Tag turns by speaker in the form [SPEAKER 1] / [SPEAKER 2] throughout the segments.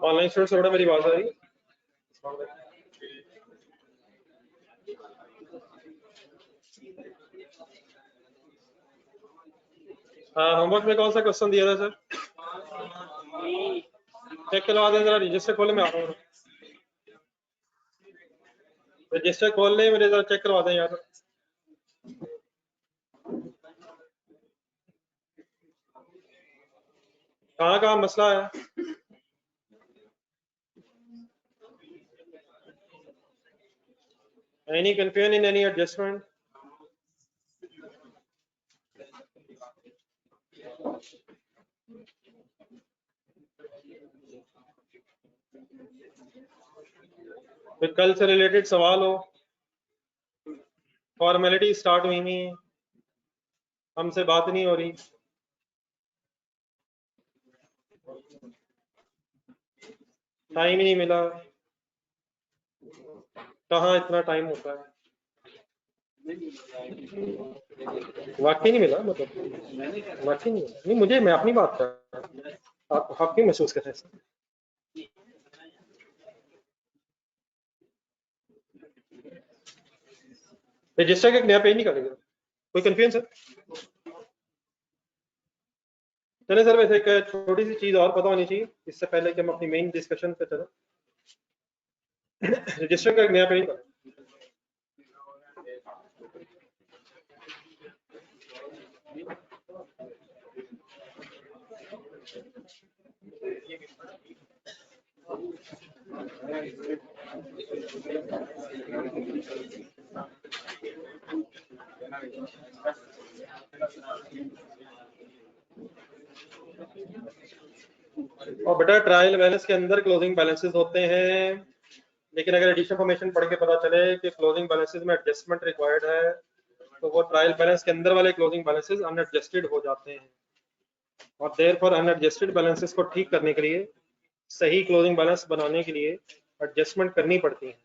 [SPEAKER 1] Online students थोड़ा मेरी आवाज आ रही? हाँ, होमवर्क में कौन सा क्वेश्चन दिया था सर? चेक करवा दें जरा, रजिस्टर खोले, मैं आ रहा हूँ। रजिस्टर खोल ले, मेरे जरा चेक करवा दें यार। कहाँ कहाँ मसला है? Any confusion in any adjustment? कोई कल से रिलेटेड सवाल हो? फॉर्मेलिटी स्टार्ट हुई नहीं है, हमसे बात नहीं हो रही। टाइम ही नहीं मिला। कहाँ इतना टाइम होता है? वाकई नहीं मिला, मतलब वाकई नहीं मिला। नहीं, मुझे, मैं अपनी बात कर रहा हूँ, आप क्यों महसूस कर रहे हैं? रजिस्टर का एक नया पेज निकालेंगे, कोई कंफ्यूजन सर? चले सर, वैसे एक छोटी सी चीज और पता होनी चाहिए इससे पहले कि हम अपनी मेन डिस्कशन पे चले। रजिस्टर का एक नया पेज निकालें। और बेटा, ट्रायल बैलेंस के अंदर क्लोजिंग बैलेंसेस होते हैं, लेकिन अगर एडिशन फॉर्मेशन पढ़ के पता चले कि क्लोजिंग बैलेंसेस में एडजस्टमेंट रिक्वायर्ड है, तो वो ट्रायल बैलेंस के अंदर वाले क्लोजिंग बैलेंसेस अनएडजस्टेड हो जाते हैं, और देयरफॉर अनएडजस्टेड बैलेंसेस को ठीक करने के लिए, सही क्लोजिंग बैलेंस बनाने के लिए एडजस्टमेंट करनी पड़ती है।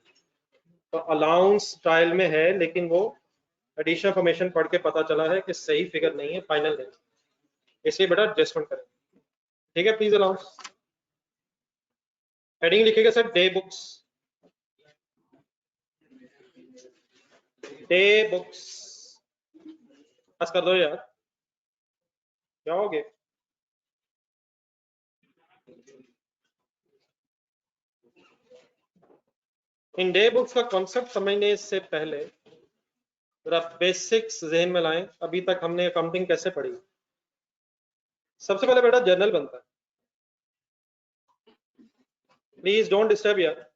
[SPEAKER 1] तो अलाउंस ट्रायल में है, लेकिन वो एडिशन फॉर्मेशन पढ़ के पता चला है कि सही फिगर नहीं है, फाइनल नहीं, इसलिए बेटा एडजस्टमेंट करें। ठीक है, प्लीज अलाउंस। हेडिंग लिखेगा sir, day books. Day books पास कर दो यार, क्या हो गया? इन डे बुक्स का कॉन्सेप्ट समझने से पहले जरा बेसिक्स जहन में लाएं। अभी तक हमने अकाउंटिंग कैसे पढ़ी? सबसे पहले बेटा जर्नल बनता है। प्लीज डोंट डिस्टर्ब यार।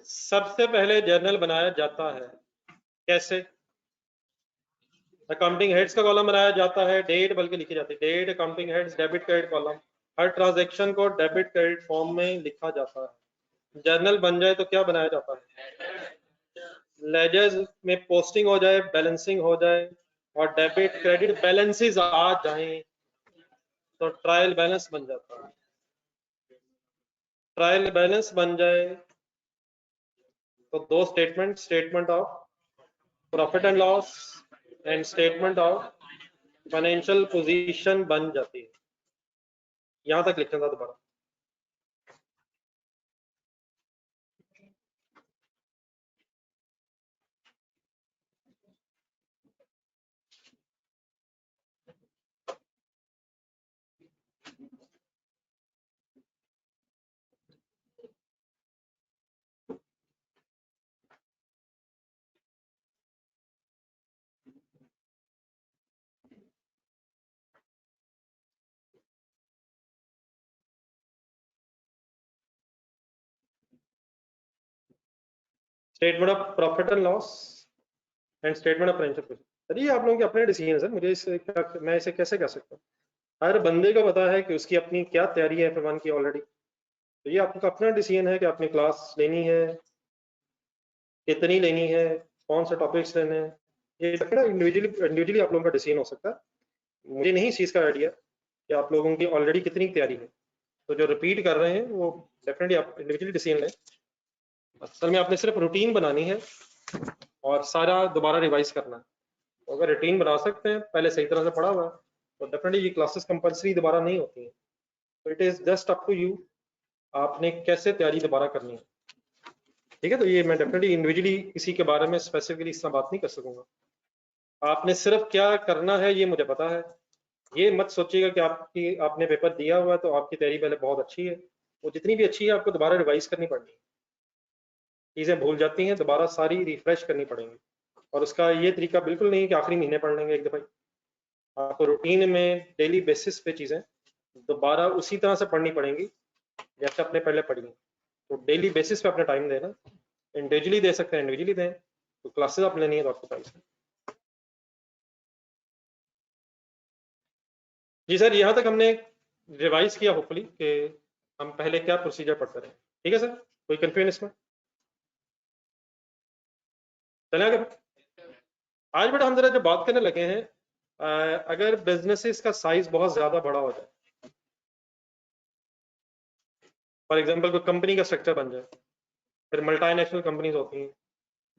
[SPEAKER 1] सबसे पहले जर्नल बनाया जाता है। कैसे? अकाउंटिंग हेड्स का कॉलम बनाया जाता है, डेट बल्कि लिखी जाती है, date accounting heads, debit credit column. हर ट्रांजैक्शन को डेबिट क्रेडिट फॉर्म में लिखा जाता है। जर्नल बन जाए तो क्या बनाया जाता है? लेजर्स में पोस्टिंग हो जाए, बैलेंसिंग हो जाए, और डेबिट क्रेडिट बैलेंसेस आ जाएं, तो ट्रायल बैलेंस बन जाता है। ट्रायल बैलेंस बन जाए तो दो statement, statement of profit and loss and statement of financial position बन जाती है। यहां तक लिखना था दोबारा। Statement of profit and loss and statement of financial position. Sir ये आप लोगों के अपने डिसीजन है सर, मुझे इसे क्या, मैं इसे कैसे कह सकता हूँ? हर बंदे को पता है कि उसकी अपनी क्या तैयारी है F1 की ऑलरेडी। तो ये आपका अपना डिसीजन है कि आपने क्लास लेनी है, कितनी लेनी है, कौन से टॉपिक्स लेने हैं। ये इंडिविजुअली आप लोगों का डिसीजन हो सकता है। मुझे नहीं इस चीज़ का आइडिया कि आप लोगों की ऑलरेडी कितनी तैयारी है। तो जो रिपीट कर रहे हैं वो डेफिनेटली आप इंडिविजुअली डिसीजन लें। असल में आपने सिर्फ रूटीन बनानी है और सारा दोबारा रिवाइज करना है। तो अगर रूटीन बना सकते हैं, पहले सही तरह से पढ़ा हुआ है, तो डेफिनेटली ये क्लासेस कंपलसरी दोबारा नहीं होती हैं। तो it is just up to you, आपने कैसे तैयारी दोबारा करनी है। ठीक है, तो ये मैं डेफिनेटली इंडिविजुअली किसी के बारे में स्पेसिफिकली इस तरह बात नहीं कर सकूंगा। आपने सिर्फ क्या करना है ये मुझे पता है। ये मत सोचिएगा कि आपने पेपर दिया हुआ है तो आपकी तैयारी पहले बहुत अच्छी है। वो जितनी भी अच्छी है आपको दोबारा रिवाइज करनी पड़नी है। चीजें भूल जाती हैं, दोबारा सारी रिफ्रेश करनी पड़ेंगी। और उसका ये तरीका बिल्कुल नहीं है कि आखिरी महीने पढ़ लेंगे एक दफा। आपको रूटीन में डेली बेसिस पे चीजें दोबारा उसी तरह से पढ़नी पड़ेंगी जैसे आपने पहले पढ़ी हैं। तो डेली बेसिस पे अपना टाइम देना, इंडिविजुअली दे सकते हैं इंडिविजुअली दें, तो क्लासेस आप लेनी है तो आपको टाइम से। जी सर, यहाँ तक हमने रिवाइज किया होपफुली कि हम पहले क्या प्रोसीजर पढ़ते रहे। ठीक है सर, कोई कंफ्यूजन इसमें? चले आगे। आज बेटा हम जरा जो बात करने लगे हैं, अगर बिजनेसेस का साइज बहुत ज्यादा बड़ा हो जाए, फॉर एग्जांपल कोई कंपनी का स्ट्रक्चर बन जाए, फिर मल्टीनेशनल कंपनीज होती हैं,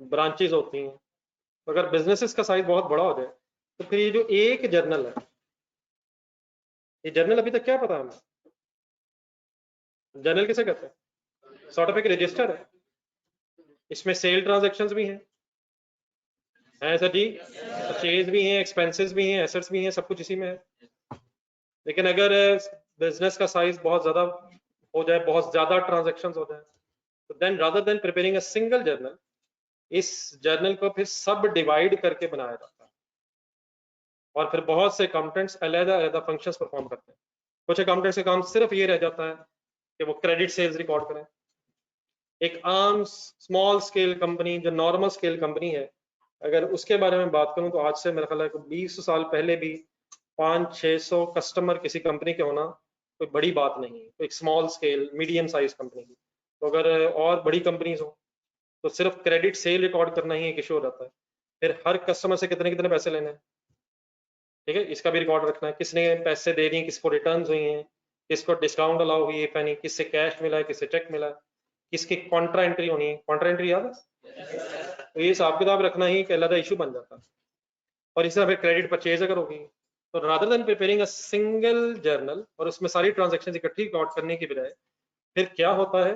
[SPEAKER 1] ब्रांचेज होती हैं, तो अगर बिजनेसेस का साइज बहुत बड़ा हो जाए तो फिर ये जो एक जर्नल है, ये जर्नल अभी तक क्या पता हमें? जर्नल किसे कहते हैं? सॉर्ट ऑफ एक रजिस्टर है। इसमें सेल ट्रांजैक्शंस भी हैं सर जी, परचेज भी हैं, एक्सपेंसेस भी हैं, एसेट्स भी हैं, सब कुछ इसी में है। लेकिन अगर बिजनेस का साइज बहुत ज्यादा हो जाए, बहुत ज्यादा ट्रांजैक्शंस हो जाए, तो then rather than preparing a single journal, इस जर्नल को फिर सब डिवाइड करके बनाया जाता है। और फिर बहुत से अकाउंटेंट्स अलग अलग फंक्शंस परफॉर्म करते हैं। कुछ अकाउंटेंट्स का काम सिर्फ ये रह जाता है कि वो क्रेडिट सेल्स रिकॉर्ड करें। एक आम स्मॉल स्केल कंपनी, जो नॉर्मल स्केल कंपनी है, अगर उसके बारे में बात करूं तो आज से मेरा ख्याल है 20 साल पहले भी 500-600 कस्टमर किसी कंपनी के होना कोई बड़ी बात नहीं है। तो एक small scale medium size company की, तो अगर और बड़ी कंपनीज हो तो सिर्फ क्रेडिट सेल रिकॉर्ड करना ही एक इशू हो जाता है। फिर हर कस्टमर से कितने कितने पैसे लेने हैं, ठीक है, इसका भी रिकॉर्ड रखना है। किसने पैसे दे दिए, किसको रिटर्न हुई हैं, किसको डिस्काउंट अलाउ हुई है, पैनी किससे कैश मिला है, किससे चेक मिला है, किसकी कॉन्ट्रा एंट्री होनी है। कॉन्ट्रा एंट्री याद है? तो ये हिसाब किताब रखना ही एक अलग इशू बन जाता है। और इसी तरह फिर क्रेडिट परचेज अगर होगी, तो rather than preparing a single journal और उसमें सारी ट्रांजेक्शन इकट्ठी रिकॉर्ड करने की बजाय, फिर क्या होता है,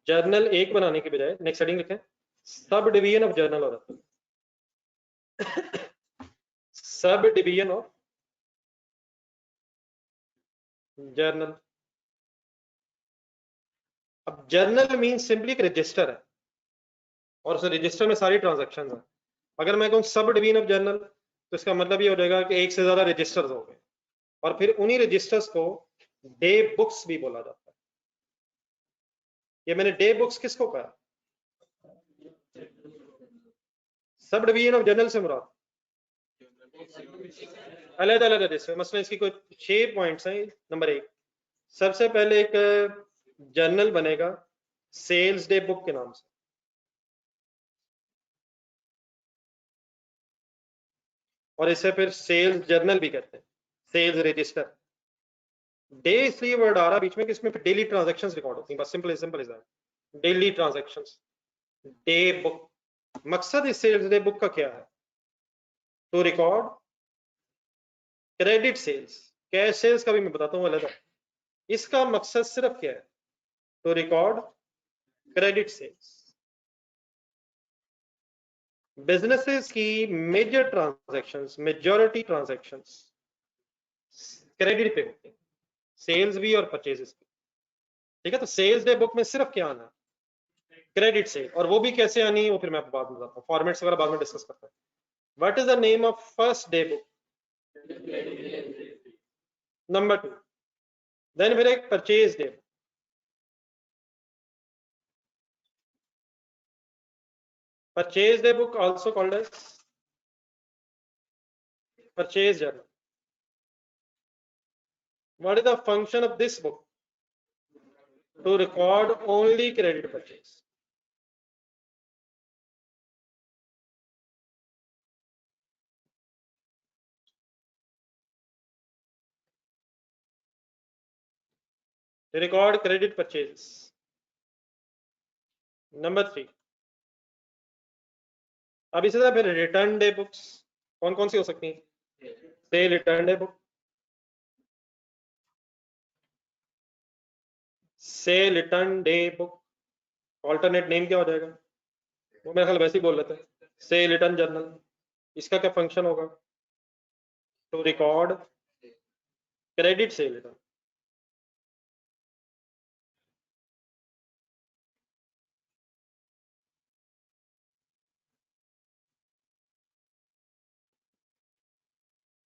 [SPEAKER 1] जर्नल एक बनाने की बजाय, नेक्स्ट हेडिंग लिखें, सब डिवीजन ऑफ जर्नल हो जाता है। Sub division of journal. अब जर्नल मीन सिंपली एक रजिस्टर है और उस रजिस्टर में सारी ट्रांजेक्शन है। अगर मैं कहूँ सब डिवीजन ऑफ जर्नल, तो इसका मतलब ये हो जाएगा कि एक से ज्यादा रजिस्टर्स हो गए, और फिर उन्हीं रजिस्टर्स को डे बुक्स भी बोला जाता है। ये मैंने डे बुक्स किसको कहा? सब डिवीजन ऑफ जर्नल से मुराद अलग अलग रजिस्टर। मसलन इसकी कोई 6 पॉइंट्स हैं। नंबर 1, सबसे पहले एक जर्नल बनेगा सेल्स डे बुक के नाम से, और इसे फिर सेल्स जर्नल भी कहते हैं, सेल्स रजिस्टर। डे इसलिए वर्ड आ रहा बीच में कि इसमें फिर डेली ट्रांजैक्शंस रिकॉर्ड होती हैं, बस simple simple is that, daily transactions. Day book, मकसद इस सेल्स डे बुक का क्या है? To record credit sales. Cash sales का भी मैं बताता हूँ अलग है। इसका मकसद सिर्फ क्या है? To record credit sales. Businesses की major transactions, majority transactions credit पे होती हैं, सेल्स भी और परचेजेस भी। ठीक है, तो सेल्स डे बुक में सिर्फ क्या आना है? Credit cell. और वो भी कैसे आनी है वो फिर मैं आपको बाद में बताता हूँ, फॉर्मेट्स वगैरह बाद में डिस्कस करते हैं। What is the name of first day book? Number 2, then फिर एक purchase day. Purchase day book also called as purchase journal. What is the function of this book? To record only credit purchase. To record credit purchases. Number 3. अब इसी तरह फिर return day books कौन कौन सी हो सकती हैं? से रिटर्न डे बुक, से return day book, alternate name क्या हो जाएगा? वो मेरे ख्याल वैसे ही बोल लेते हैं, से रिटर्न जर्नल। इसका क्या फंक्शन होगा? To record credit sale return.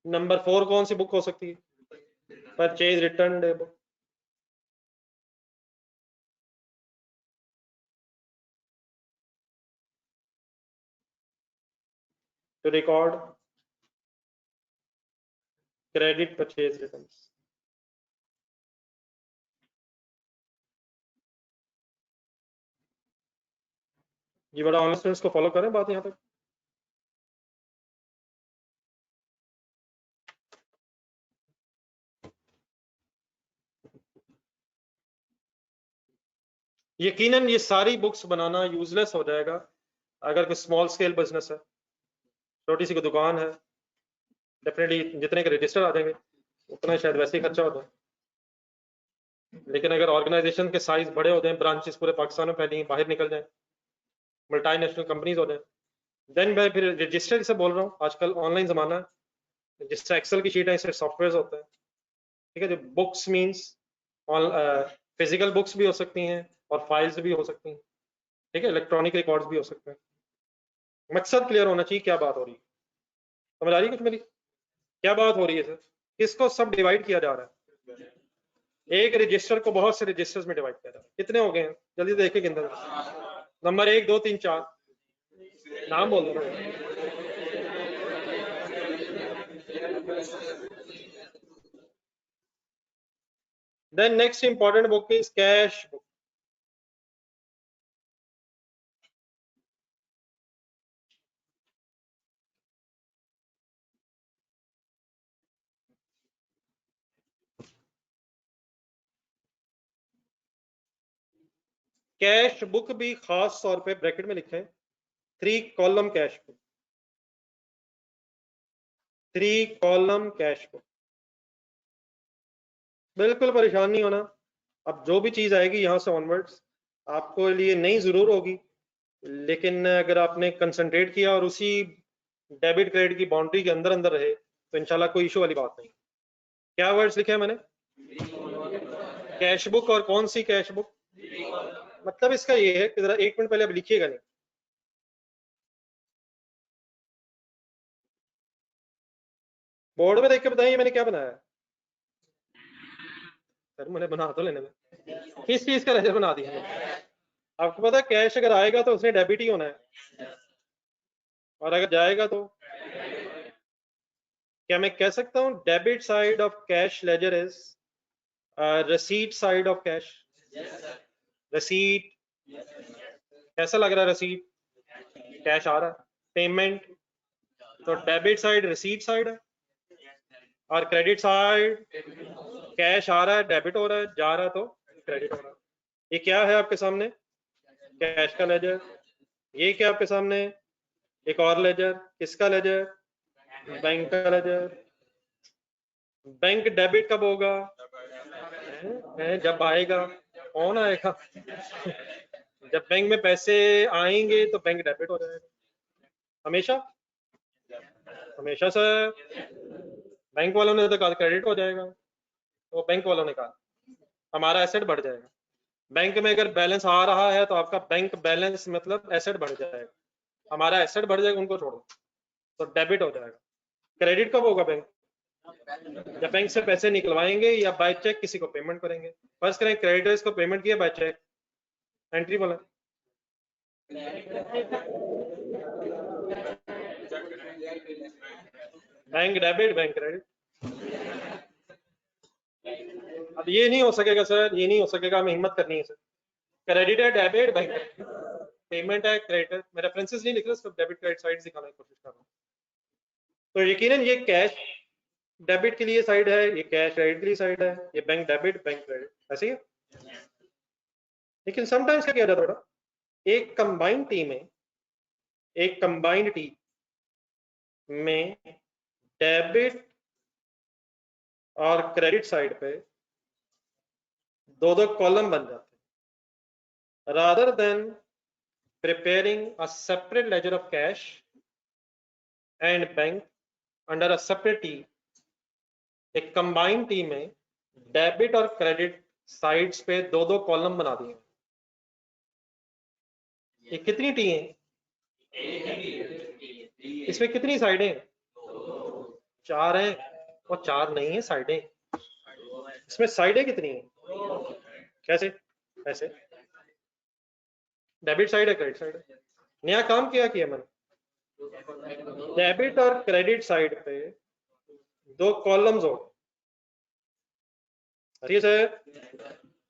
[SPEAKER 1] Number 4 कौन सी बुक हो सकती है? Purchase return day book. To record credit purchase return. ये बड़ा ऑनलाइन स्टूडेंट्स को फॉलो करें बात यहाँ तक। यकीनन ये सारी बुक्स बनाना यूजलेस हो जाएगा अगर कोई स्मॉल स्केल बिजनेस है, छोटी सी कोई दुकान है। डेफिनेटली जितने के रजिस्टर आ जाएंगे उतना शायद वैसे ही खर्चा होता है, लेकिन अगर ऑर्गेनाइजेशन के साइज बड़े हो जाए, ब्रांचेस पूरे पाकिस्तान में फैली बाहर निकल जाए, मल्टीनेशनल कंपनीज हो जाए, देन मैं फिर रजिस्टर से बोल रहा हूँ। आजकल ऑनलाइन जमाना है, जिससे एक्सेल की शीट है, इससे सॉफ्टवेयर होते हैं, ठीक है। जो बुक्स मीन्स फिजिकल बुक्स भी हो सकती हैं और फाइल्स भी हो सकती हैं, ठीक है, इलेक्ट्रॉनिक रिकॉर्ड्स भी हो सकते हैं। मकसद क्लियर होना चाहिए, क्या बात हो रही है, समझ आ रही है कुछ मेरी? क्या बात हो रही है सर? किसको सब डिवाइड किया जा रहा है? एक रजिस्टर को बहुत से रजिस्टर्स में डिवाइड किया जा रहा है। कितने हो गए हैं? जल्दी देखिए किंतु। नंबर 1 2 3 4 नाम बोल दो। Then next important book is cash book. Cash book भी खास तौर पे ब्रैकेट में लिखें, 3 column cash book, 3 column cash book. बिल्कुल परेशान नहीं होना। अब जो भी चीज आएगी यहाँ से ऑनवर्ड्स आपको लिए नई जरूर होगी, लेकिन अगर आपने कंसंट्रेट किया और उसी डेबिट क्रेडिट की बाउंड्री के अंदर अंदर रहे तो इंशाल्लाह कोई इशू वाली बात नहीं। क्या वर्ड्स लिखे हैं मैंने? Cash book. और कौन सी कैश बुक? मतलब इसका ये है कि जरा 1 मिनट पहले अब लिखिएगा नहीं, बोर्ड में देख के बताइए मैंने क्या बनाया। सर मैंने बना तो लेने में किस चीज का लेजर बना दिया मैंने? आपको पता है कैश अगर आएगा तो उसने डेबिट ही होना है, और अगर जाएगा तो क्या मैं कह सकता हूँ debit side of cash ledger is receipt side of cash? Receipt कैसा लग रहा है? रिसीट कैश आ रहा है, पेमेंट तो डेबिट साइड रिसीट साइड है, और क्रेडिट साइड कैश आ रहा है डेबिट हो रहा है, जा रहा है तो क्रेडिट हो रहा है। ये क्या है आपके सामने? कैश का लेजर। ये क्या आपके सामने? एक और लेजर। किसका लेजर? बैंक का लेजर। बैंक डेबिट कब होगा? जब आएगा। कौन आएगा? जब बैंक में पैसे आएंगे तो बैंक डेबिट हो जाएगा। हमेशा हमेशा सर। बैंक वालों ने तो कहा क्रेडिट हो जाएगा, तो बैंक वालों ने कहा हमारा एसेट बढ़ जाएगा। बैंक में अगर बैलेंस आ रहा है तो आपका बैंक बैलेंस मतलब एसेट बढ़ जाएगा, हमारा एसेट बढ़ जाएगा, उनको छोड़ो, तो डेबिट हो जाएगा। क्रेडिट कब होगा? बैंक जब बैंक से पैसे निकलवाएंगे या बाय चेक किसी को पेमेंट करेंगे। फर्स्ट करें क्रेडिटर्स को पेमेंट किया बाय चेक, एंट्री बोला। Bank debit bank credit. अब ये नहीं हो सकेगा सर, ये नहीं हो सकेगा, हमें हिम्मत करनी है सर। क्रेडिट है डेबिट बैंक क्रेडिट, पेमेंट है क्रेडिट, मैं रेफरेंसेस नहीं लिख रहा, सिर्फ डेबिट क्रेडिट साइड दिखाने की कोशिश कर रहा हूँ। तो यकीनन ये कैश डेबिट के लिए साइड है, ये कैश क्रेडिट के लिए साइड है, ये बैंक डेबिट बैंक क्रेडिट, ऐसे ही है। लेकिन समटाइम्स क्या किया जाता है, एक कंबाइंड टीम में, एक कंबाइंड टीम में डेबिट और क्रेडिट साइड पे दो दो कॉलम बन जाते हैं, rather than preparing a separate laser of cash and bank under a separate team. एक कंबाइंड टीम में डेबिट और क्रेडिट साइड्स पे दो दो कॉलम बना दिए। ये कितनी टी है, इसमें कितनी साइडें, चार हैं, और चार नहीं है साइडें, इसमें साइडें कितनी है, कैसे, ऐसे डेबिट साइड है क्रेडिट साइड है। नया काम क्या किया मैंने, डेबिट और क्रेडिट साइड पे दो कॉलम्स हो, ठीक है,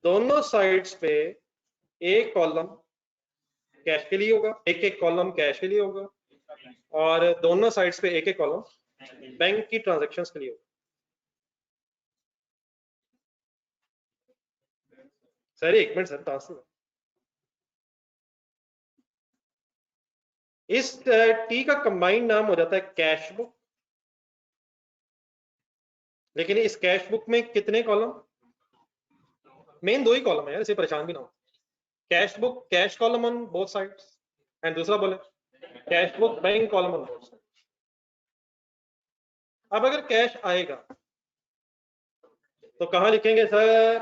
[SPEAKER 1] दोनों साइड्स पे एक कॉलम कैश के लिए होगा, एक एक कॉलम कैश के लिए होगा, और दोनों साइड्स पे एक एक कॉलम बैंक की ट्रांजैक्शंस के लिए होगा। सर एक मिनट सर, ट्रांसफर इस टी का कंबाइंड नाम हो जाता है कैश बुक। लेकिन इस कैश बुक में कितने कॉलम, मेन दो ही कॉलम है यार, इसे परेशान भी ना हो। Cash book cash column on both sides, and दूसरा बोले cash book bank column on both sides. अब अगर कैश आएगा तो कहां लिखेंगे सर,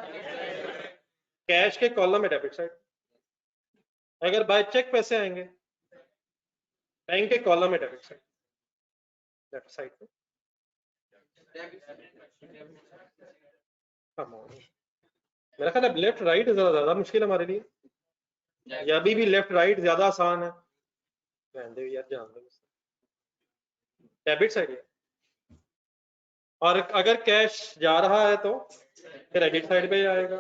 [SPEAKER 1] कैश के कॉलम में डेबिट साइड। अगर बाय चेक पैसे आएंगे, बैंक के कॉलम में डेबिट साइड, लेफ्ट साइड पे। मेरा ख्याल है लेफ्ट राइट ज्यादा मुश्किल है हमारे लिए, या अभी भी लेफ्ट राइट ज्यादा आसान है, यार जान दो, डेबिट साइड है। और अगर कैश जा रहा है तो क्रेडिट साइड पे आएगा,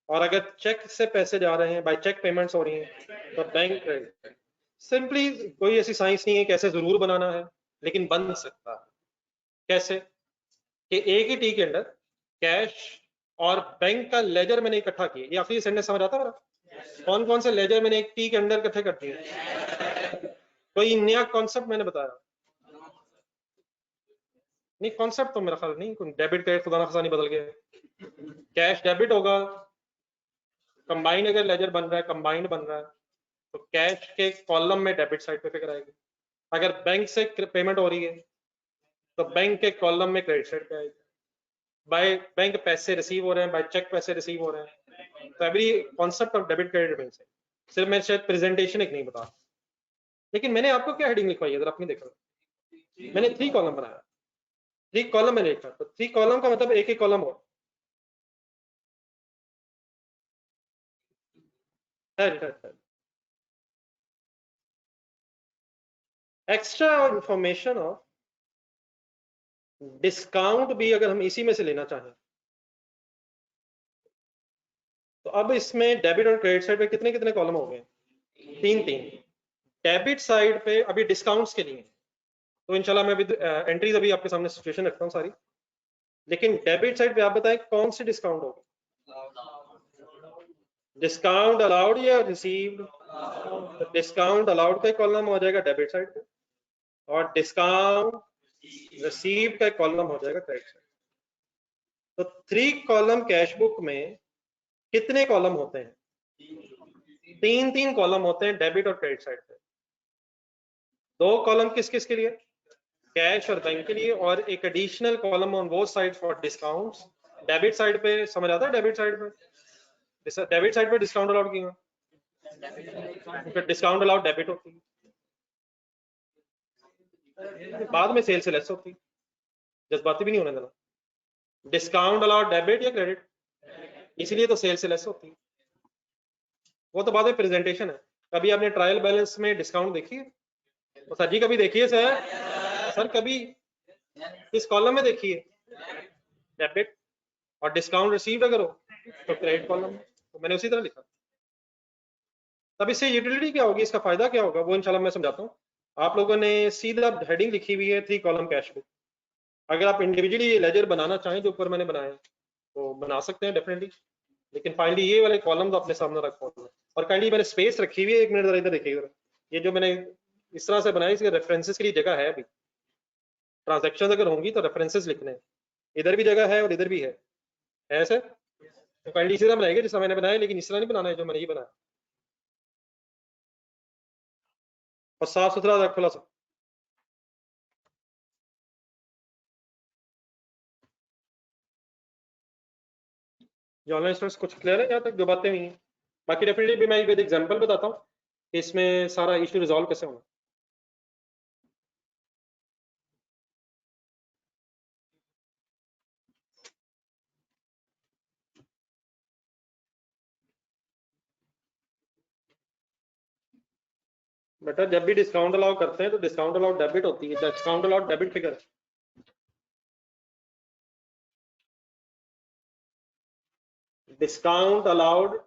[SPEAKER 1] और अगर चेक से पैसे जा रहे हैं, बाय चेक पेमेंट्स हो रही हैं, तो बैंक क्रेडिट। सिंपली कोई ऐसी साइंस नहीं है कैसे जरूर बनाना है, लेकिन बन सकता है। कैसे कि एक ही टी के अंदर कैश और बैंक का लेजर मैंने इकट्ठा किया, ये आखिरी सेंटेंस समझ आता है मेरा, कौन कौन से लेजर मैंने एक टी के अंदर इकट्ठे कर दिए, कोई नया कॉन्सेप्ट मैंने बताया नहीं, कॉन्सेप्ट तो मेरा ख्याल नहीं, डेबिट क्रेडिट खुदा ना खासा नहीं बदल गया, कैश डेबिट होगा, कंबाइंड अगर लेजर बन रहा है, कंबाइंड बन रहा है, तो कैश के कॉलम में डेबिट साइड पे फिगर आएगी। अगर बैंक से पेमेंट हो रही है तो बैंक के कॉलम में क्रेडिट साइड पे आएगी। बाय बैंक पैसे रिसीव हो रहे हैं, बाय चेक पैसे रिसीव हो रहे हैं, तो every concept of debit credit bank से, सिर्फ मैं शायद प्रेजेंटेशन एक नहीं बता, लेकिन मैंने आपको क्या हेडिंग लिखवाई है, अगर आपने देखा, मैंने 3 कॉलम बनाया, 3 कॉलम मैंने लिखा, तो 3 कॉलम का मतलब एक एक कॉलम हो, एक्स्ट्रा इंफॉर्मेशन ऑफ डिस्काउंट भी अगर हम इसी में से लेना चाहें, तो अब इसमें डेबिट और क्रेडिट साइड पे कितने कितने कॉलम हो गए, 3 डेबिट साइड पे अभी डिस्काउंट्स के लिए, तो इंशाल्लाह मैं अभी एंट्रीज अभी आपके सामने सिचुएशन रखता हूँ सारी, लेकिन डेबिट साइड पे आप बताएं कौन सी डिस्काउंट होगी, डिस्काउंट अलाउड या रिसीव्ड, डिस्काउंट अलाउड का कॉलम हो जाएगा डेबिट साइड पे, और डिस्काउंट रिसीव्ड का कॉलम हो जाएगा क्रेडिट साइड। तो 3 कॉलम कैश बुक में कितने कॉलम होते हैं, 3 कॉलम होते हैं डेबिट और क्रेडिट साइड पे। 2 कॉलम किस किस के लिए, कैश और बैंक के लिए, और एक additional column on both side for discounts. Debit side पे समझ आता है, डेबिट साइड पे, डेबिट साइड पे डिस्काउंट अलाउड किया, फिर डिस्काउंट अलाउड डेबिट होती है, बाद में सेल से लेस होती है, जज्बाती भी नहीं होने देना, डिस्काउंट अलाउड डेबिट या क्रेडिट, इसीलिए तो सेल से लेस होती है, वो तो बाद में प्रेजेंटेशन है। कभी आपने ट्रायल बैलेंस में डिस्काउंट देखी है, तो सर जी कभी देखिए सर, सर कभी इस कॉलम में देखिए डेबिट, और डिस्काउंट रिसीव्ड अगर हो तो क्रेडिट कॉलम, तो मैंने उसी तरह लिखा। तब इससे यूटिलिटी क्या होगी, इसका फायदा क्या होगा, वो इंशाल्लाह मैं समझाता हूँ। आप लोगों ने सीधा हेडिंग लिखी हुई है 3 कॉलम कैश बुक। अगर आप इंडिविजुअली लेजर बनाना चाहें जो ऊपर मैंने बनाया तो बना सकते हैं डेफिनेटली, लेकिन फाइनली ये वाले कॉलम अपने सामने रखो। और काइंडली मैंने स्पेस रखी हुई है, 1 मिनट जरा इधर देखिएगा। ये जो मैंने इस तरह से बनाई, इसके रेफरेंसेस के लिए जगह है अभी। ट्रांजैक्शन अगर होंगी तो रेफरेंसेस लिखने हैं, इधर भी जगह है और इधर भी है सर। तो काइंडली इसी तरह बनाएगा जिस तरह मैंने बनाया, लेकिन इस तरह नहीं बनाना है जो मैंने ये बनाया, और साफ सुथरा रख, खुला सा। जो ऑनलाइन स्टूडेंट्स कुछ क्लियर है यहाँ तक जो बातें हुई हैं? बाकी डेफिनेटली भी मैं एक एग्जांपल बताता हूँ कि इसमें सारा इशू रिजॉल्व कैसे होना। बेटा जब भी डिस्काउंट अलाउ करते हैं तो डिस्काउंट अलाउड डेबिट होती है, discount allowed debit figure. Discount allowed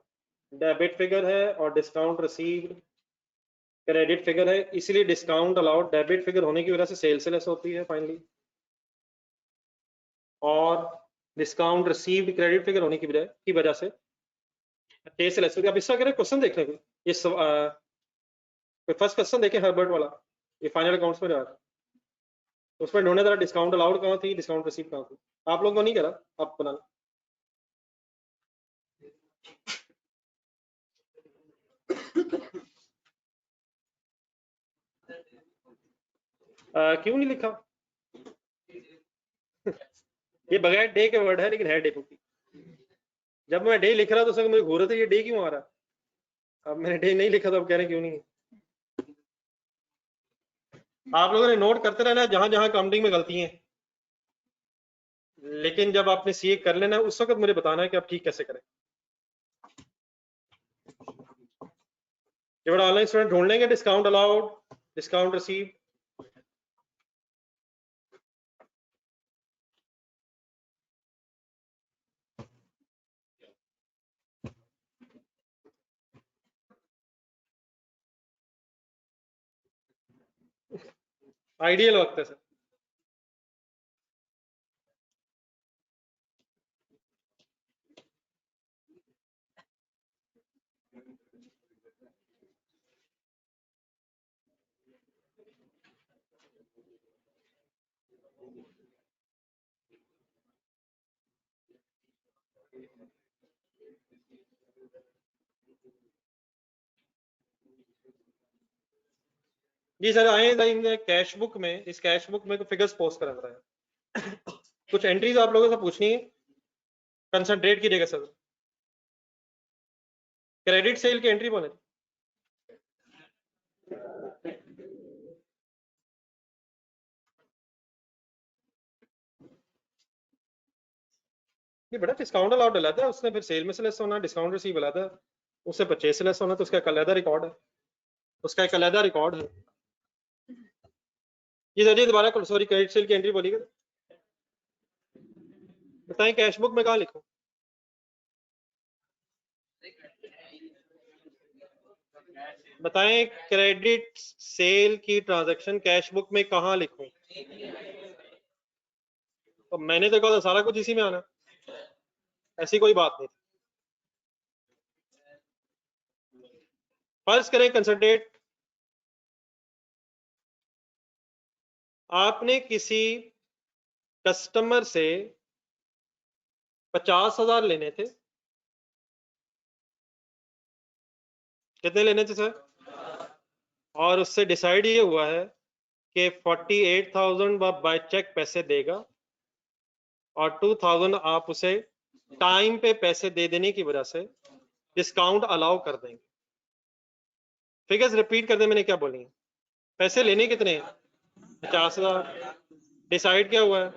[SPEAKER 1] debit figure है और डिस्काउंट रिसीव्ड क्रेडिट फिगर है, इसलिए डिस्काउंट अलाउड डेबिट फिगर होने की वजह से सेल से लेस होती है फाइनली, और डिस्काउंट रिसीव्ड क्रेडिट फिगर होने की वजह से से लेस होती है। अब इसका अगर क्वेश्चन देख लेंगे, ये फर्स्ट क्वेश्चन देखें हर्बर्ट वाला, ये फाइनल अकाउंट्स में जा रहा है, उसमें ढूंढने जरा डिस्काउंट अलाउड कहाँ थी, डिस्काउंट रिसीव कहाँ थी। आप लोगों को नहीं करा, आप बनाना। क्यों नहीं लिखा? ये बगैर डे के वर्ड है लेकिन है डे की। जब मैं डे लिख रहा तो उसमें मुझे घूर रहे थे ये डे क्यों आ रहा है। अब मैंने डे नहीं लिखा तो अब कह रहे क्यों नहीं है। आप लोगों ने नोट करते रहना जहां जहां काउंटिंग में गलती है, लेकिन जब आपने सीए कर लेना है उस वक्त मुझे बताना है कि आप ठीक कैसे करें। ये बड़ा ऑनलाइन स्टूडेंट ढूंढ लेंगे discount allowed, discount receive. Ideal वक्त है सर। जी सर आए कैश बुक में, इस कैश बुक में फिगर्स पोस्ट करा रहा है। कुछ एंट्रीज आप लोगों से पूछनी है, कंसंट्रेट कीजिएगा सर। क्रेडिट सेल की एंट्री बोले, ये बड़ा डिस्काउंट अलाउड डला था उसने, फिर सेल में से लेस होना, डिस्काउंट रिसीव डला था उससे परचेज से लेस होना, तो उसका एक अलग रिकॉर्ड है, उसका एक अलग रिकॉर्ड है। ये सर जी दोबारा सॉरी क्रेडिट सेल की एंट्री बोलिएगा, बताएं कैश बुक में कहाँ लिखूं। बताएं क्रेडिट सेल की ट्रांजैक्शन कैश बुक में कहाँ लिखूं। तो मैंने तो कहा था सारा कुछ इसी में आना, ऐसी कोई बात नहीं। फर्ज करें कंसंट्रेट, आपने किसी कस्टमर से 50,000 लेने थे, कितने लेने थे सर, और उससे डिसाइड ये हुआ है कि 48,000 बाय चेक पैसे देगा और 2,000 आप उसे टाइम पे पैसे दे देने की वजह से डिस्काउंट अलाउ कर देंगे। फिगर्स रिपीट कर दे मैंने क्या बोली, पैसे लेने कितने, 50,000, डिसाइड क्या हुआ है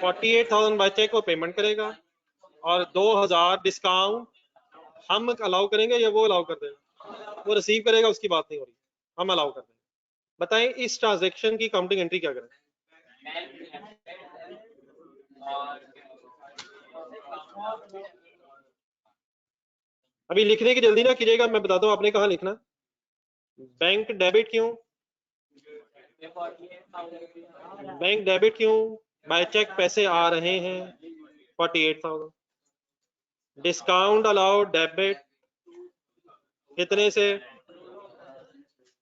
[SPEAKER 1] 48,000 बाय चेक वो पेमेंट करेगा और 2,000 डिस्काउंट हम अलाउ करेंगे या वो अलाउ कर देगा, वो रिसीव करेगा उसकी बात नहीं हो रही, हम अलाउ कर देंगे। बताएं इस ट्रांजेक्शन की काउंटिंग एंट्री क्या करें। अभी लिखने की जल्दी ना कीजिएगा, मैं बताता हूँ आपने कहाँ लिखना। बैंक डेबिट क्यों, बैंक डेबिट क्यों, बाय चेक पैसे आ रहे हैं 48,000। डिस्काउंट अलाउड डेबिट कितने से,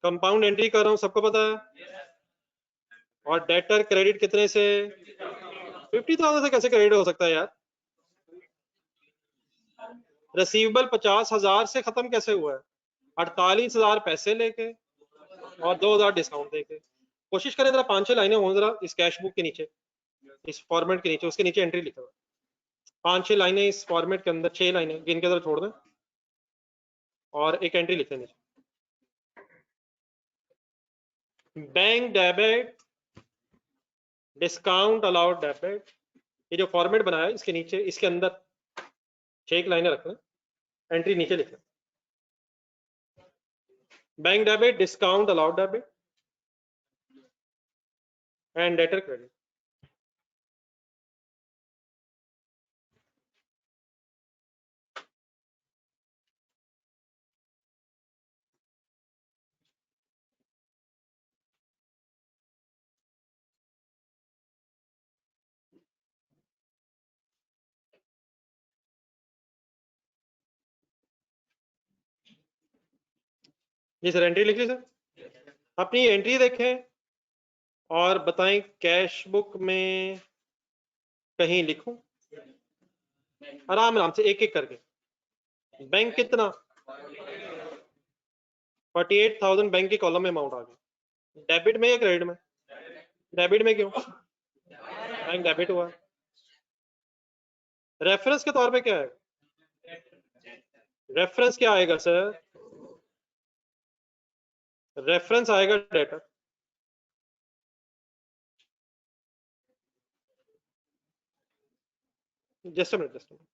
[SPEAKER 1] कंपाउंड एंट्री कर रहा हूं सबको पता है। और डेटर क्रेडिट कितने से, 50,000 से कैसे क्रेडिट हो सकता है यार। रिसीवेबल 50,000 से खत्म कैसे हुआ है, 48,000 पैसे लेके और 2,000 डिस्काउंट देके। कोशिश करें जरा 5-6 लाइनें हो जरा इस कैश बुक के नीचे, इस फॉर्मेट के नीचे, उसके नीचे एंट्री लिखा हुआ 5-6 लाइनें इस फॉर्मेट के अंदर, 6 लाइनें गिन के जरा छोड़ दें और एक एंट्री लिख दें नीचे। Bank debit discount allowed debit, ये जो फॉर्मेट बनाया है इसके नीचे, इसके अंदर 6 लाइनें रखना, एंट्री नीचे लिखना। Bank debit discount allowed debit and debtor credit. जी सर, एंट्री लिख ली सर। अपनी एंट्री देखें और बताएं कैश बुक में कहीं लिखूं, आराम आराम से एक एक करके। बैंक कितना, 48,000 बैंक के कॉलम में अमाउंट आ गया। डेबिट में या क्रेडिट में, डेबिट में क्यों, बैंक डेबिट हुआ। रेफरेंस के तौर पे क्या है, रेफरेंस क्या आएगा सर, रेफरेंस आएगा debtor. Just minute, just minute.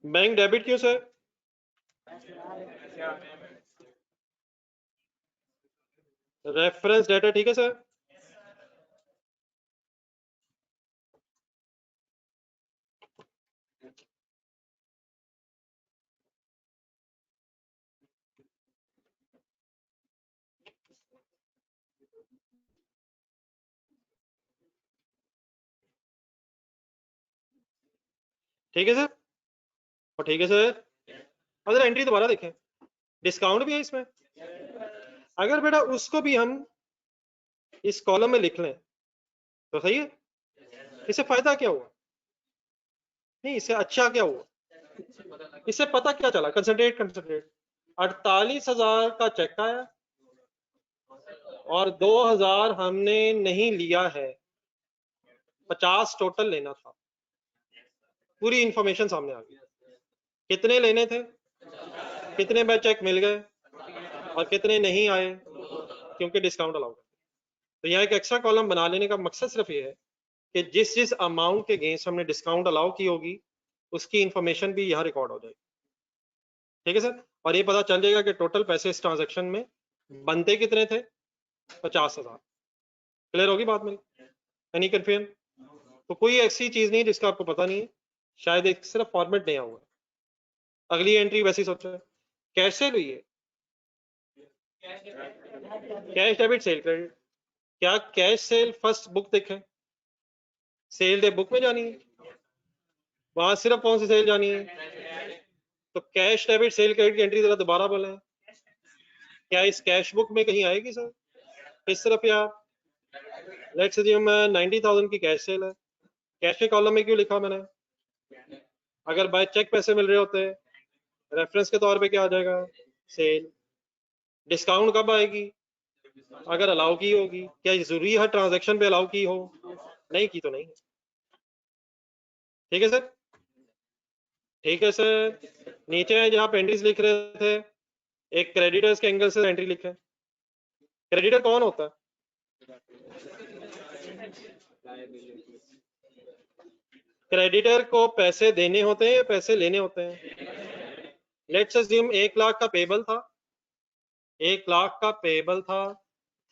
[SPEAKER 1] Bank debit क्यों सर, रेफरेंस डेटा, ठीक है सर। ठीक है सर, और ठीक है सर। अगर एंट्री दोबारा देखें, डिस्काउंट भी है इसमें। अगर बेटा उसको भी हम इस कॉलम में लिख लें तो सही है। इससे फायदा क्या हुआ, नहीं इससे अच्छा क्या हुआ, इससे पता क्या चला, कंसंट्रेट कंसंट्रेट। 48,000 का चेक आया और 2,000 हमने नहीं लिया है, 50 टोटल लेना था। पूरी इंफॉर्मेशन सामने आ गई, कितने लेने थे, कितने बाय चेक मिल गए और कितने नहीं आए क्योंकि डिस्काउंट अलाउड है। तो यहाँ एक एक्स्ट्रा कॉलम बना लेने का मकसद सिर्फ ये है कि जिस जिस अमाउंट के अगेंस्ट हमने डिस्काउंट अलाउ की होगी उसकी इंफॉर्मेशन भी यहाँ रिकॉर्ड हो जाएगी। ठीक है सर, और ये पता चल जाएगा कि टोटल पैसे इस ट्रांजेक्शन में बनते कितने थे, 50,000। क्लियर होगी बात मेरी, एनी कंफ्यूजन। तो कोई ऐसी चीज नहीं जिसका आपको पता नहीं है, शायद एक सिर्फ फॉर्मेट नया हुआ। अगली एंट्री वैसी सोचो, कैश सेल हुई है, कैश डेबिट सेल क्रेडिट। क्या कैश सेल फर्स्ट बुक देखें, सेल डे बुक में जानी है, वहां सिर्फ कौन सी सेल जानी है, तो कैश डेबिट सेल क्रेडिट की एंट्री जरा दोबारा बोलें, क्या इस कैश बुक में कहीं आएगी सर, किस तरफ या लेट्स अज्यूम 90,000 की कैश सेल है, कैश के कॉलम में क्यों लिखा मैंने, अगर बाय चेक पैसे मिल रहे होते रेफरेंस के तौर पे क्या आ जाएगा, सेल। डिस्काउंट कब आएगी, अगर अलाउ की होगी, क्या जरूरी है ट्रांजैक्शन पे अलाउ की हो, नहीं की तो नहीं। ठीक है सर, ठीक है सर। नीचे जहाँ आप एंट्रीज लिख रहे थे एक क्रेडिटर्स के एंगल से एंट्री लिखे। क्रेडिटर कौन होता है? क्रेडिटर को पैसे देने होते हैं या पैसे लेने होते हैं? लेट्स अज्यूम 1 लाख का पेबल था, 1 लाख का पेबल था,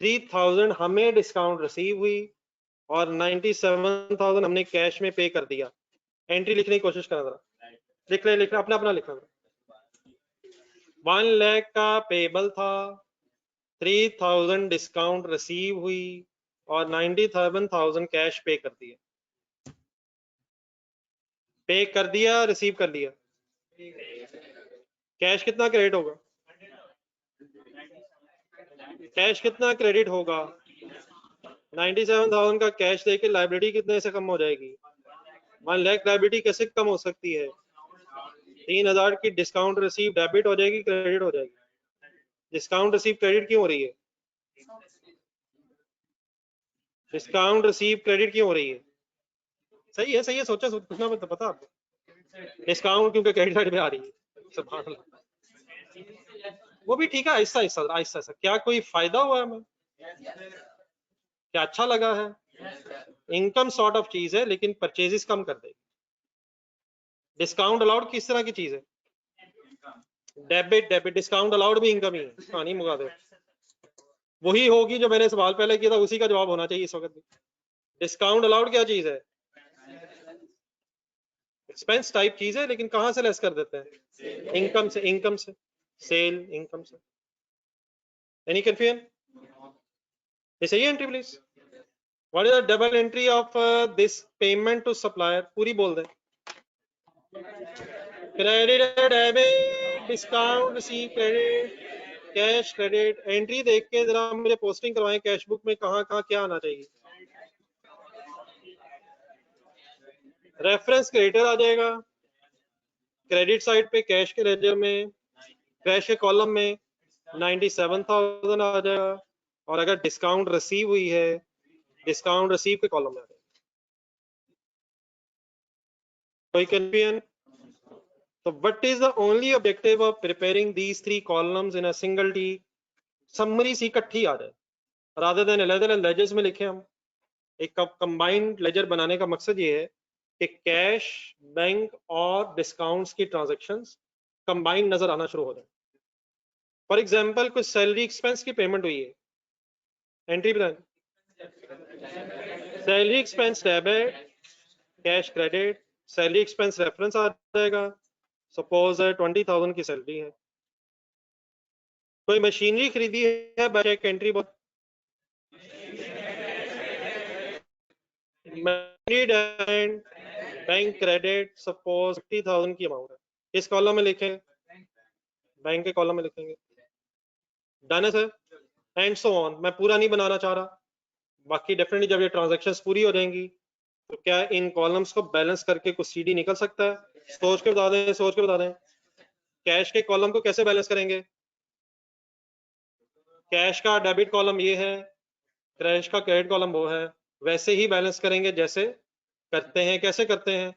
[SPEAKER 1] 3000 हमें डिस्काउंट रिसीव हुई और 97,000 हमने कैश में पे कर दिया। एंट्री लिखने की कोशिश करा जरा, लिख रहे अपना अपना लिख रहे। 1 लाख का पेबल था, 3000 डिस्काउंट रिसीव हुई और 97,000 कैश पे कर दिया। पे कर दिया, रिसीव कर लिया, कैश कितना क्रेडिट होगा? कैश कितना क्रेडिट होगा? 97,000 का कैश देके लाइबिलिटी कितने से कम हो जाएगी? 1 लाख लाइबिलिटी कैसे कम हो सकती है? 3000 की डिस्काउंट रिसीव डेबिट हो जाएगी, क्रेडिट हो जाएगी? डिस्काउंट रिसीव क्रेडिट क्यों हो रही है? डिस्काउंट रिसीव क्रेडिट क्यों हो रही है? सही है, सही है, सोचा कुछ ना पता आपको। डिस्काउंट क्योंकि क्रेडिट साइड में आ रही है। सुभान अल्लाह। वो भी ठीक है, आहिस्ता आहिस्ता आहिस्ता आहिस्ता। क्या कोई फायदा हुआ हमें? क्या अच्छा लगा है? इनकम सॉर्ट ऑफ चीज है, लेकिन परचेजेस कम कर देगी। डिस्काउंट अलाउड किस तरह की चीज है? डेबिट, डेबिट डिस्काउंट अलाउड भी इनकम ही है। कहानी मुका दे। वही होगी जो मैंने सवाल पहले किया था, उसी का जवाब होना चाहिए इस वक्त भी। डिस्काउंट अलाउड क्या चीज है? एक्सपेंस टाइप चीज है, लेकिन कहां से लेस कर देते हैं? इनकम से, इनकम से, सेल इनकम से। Any confusion? ये सही है entry please? What is the double entry of this payment to supplier? पूरी बोल दे। Credit, debit, discount, receive, credit, cash, credit. Entry देख के जरा मुझे पोस्टिंग करवाएं कैश बुक में, कहाँ कहाँ क्या आना चाहिए। रेफरेंस क्रेडिटर आ जाएगा, क्रेडिट साइड पे कैश के लेजर में, कैश के कॉलम में 97,000 आ जाएगा, और अगर डिस्काउंट रिसीव हुई है, डिस्काउंट रिसीव के कॉलम में आ जाएगा। कोई confusion? So what is the only objective of preparing these 3 columns in a single T? Summary सी इकट्ठी आ जाए, rather than अलग-अलग ledgers में लिखे हम। एक combined ledger बनाने का मकसद ये है कि कैश, बैंक और डिस्काउंट्स की ट्रांजैक्शंस कंबाइंड नजर आना शुरू हो जाए। फॉर एग्जांपल कुछ सैलरी एक्सपेंस की पेमेंट हुई है, एंट्री बताएं। Salary expense debit, cash credit. Salary expense reference आ जाएगा, सपोज 20,000 की सैलरी है। कोई मशीनरी खरीदी है, cheque entry bank credit, suppose 50,000 की अमाउंट है। किस कॉलम में लिखेंगे? बैंक के कॉलम में लिखेंगे। डन है सर? And so on. मैं पूरा नहीं बनाना चाह रहा, बाकी डेफिनेटली जब ये ट्रांजैक्शंस पूरी हो जाएंगी तो क्या इन कॉलम्स को बैलेंस करके कुछ सीडी निकल सकता है? सोच के बता दें, सोच के बता दें। कैश के कॉलम को कैसे बैलेंस करेंगे? कैश का डेबिट कॉलम ये है, कैश का क्रेडिट कॉलम वो है। वैसे ही बैलेंस करेंगे जैसे करते हैं। कैसे करते हैं?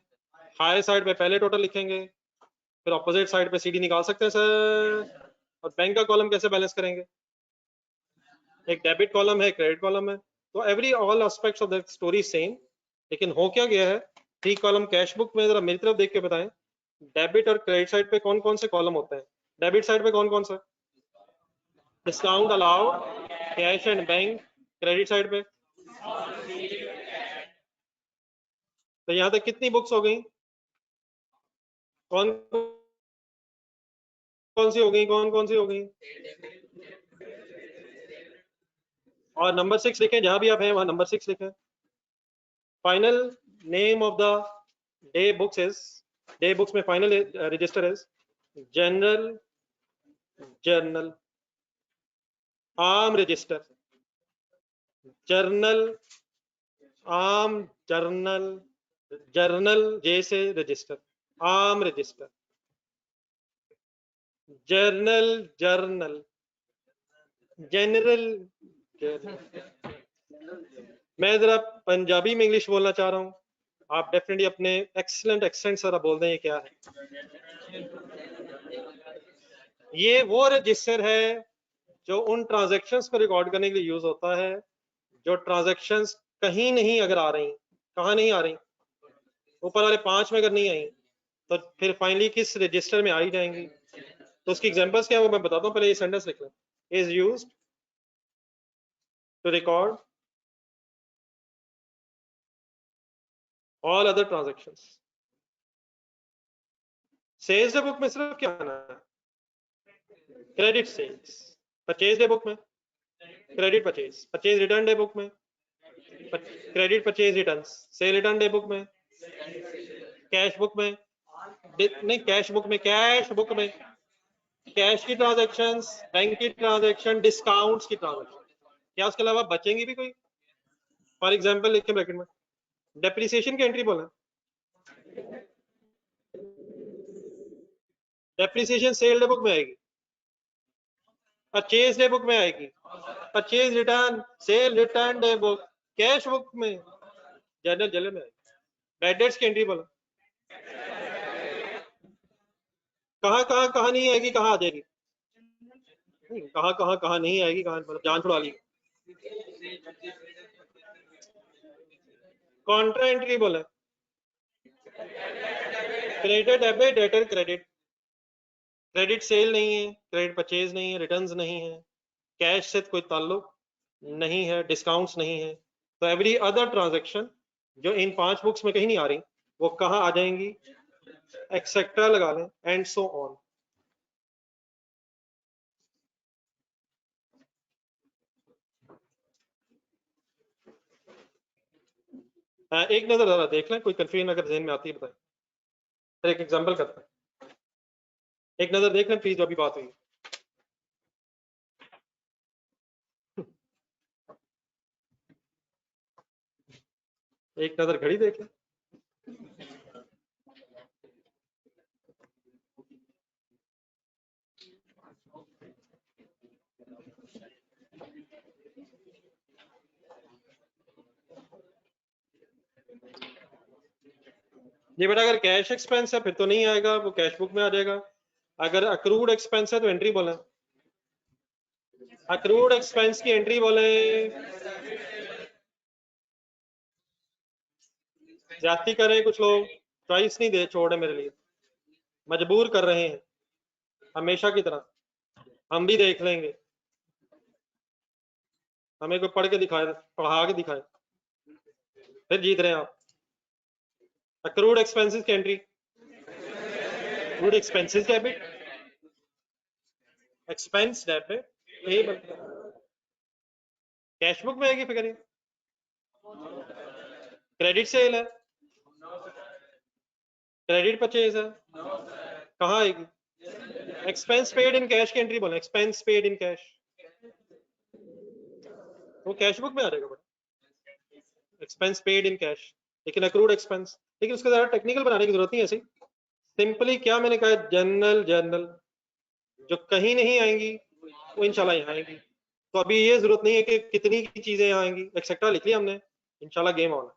[SPEAKER 1] हायर साइड पे पहले टोटल लिखेंगे, फिर ऑपोजिट साइड पे सीडी निकाल सकते हैं सर। और बैंक का कॉलम कैसे बैलेंस करेंगे? एक डेबिट कॉलम है, क्रेडिट कॉलम है, तो every all aspects of the story same. लेकिन हो क्या गया है, 3 कॉलम कैश बुक में, जरा मेरी तरफ देख के बताएं, डेबिट और क्रेडिट साइड पे कौन कौन से कॉलम होते हैं? डेबिट साइड पे कौन कौन सा? Discount allowed, cash and bank. Credit side पे तो यहाँ तक कितनी बुक्स हो गई? कौन कौन सी हो गई? कौन कौन सी हो गई? और नंबर 6 लिखें, जहां भी आप हैं वहां नंबर 6 लिखें। Final name of the day books is, day books में final register is general, journal, आम रजिस्टर, जर्नल, आम, जर्नल, जर्नल जैसे रजिस्टर, आम रजिस्टर, जर्नल, जर्नल, जनरल। मैं जरा पंजाबी में इंग्लिश बोलना चाह रहा हूँ, आप डेफिनेटली अपने एक्सीलेंट एक्सेंट जरा बोल दें ये क्या है। ये वो रजिस्टर है जो उन ट्रांजैक्शंस को रिकॉर्ड करने के लिए यूज होता है जो ट्रांजैक्शंस कहीं नहीं अगर आ रही, कहाँ नहीं आ रही, ऊपर वाले 5 में अगर नहीं आई तो फिर फाइनली किस रजिस्टर में आई जाएंगी। तो उसकी एग्जांपल्स क्या है वो मैं बताता हूँ, पहले ये सेंटेंस लिख लें। Is used to record all other transactions. Sales day book में सिर्फ क्या आना है, credit sales. Purchase day book में credit purchase, purchase return day book में credit purchase return, sale return day book में, कैश बुक में नहीं, कैश बुक में, कैश बुक में कैश की ट्रांजैक्शंस, बैंक की ट्रांजैक्शन, डिस्काउंट्स की ट्रांजैक्शन। क्या उसके अलावा बचेंगी भी कोई? फॉर एग्जांपल लिख के ब्रैकेट में डेप्रिसिएशन की एंट्री बोला, डेप्रिसिएशन सेल डे बुक में आएगी, परचेज डे बुक में आएगी, purchase return sale return day book cash book में, जर्नल में आएगी। बैड डेट्स की एंट्री बोला, कहाँ नहीं आएगी, कहाँ आ जाएगी, कहाँ नहीं आएगी, कहाँ मतलब जान छुड़ा ली। कॉन्ट्रा एंट्री बोला, credit debit debtor credit, credit sale नहीं है, क्रेडिट परचेज नहीं है, रिटर्न्स नहीं है, कैश से कोई ताल्लुक नहीं है, डिस्काउंट्स नहीं है। तो एवरी अदर ट्रांजैक्शन जो इन 5 बुक्स में कहीं नहीं आ रही वो कहाँ आ जाएंगी, एक्सेट्रा लगा लें, एंड सो ऑन। एक नजर जरा देख लें, कोई कंफ्यूजन अगर जहन में आती है बताएं। एक एग्जांपल करते हैं, एक नजर देख लें प्लीज जो अभी बात हुई। एक नजर घड़ी देख लें। ये बेटा अगर कैश एक्सपेंस है फिर तो नहीं आएगा, वो कैश बुक में आ जाएगा। अगर अक्रूड एक्सपेंस है तो एंट्री बोले, अक्रूड एक्सपेंस की एंट्री बोले। ज्यादती कर रहे हैं कुछ लोग, चॉइस नहीं दे छोड़े मेरे लिए, मजबूर कर रहे हैं हमेशा की तरह। हम भी देख लेंगे, हमें कोई पढ़ के दिखाए, पढ़ा के दिखाए, फिर जीत रहे हैं आप। अक्रूड एक्सपेंसेस की entry, accrued expenses debit, expense debit payable, cash book में आएगी फिगर, क्रेडिट सेल है, क्रेडिट परचेज है, कहाँ आएगी, एक्सपेंस पेड इन कैश की एंट्री बोला, एक्सपेंस पेड इन कैश, वो कैश बुक में आ जाएगा बेटा, एक्सपेंस पेड इन कैश। लेकिन अक्रूड एक्सपेंस, लेकिन उसको ज्यादा टेक्निकल बनाने की जरूरत नहीं है, ऐसे सिंपली क्या मैंने कहा, जनरल जनरल जो कहीं नहीं आएंगी वो इंशाल्लाह यहाँ आएंगी। तो अभी ये जरूरत नहीं है कि कितनी की चीजें यहाँ आएंगी, एक्सेट्रा लिख लिया हमने, इंशाल्लाह गेम ऑन।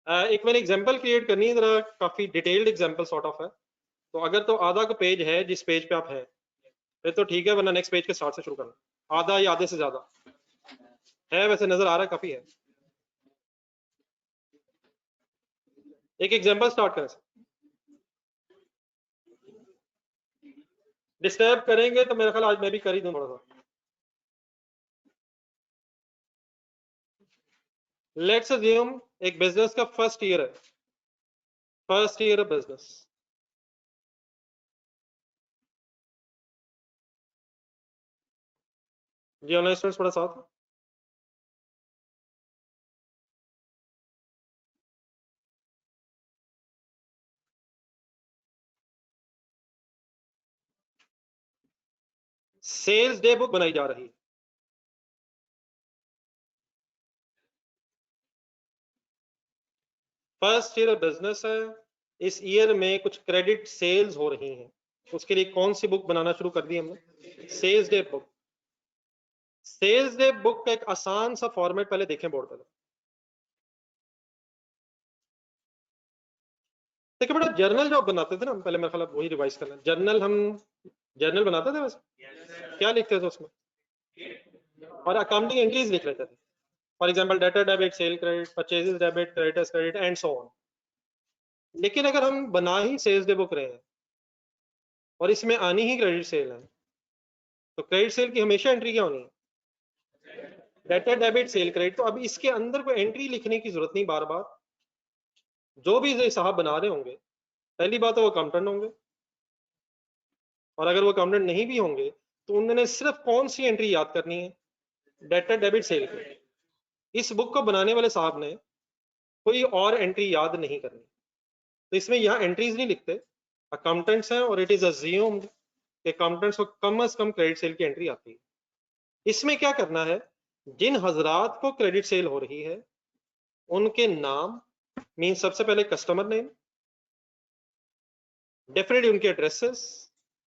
[SPEAKER 1] एक मैंने एग्जांपल क्रिएट करनी है, जरा काफी डिटेल्ड एग्जांपल सॉर्ट ऑफ है। तो अगर तो आधा का पेज है जिस पेज पे आप है फिर तो ठीक है, वरना नेक्स्ट पेज के स्टार्ट से शुरू करना, आधा या आधे से ज्यादा है, वैसे नजर आ रहा है काफी है। एक एग्जांपल स्टार्ट करें, डिस्टर्ब करेंगे तो मेरा ख्याल आज मैं भी कर ही दूं थोड़ा सा। लेट्स अज्यूम एक बिजनेस का फर्स्ट ईयर है, फर्स्ट ईयर ऑफ बिजनेस। जी ऑनलाइन स्टूडेंट्स थोड़ा साथ। सेल्स डे बुक बनाई जा रही है, फर्स्ट ईयर ऑफ बिजनेस है, इस ईयर में कुछ क्रेडिट सेल्स हो रही हैं, उसके लिए कौन सी बुक बनाना शुरू कर दी हमने, sales day book. Sales day book का एक आसान सा फॉर्मेट पहले देखें बोर्ड पर। देखिए बेटा जर्नल जो बनाते थे ना हम पहले, मेरे ख्याल वही रिवाइज करना, जर्नल हम जर्नल बनाते थे वैसे? क्या लिखते थे उसमें? और अकाउंटिंग एंट्रीज लिख लेते थे, for example debtor debit, cell credit, purchases debit, creditors credit and so on. लेकिन अगर हम बना ही सेल्स डे बुक रहे हैं और इसमें आनी ही क्रेडिट सेल है, तो क्रेडिट सेल की हमेशा एंट्री क्या होनी है? Debtor debit cell credit. तो अभी इसके अंदर कोई एंट्री लिखने की जरूरत नहीं बार बार। जो भी ये साहब बना रहे होंगे, पहली बात तो वो अकाउंटेंट होंगे, और अगर वो अकाउंटेंट नहीं भी होंगे तो उन्होंने सिर्फ कौन सी एंट्री याद करनी है? Debtor debit cell credit. इस बुक को बनाने वाले साहब ने कोई और एंट्री याद नहीं करनी। तो इसमें यहाँ एंट्रीज नहीं लिखते, अकाउंटेंट्स हैं और इट इज अज्यूम्ड कि अकाउंटेंट्स को कम से कम क्रेडिट सेल की एंट्री आती है। इसमें क्या करना है, जिन हजरात को क्रेडिट सेल हो रही है उनके नाम, मीन सबसे पहले कस्टमर नेम, डेफिनेटली उनके एड्रेसेस,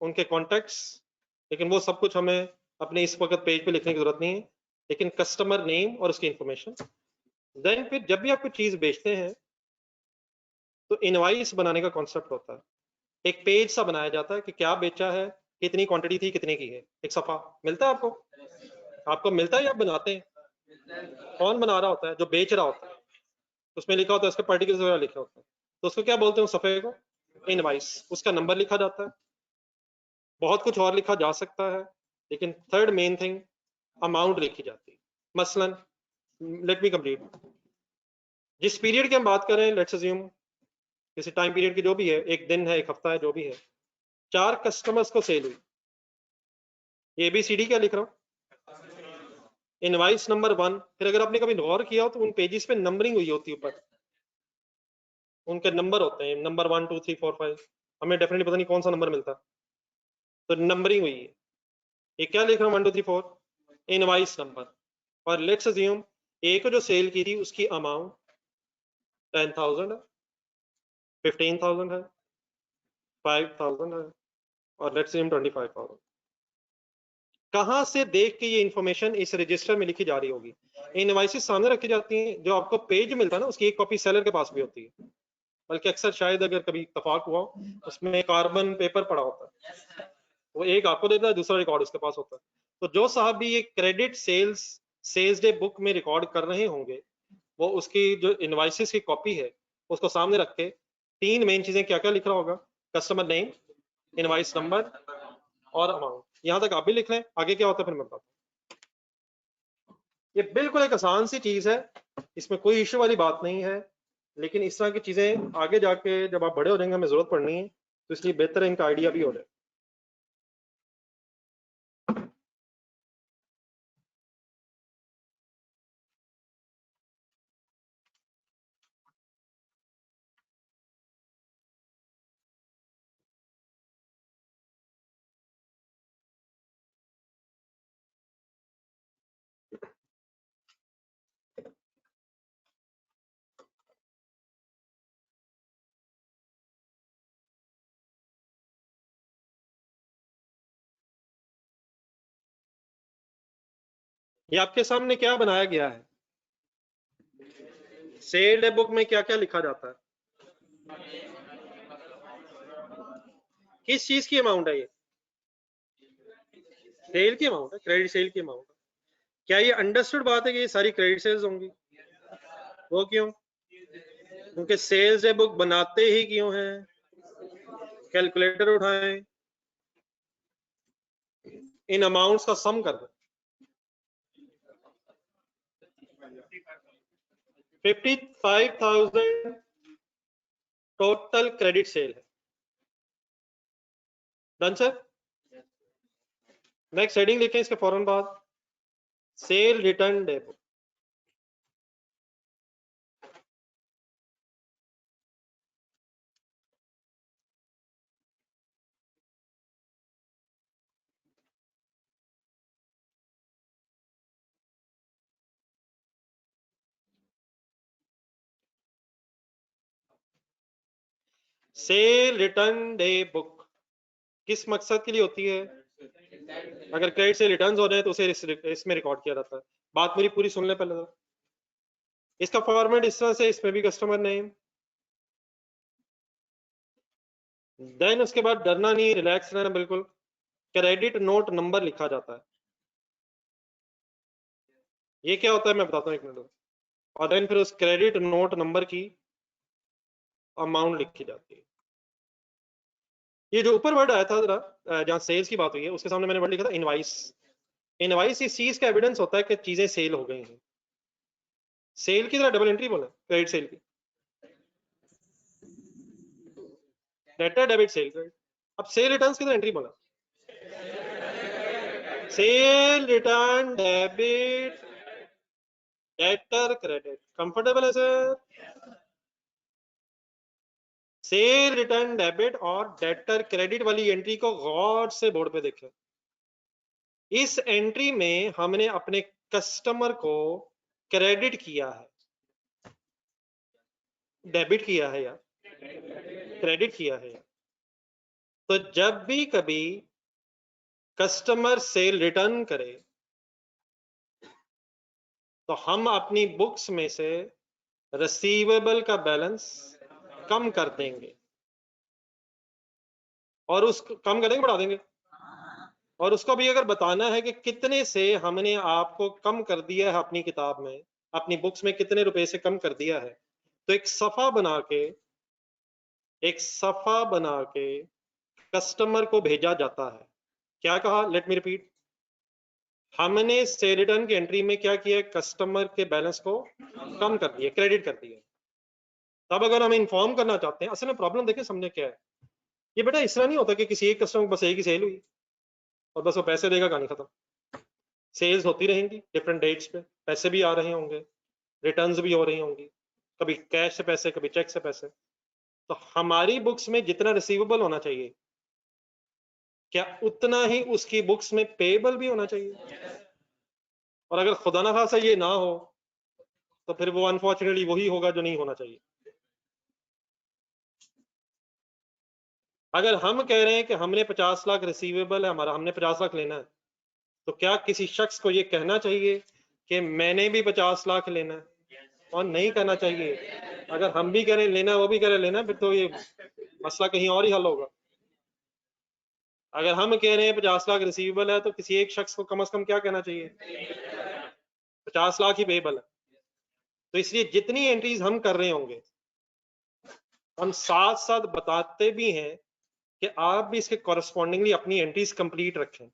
[SPEAKER 1] उनके कॉन्टैक्ट्स, लेकिन वो सब कुछ हमें अपने इस वक्त पेज पे लिखने की जरूरत नहीं है, लेकिन कस्टमर नेम और उसकी इंफॉर्मेशन। देन फिर जब भी आप कोई चीज बेचते हैं तो इनवाइस बनाने का कॉन्सेप्ट होता है। एक पेज सा बनाया जाता है कि क्या बेचा है, कितनी क्वांटिटी थी, कितने की है। एक सफा मिलता है आपको? आपको मिलता है या आप बनाते हैं? कौन बना रहा होता है? जो बेच रहा होता है। उसमें लिखा होता है, उसके पार्टिकल्स वगैरह लिखे होते हैं, तो उसको क्या बोलते हैं उस सफे को? इनवाइस। उसका नंबर लिखा जाता है, बहुत कुछ और लिखा जा सकता है, लेकिन थर्ड मेन थिंग अमाउंट लिखी जाती है। मसलन लेट मी कंप्लीट, जिस पीरियड की हम बात करें, लेट्स अज्यूम किसी टाइम पीरियड की जो भी है, एक दिन है, एक हफ्ता है, जो भी है, 4 कस्टमर्स को सेल हुई, ABCD क्या लिख रहा हूं? Invoice number 1। फिर अगर आपने कभी गौर किया हो तो उन पेजेस पे नंबरिंग हुई होती है, ऊपर उनके नंबर होते हैं, नंबर 1 2 3 4 5। हमें डेफिनेटली पता नहीं कौन सा नंबर मिलता, तो नंबरिंग हुई है। ये क्या लिख रहा हूँ 1 2 3 4, इनवाइस नंबर। और लेट्स अज्यूम ए को जो सेल की थी उसकी अमाउंट 10,000 है, 15,000 है, 5,000 है, और लेट्स अज्यूम 25,000। कहां से देख के ये इंफॉर्मेशन इस रजिस्टर में लिखी जा रही होगी? इनवाइसेस सामने रखी जाती हैं, जो आपको पेज मिलता है ना उसकी एक कॉपी सेलर के पास भी होती है, बल्कि अक्सर शायद अगर कभी इत्तेफाक हुआ उसमें कार्बन पेपर पड़ा होता है, वो एक आपको देता है, दूसरा रिकॉर्ड उसके पास होता है। तो जो साहब भी ये क्रेडिट सेल्स डे बुक में रिकॉर्ड कर रहे होंगे, वो उसकी जो इनवाइसेस की कॉपी है उसको सामने रख के 3 मेन चीजें क्या क्या लिख रहा होगा? कस्टमर नेम, इनवाइस नंबर और अमाउंट। यहां तक आप भी लिख लें, आगे क्या होता है फिर मैं बताता हूं। ये बिल्कुल एक आसान सी चीज है, इसमें कोई इश्यू वाली बात नहीं है, लेकिन इस तरह की चीजें आगे जाके जब आप बड़े हो जाएंगे हमें जरूरत पड़नी है, तो इसलिए बेहतर है इनका आइडिया भी हो जाए। ये आपके सामने क्या बनाया गया है? सेल डे बुक में क्या क्या लिखा जाता है? किस चीज की अमाउंट है ये? सेल की अमाउंट है, क्रेडिट सेल की अमाउंट है। क्या ये अंडरस्टूड बात है कि ये सारी क्रेडिट सेल्स होंगी? वो क्यों? क्योंकि सेल्स डे बुक बनाते ही क्यों हैं? कैलकुलेटर उठाएं, इन अमाउंट्स का सम कर दें। 55,000 टोटल क्रेडिट सेल है। Done sir? नेक्स्ट हेडिंग लिखें इसके फौरन बाद, cell return day book. Cell return day book किस मकसद के लिए होती है? अगर क्रेडिट से रिटर्न्स हो रहे हैं तो उसे इसमें रिकॉर्ड किया जाता है। बात मेरी पूरी सुन ले पहले तो। इसका फॉर्मेट इस तरह से, इसमें भी कस्टमर नेम, देन उसके बाद डरना नहीं, रिलैक्स रहना बिल्कुल, क्रेडिट नोट नंबर लिखा जाता है। ये क्या होता है मैं बताता हूँ एक मिनट। और देन फिर उस क्रेडिट नोट नंबर की अमाउंट लिखी जाती है। ये जो ऊपर वर्ड आया था जरा, जहाँ सेल्स की बात हुई है उसके सामने मैंने वर्ड लिखा था इनवाइस। इनवाइस इस चीज का एविडेंस होता है कि चीजें सेल हो गई हैं। सेल की तरह डबल एंट्री बोला क्रेडिट सेल की, डेटर डेबिट सेल क्रेडिट। अब सेल रिटर्न्स की तरह एंट्री बोला, cell return debit debtor credit. Comfortable है सर? सेल रिटर्न डेबिट और डेटर क्रेडिट वाली एंट्री को गौर से बोर्ड पे देखें। इस एंट्री में हमने अपने कस्टमर को क्रेडिट किया है, डेबिट किया है या क्रेडिट किया है या। तो जब भी कभी कस्टमर सेल रिटर्न करे तो हम अपनी बुक्स में से रिसीवेबल का बैलेंस कम कर देंगे, और उस कम करेंगे बढ़ा देंगे, और उसको भी अगर बताना है कि कितने से हमने आपको कम कर दिया है अपनी किताब में, अपनी बुक्स में कितने रुपए से कम कर दिया है, तो एक सफा बना के कस्टमर को भेजा जाता है। क्या कहा? Let me repeat. हमने सेल रिटर्न की एंट्री में क्या किया? कस्टमर के बैलेंस को कम कर दिया, क्रेडिट कर दिया। तब अगर हम इन्फॉर्म करना चाहते हैं, असल में प्रॉब्लम देखिए समझे क्या है। ये बेटा इस तरह नहीं होता कि किसी एक कस्टमर को बस एक ही सेल हुई और बस वो पैसे देगा, कहानी खत्म। सेल्स होती रहेंगी डिफरेंट डेट्स पे, पैसे भी आ रहे होंगे, रिटर्न्स भी हो रही होंगी, कभी कैश से पैसे, कभी चेक से पैसे। तो हमारी बुक्स में जितना रिसीवेबल होना चाहिए, क्या उतना ही उसकी बुक्स में पेएबल भी होना चाहिए? और अगर खुदा ना खासा ये ना हो तो फिर वो अनफॉर्चुनेटली वही होगा जो नहीं होना चाहिए। अगर हम कह रहे हैं कि हमने 50 लाख रिसीवेबल है हमारा, हमने 50 लाख लेना है, तो क्या किसी शख्स को ये कहना चाहिए कि मैंने भी 50 लाख लेना है? और नहीं कहना चाहिए। अगर हम भी कह रहे हैं लेना, वो भी कह रहे हैं लेना, फिर तो ये मसला कहीं और ही हल होगा। अगर हम कह रहे हैं 50 लाख रिसीवेबल है तो किसी एक शख्स को कम से कम क्या कहना चाहिए? 50 लाख ही पेएबल है। तो इसलिए जितनी एंट्रीज हम कर रहे होंगे, हम साथ साथ बताते भी हैं कि आप भी इसके कॉरेस्पॉन्डिंगली अपनी एंट्रीज कंप्लीट रखें।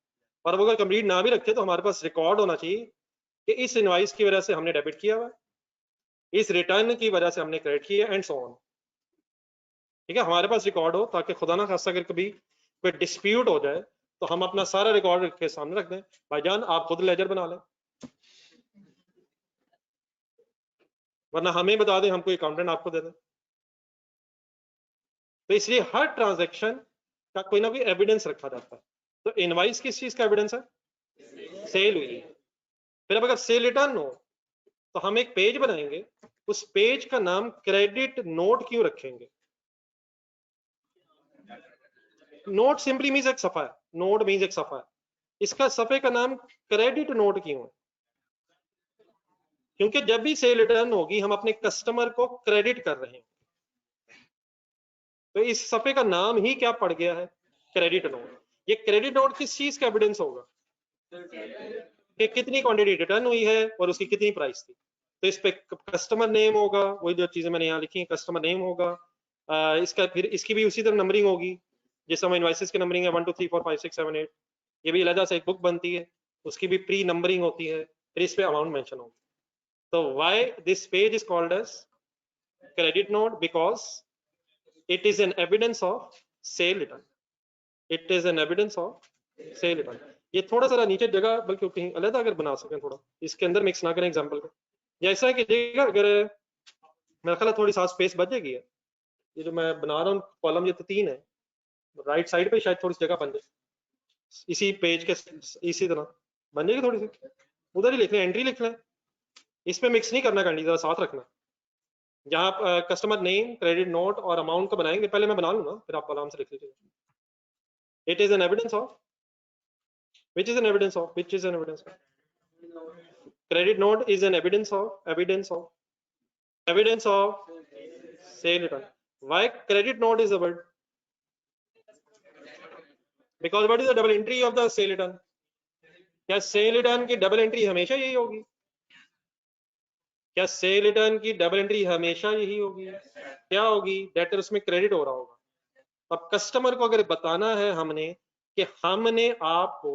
[SPEAKER 1] और अगर कंप्लीट ना भी रखें तो हमारे पास रिकॉर्ड होना चाहिए कि इस इनवाइस की वजह से हमने डेबिट किया हुआ, इस रिटर्न की वजह से हमने क्रेडिट किया, एंड सो ऑन। ठीक है, हमारे पास रिकॉर्ड हो, ताकि खुदा ना खास्ता अगर कभी कोई डिस्प्यूट हो जाए तो हम अपना सारा रिकॉर्ड के सामने रख दें। भाईजान आप खुद लेजर बना लें, वरना हमें बता दें, हम कोई अकाउंटेंट आपको दे दें। तो इसलिए हर ट्रांजैक्शन का कोई ना कोई एविडेंस रखा जाता है। तो इनवाइस किस चीज का एविडेंस है? सेल हुई। फिर अब अगर सेल रिटर्न हो तो हम एक पेज बनाएंगे, उस पेज का नाम क्रेडिट नोट क्यों रखेंगे? नोट सिंपली मीन्स एक सफा है, नोट मीन्स एक सफा है, इसका सफे का नाम क्रेडिट नोट क्यों है? क्योंकि जब भी सेल रिटर्न होगी हम अपने कस्टमर को क्रेडिट कर रहे हैं। तो इस सफे का नाम ही क्या पड़ गया है? Credit note. ये क्रेडिट नोट किस चीज का एविडेंस होगा? कि कितनी क्वांटिटी रिटर्न हुई है और उसकी कितनी प्राइस थी। तो इस पे कस्टमर नेम होगा, वही जो चीजें मैंने यहाँ लिखी है, कस्टमर नेम होगा, इसका फिर इसकी भी उसी तरह नंबरिंग होगी जिस समय इनवाइसेस की नंबरिंग है 1 2 3 4 5 6 7 8। ये भी अलग से एक बुक बनती है, उसकी भी प्री नंबरिंग होती है, फिर इस पे अमाउंट मेंशन होगी। तो why this page is called as credit note? Because it is an evidence of sale return. It is an evidence of sale return. ये थोड़ा सा नीचे जगह बल्कि कहीं अलग अगर बना सकें, थोड़ा इसके अंदर मिक्स ना करें एग्जांपल को, या ऐसा है कि देखिएगा अगर मेरा ख्याल थोड़ी सा स्पेस बच जाएगी है, ये जो मैं बना रहा हूँ कॉलम, ये तो 3 है, राइट साइड पे शायद थोड़ी सी जगह बन जाए, इसी पेज के इसी तरह बन जाएगी थोड़ी सी, उधर ही लिख लें, एंट्री लिख लें, इसमें मिक्स नहीं करना, करनी जरा साथ रखना। जहाँ कस्टमर नेम, क्रेडिट नोट और अमाउंट को बनाएंगे, पहले मैं बना लूंगा फिर आप आराम से लिख लीजिएगा। It is an evidence of, which is an evidence of, which is an evidence of, credit note is an evidence of sale return. Why credit note is a word? Because what is the double entry of the cell return? क्या cell return की double entry हमेशा यही होगी? क्या cell return की double entry हमेशा यही होगी? क्या होगी? डेटर उसमें क्रेडिट हो रहा होगा। अब कस्टमर को अगर बताना है हमने कि हमने आपको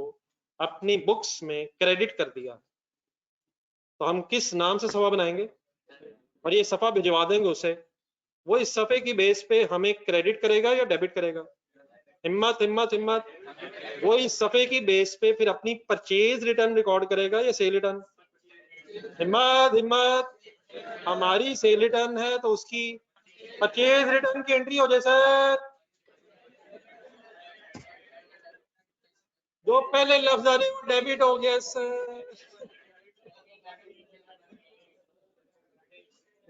[SPEAKER 1] अपनी बुक्स में क्रेडिट कर दिया, तो हम किस नाम से सफा बनाएंगे और ये सफा भिजवा देंगे उसे, वो इस सफे की बेस पे हमें क्रेडिट करेगा या डेबिट करेगा? हिम्मत हिम्मत हिम्मत। वो इस सफे की बेस पे फिर अपनी परचेज रिटर्न रिकॉर्ड करेगा या सेल रिटर्न? हिम्मत हिम्मत। हमारी सेल रिटर्न है तो उसकी परचेज रिटर्न की एंट्री हो जाए सर। जो पहले लफ्ज आ रही वो डेबिट हो गया सर।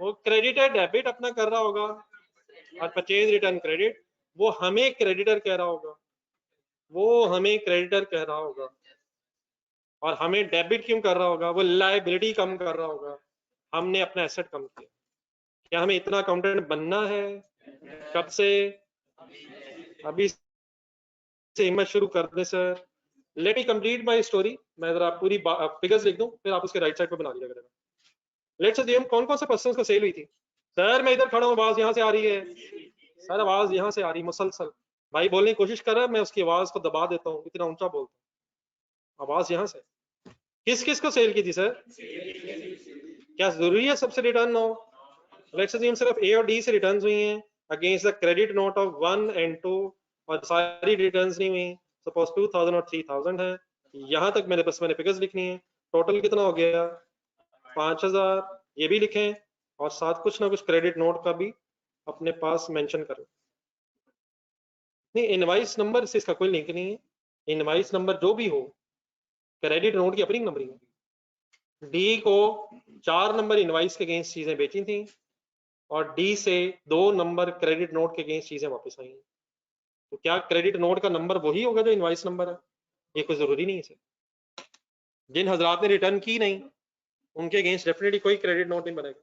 [SPEAKER 1] वो क्रेडिट है डेबिट अपना कर रहा होगा और परचेज रिटर्न क्रेडिट, वो हमें क्रेडिटर कह रहा होगा, वो हमें क्रेडिटर कह रहा होगा। और हमें डेबिट क्यों कर रहा होगा? वो लायबिलिटी कम कर रहा होगा, हमने अपना एसेट कम किया। क्या हमें इतना अकाउंटेंट बनना है? कब से? अभी से हिम्मत शुरू कर दे sir. Let me complete my story. मैं जरा पूरी फिगर्स लिख दूं, फिर आप उसके राइट साइड पे बना लीजिएगा। लेट्स अज्यूम कौन कौन से पर्सन्स को सेल हुई थी। सर मैं इधर खड़ा हूँ, आवाज यहाँ से आ रही है सर, आवाज यहाँ से आ रही मुसलसल। भाई बोलने की कोशिश कर रहा है, मैं उसकी आवाज को दबा देता हूँ, इतना ऊंचा बोलता हूँ, आवाज यहाँ से। किस किस को सेल की थी सर? क्या जरूरी है सबसे रिटर्न हो? लेट्स अज्यूम सिर्फ ए और डी से रिटर्न्स हुई हैं against the credit note of 1 and 2 और सारी रिटर्न्स नहीं हुई। सपोज 2000 और 3000 है। यहां तक मैंने फिगर्स लिखनी है। टोटल कितना हो गया? 5000। ये भी लिखें और साथ कुछ ना कुछ क्रेडिट नोट का भी अपने पास मेंशन करें। नहीं, इनवाइस नंबर से इसका कोई लिंक नहीं है। इनवाइस नंबर जो भी हो, क्रेडिट नोट की अपनी नंबरिंग है। डी को 4 नंबर इनवाइस के अगेंस्ट चीजें बेची थी और डी से 2 नंबर क्रेडिट नोट के अगेंस्ट चीजें वापस आई हैं। तो क्या क्रेडिट नोट का नंबर वही होगा जो इनवाइस नंबर है? ये कोई जरूरी नहीं है। जिन हजरात ने रिटर्न की नहीं उनके अगेंस्ट डेफिनेटली कोई क्रेडिट नोट नहीं बनेगा।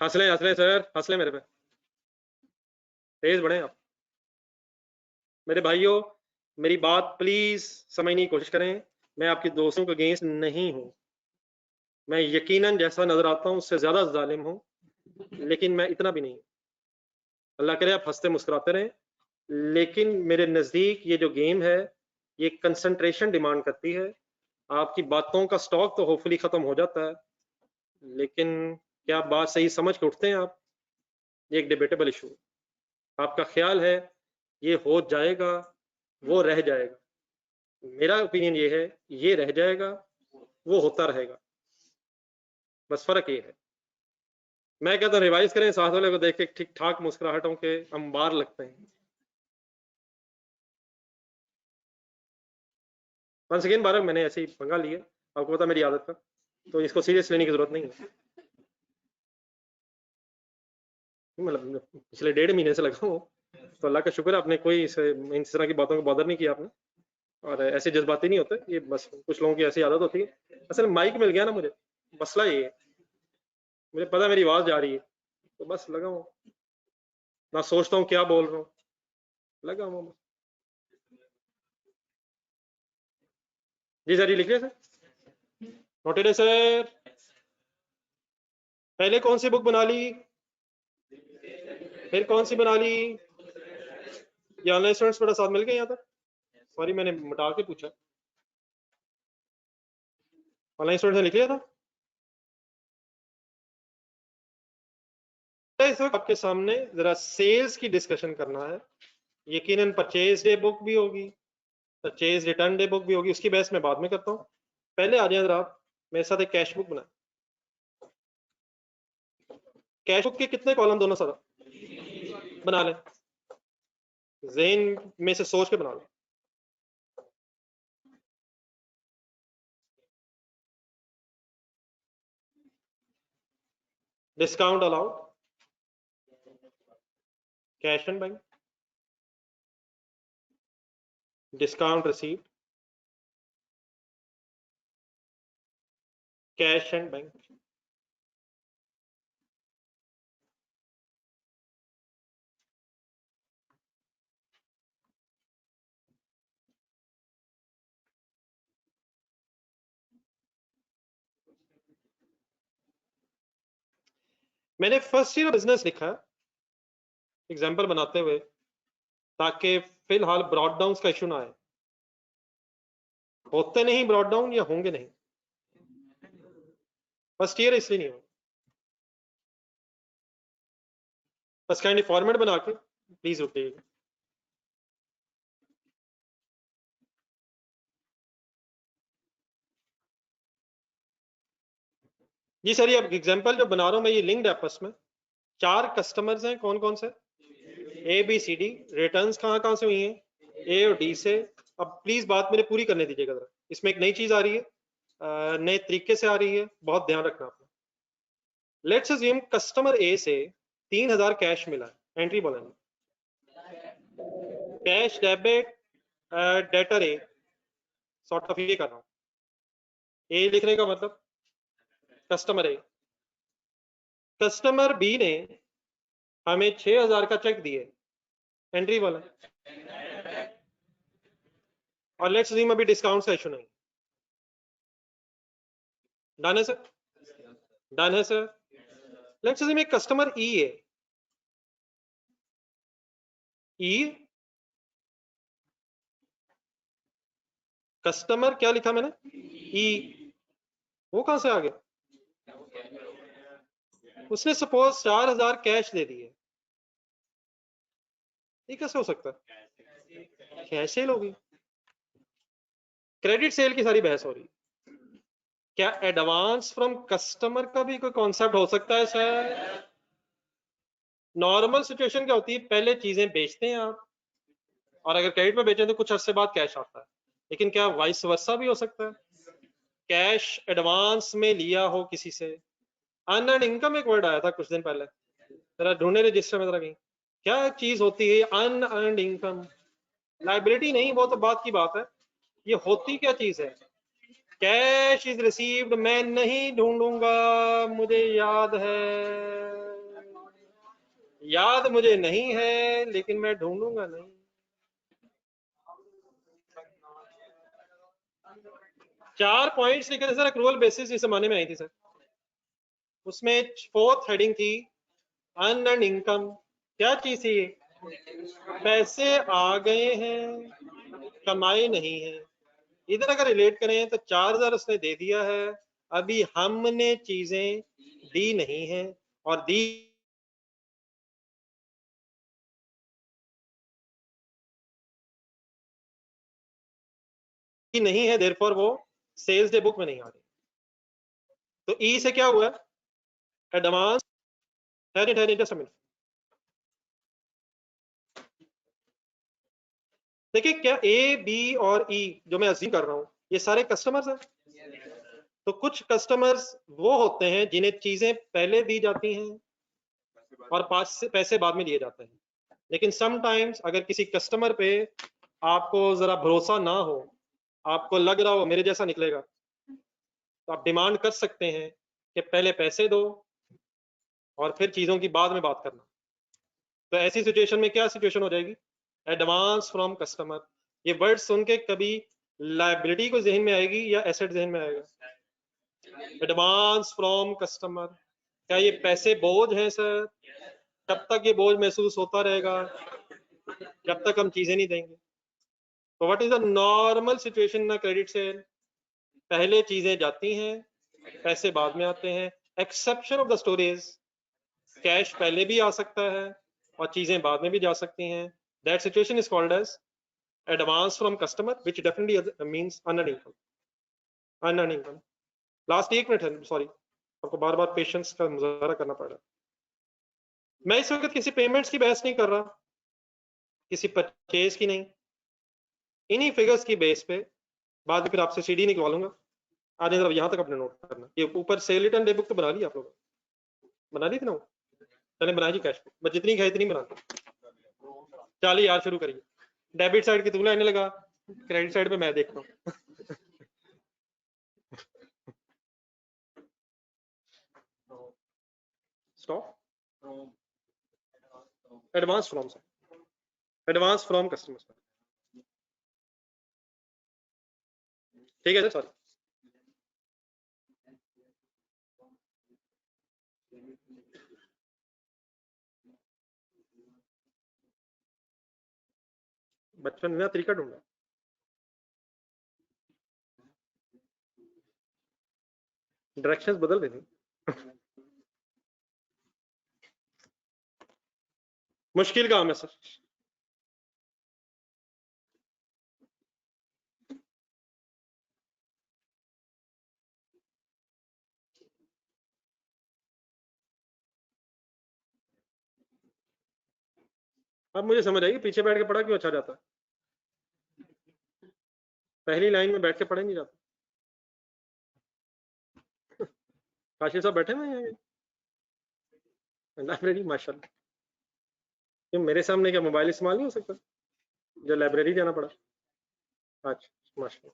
[SPEAKER 1] हंसले हंसले सर, हंसले मेरे पे, तेज बढ़े आप। मेरे भाइयों, मेरी बात प्लीज समझने की कोशिश करें। मैं आपके दोस्तों के अगेंस्ट नहीं हूं। मैं यकीनन जैसा नजर आता हूं उससे ज्यादा जालिम हूं, लेकिन मैं इतना भी नहीं। अल्लाह करे आप हंसते मुस्कुराते रहें। लेकिन मेरे नजदीक ये जो गेम है ये कंसंट्रेशन डिमांड करती है। आपकी बातों का स्टॉक तो होपफुली खत्म हो जाता है, लेकिन क्या आप बात सही समझ के उठते हैं आप? ये एक डिबेटेबल इशू है। आपका ख्याल है ये हो जाएगा, वो रह जाएगा। मेरा ओपिनियन ये है ये रह जाएगा, वो होता रहेगा। बस फर्क ये है। मैं कहता हूँ रिवाइज करें, साथ वाले को देख के ठीक ठाक मुस्कुराहटों के अंबार लगते हैं। वंस अगेन बारह मैंने ऐसे ही पंगा लिया, आपको पता मेरी आदत का, तो इसको सीरियस लेने की जरूरत नहीं है। मतलब पिछले 1.5 महीने से लगा हूँ, तो अल्लाह का शुक्र है आपने कोई इस तरह की बातों को बॉदर नहीं किया आपने, और ऐसे जज्बाती नहीं होते ये। बस कुछ लोगों की ऐसी आदत होती है। असल माइक मिल गया ना मुझे, मसला ये है, मुझे पता मेरी आवाज जा रही है तो बस लगा हूँ, ना सोचता हूँ क्या बोल रहा हूँ, लगा हूँ बस। जी सर, ये लिख लिया सर, नोटेड है सर। पहले कौन सी बुक बना ली, फिर कौन सी बना ली? ये ऑनलाइन स्टूडेंट्स मेरा साथ मिल गए यहाँ तक? सॉरी मैंने मिटा के पूछा। ऑनलाइन स्टूडेंट्स ने लिख लिया था? इस वक्त आपके सामने जरा सेल्स की डिस्कशन करना है। यकीनन परचेज डे बुक भी होगी, परचेज रिटर्न डे बुक भी होगी, उसकी बहस मैं बाद में करता हूँ। पहले आ जाए जरा आप मेरे साथ एक कैश बुक बना। कैश बुक के कितने कॉलम दोनों साथ? बना लें, ज़हन में से सोच के बना लें। Discount allowed, cash and bank, discount received, cash and bank. मैंने फर्स्ट ईयर बिजनेस लिखा एग्जाम्पल बनाते हुए, ताकि फिलहाल ब्रॉड डाउन का इशू ना आए। होते नहीं ब्रॉड डाउन या होंगे नहीं, फर्स्ट ईयर इसलिए नहीं होगा। बस काइंडली फॉर्मेट बना के प्लीज रुकिएगा। जी सर, ये एग्जाम्पल जो बना रहा हूं मैं, ये लिंक्ड है आपस में। 4 कस्टमर्स हैं, कौन कौन से? A B C D. Returns कहाँ से हुई हैं? ए और डी से। अब प्लीज बात मेरे पूरी करने दीजिएगा जरा, इसमें एक नई चीज आ रही है, नए तरीके से आ रही है, बहुत ध्यान रखना आपने। लेट्स अज्यूम कस्टमर ए से 3000 कैश मिला है, एंट्री बोलेंगे cash debit debtor A, sort of ये कर रहा हूँ। ए लिखने का मतलब कस्टमर ए। कस्टमर बी ने हमें 6000 का चेक दिए, एंट्री वाला। और लेट्स अज्यूम अभी डिस्काउंट का इशू नहीं। डन है सर? डन है सर। लेट्स अज्यूम एक कस्टमर ई है। ई कस्टमर क्या लिखा मैंने? ई। वो कहां से आ गया? उसने सपोज 4000 कैश दे दिए। ये कैसे हो सकता है? कैश सेल होगी, क्रेडिट सेल की सारी बहस हो रही। क्या एडवांस फ्रॉम कस्टमर का भी कोई कॉन्सेप्ट हो सकता है सर? नॉर्मल सिचुएशन क्या होती है, पहले चीजें बेचते हैं आप, और अगर क्रेडिट में बेचें तो कुछ अरसे बाद कैश आता है। लेकिन क्या वाइस वर्सा भी हो सकता है? कैश एडवांस में लिया हो किसी से। अनअर्न्ड इनकम एक वर्ड आया था कुछ दिन पहले, जरा ढूंढे रजिस्टर में जरा कहीं। क्या चीज होती है अनअर्न्ड इनकम? लाइबिलिटी नहीं, वो तो बात की बात है। ये होती क्या चीज है? कैश इज रिसीव्ड, मैं नहीं ढूंढूंगा, मुझे याद है। याद मुझे नहीं है, लेकिन मैं ढूंढूंगा नहीं। चार पॉइंट्स लिखे थे सर, अक्रूवल बेसिस इस जमाने में आई थी सर। उसमें 4th हेडिंग थी अनअर्न्ड इनकम। क्या चीज थी? पैसे आ गए हैं, कमाए नहीं है। इधर अगर रिलेट करें तो 4000 उसने दे दिया है, अभी हमने चीजें दी नहीं है, और दी नहीं है, देयरफॉर वो सेल्स डे बुक में नहीं आ रही। तो ई से क्या हुआ? एडवांस। ठहरे जस्ट अ मिनट। देखिए, क्या ए बी और ई जो मैं अज्यूम कर रहा हूं, ये सारे कस्टमर्स हैं। तो कुछ कस्टमर्स वो होते हैं जिन्हें चीजें पहले दी जाती हैं और पैसे बाद में लिए जाते हैं। लेकिन समटाइम्स अगर किसी कस्टमर पे आपको जरा भरोसा ना हो, आपको लग रहा हो मेरे जैसा निकलेगा, तो आप डिमांड कर सकते हैं कि पहले पैसे दो और फिर चीजों की बाद में बात करना। तो ऐसी सिचुएशन में क्या सिचुएशन हो जाएगी? Advance from customer. ये वर्ड सुन के कभी लायबिलिटी को जहन में आएगी या एसेट जहन में आएगा? Advance from customer. क्या ये पैसे बोझ हैं सर? कब तक ये बोझ महसूस होता रहेगा? जब तक हम चीजें नहीं देंगे। तो what is the normal situation ना क्रेडिट सेल? पहले चीजें जाती हैं, पैसे बाद में आते हैं। Exception of the stories, cash पहले भी आ सकता है और चीजें बाद में भी जा सकती हैं। That situation is called as advance from customer, which definitely means unearned income. Unearned income. Last 1 minute है, सॉरी, आपको बार बार पेशेंस का मुजाहरा करना पड़ रहा है। मैं इस वक्त किसी पेमेंट्स की बहस नहीं कर रहा, किसी परचेज की नहीं, इन्हीं फिगर्स की बेस पे बाद में फिर आपसे सीडी निकलवा लूंगा। आने तरफ यहाँ तक अपने नोट करना। ये ऊपर सेल रिटर्न डे बुक तो बना ली आप लोग, बना ली थी ना? चले बनाई जी कैश बुक, मैं जितनी है इतनी बना। चलिए यार शुरू करिए। डेबिट साइड की तू लाने लगा, क्रेडिट साइड पे मैं देखता हूँ। Stock advance from sir, advance from customers, ठीक है सर। सॉरी बचपन में तरीका ढूंढा, डायरेक्शंस बदल देनी। मुश्किल काम है सर। अब मुझे समझ आएगी पीछे बैठ के पढ़ा क्यों अच्छा जाता है, पहली लाइन में बैठ के पढ़े नहीं जाता। काशिफ साहब बैठे हुए हैं लाइब्रेरी, माशाल्लाह। क्यों मेरे सामने क्या मोबाइल इस्तेमाल नहीं हो सकता जो लाइब्रेरी जाना पड़ा? अच्छा माशाल्लाह।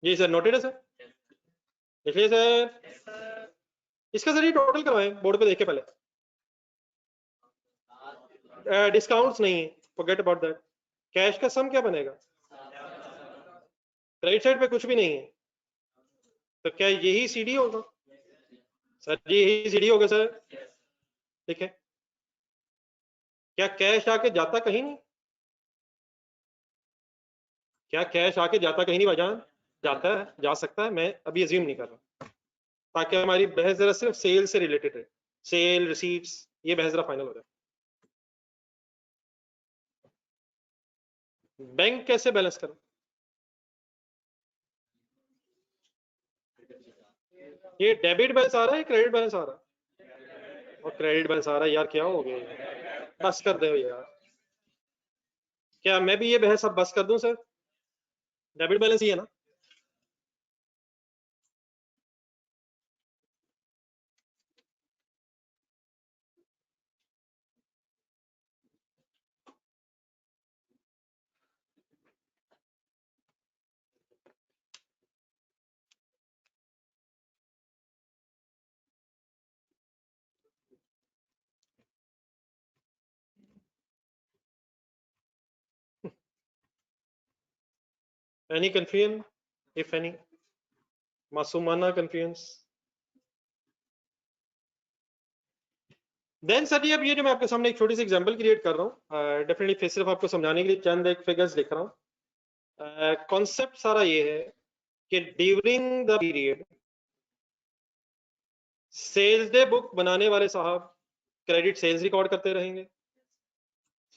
[SPEAKER 1] जी सर, नोटेड है सर, देखिए सर। इसका सर ये टोटल करवाएं बोर्ड पे देख के पहले। डिस्काउंट्स नहीं है, फॉरगेट अबाउट दैट। कैश का सम क्या बनेगा? क्रेडिट साइड पे कुछ भी नहीं है, तो क्या यही सीडी होगा? सर जी यही सीडी होगा सर, ठीक है। क्या कैश आके जाता कहीं नहीं? क्या कैश आके जाता कहीं नहीं भाईजान? जाता है, जा सकता है, मैं अभी अज्यूम नहीं कर रहा, ताकि हमारी बहस जरा सिर्फ सेल से रिलेटेड है, सेल रिसीट्स, ये बहस जरा फाइनल हो जाए। बैंक कैसे बैलेंस करें? ये डेबिट बैलेंस आ रहा है, क्रेडिट बैलेंस आ रहा है? और क्रेडिट बैलेंस आ रहा है यार, क्या हो गया? बस कर दो यार। क्या मैं भी ये बहस अब बस कर दूं सर? डेबिट बैलेंस ही है ना? एनी कंफ्यूजन, इफ एनी, मासूमाना कंफ्यूजन? देन सर जी, अब ये जो मैं आपके सामने एक छोटी सी एग्जांपल क्रिएट कर रहा हूँ, डेफिनेटली फिर सिर्फ आपको समझाने के लिए चंद एक फिगर्स लिख रहा हूँ। कॉन्सेप्ट सारा ये है कि during the period sales day book बनाने वाले साहब क्रेडिट सेल्स रिकॉर्ड करते रहेंगे,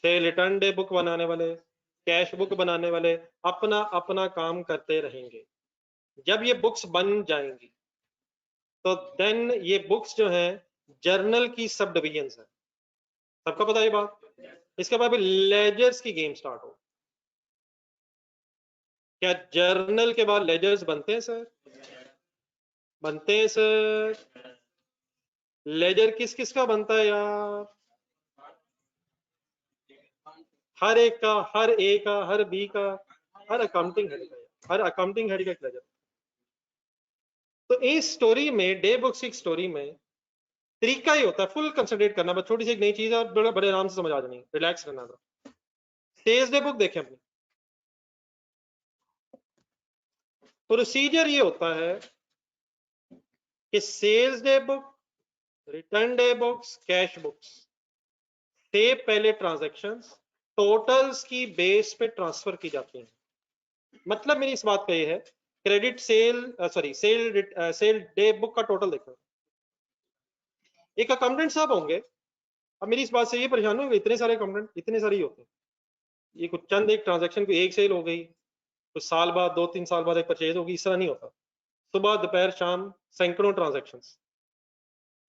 [SPEAKER 1] सेल रिटर्न डे बुक बनाने वाले, कैश बुक बनाने वाले अपना अपना काम करते रहेंगे। जब ये बुक्स बन जाएंगी तो देन ये बुक्स जो है जर्नल की सब डिविजन है, सबका पता है ये बात। इसके बाद लेजर्स की गेम स्टार्ट हो। क्या जर्नल के बाद लेजर्स बनते हैं सर? बनते हैं सर। लेजर किस किस का बनता है यार? हर एक का, हर ए का, हर बी का, हर अकाउंटिंग हेड का, हर अकाउंटिंग हेड का एक लेजर। तो इस स्टोरी में, डे बुक्स की स्टोरी में तरीका ही होता है फुल कंसंट्रेट करना, बस छोटी सी एक नई चीज है और बड़े बड़े आराम से समझ आ जानी, रिलैक्स रहना था। सेल्स डे बुक देखें अपनी, प्रोसीजर ये होता है कि sales day book, return day books, cash books से पहले ट्रांजैक्शंस टोटल्स की बेस पे ट्रांसफर की जाती हैं। मतलब मेरी इस बात का ये है, credit sale sorry sale day book का टोटल देखो, एक अकाउंटेंट साहब होंगे। अब मेरी इस बात से ये परेशान होंगे, इतने सारे अकाउंटेंट इतने सारे ही होते हैं, ये कुछ चंद एक ट्रांजैक्शन की एक सेल हो गई, कुछ साल बाद 2-3 साल बाद एक परचेज होगी, इस तरह नहीं होता। सुबह दोपहर शाम सैकड़ों ट्रांजैक्शंस।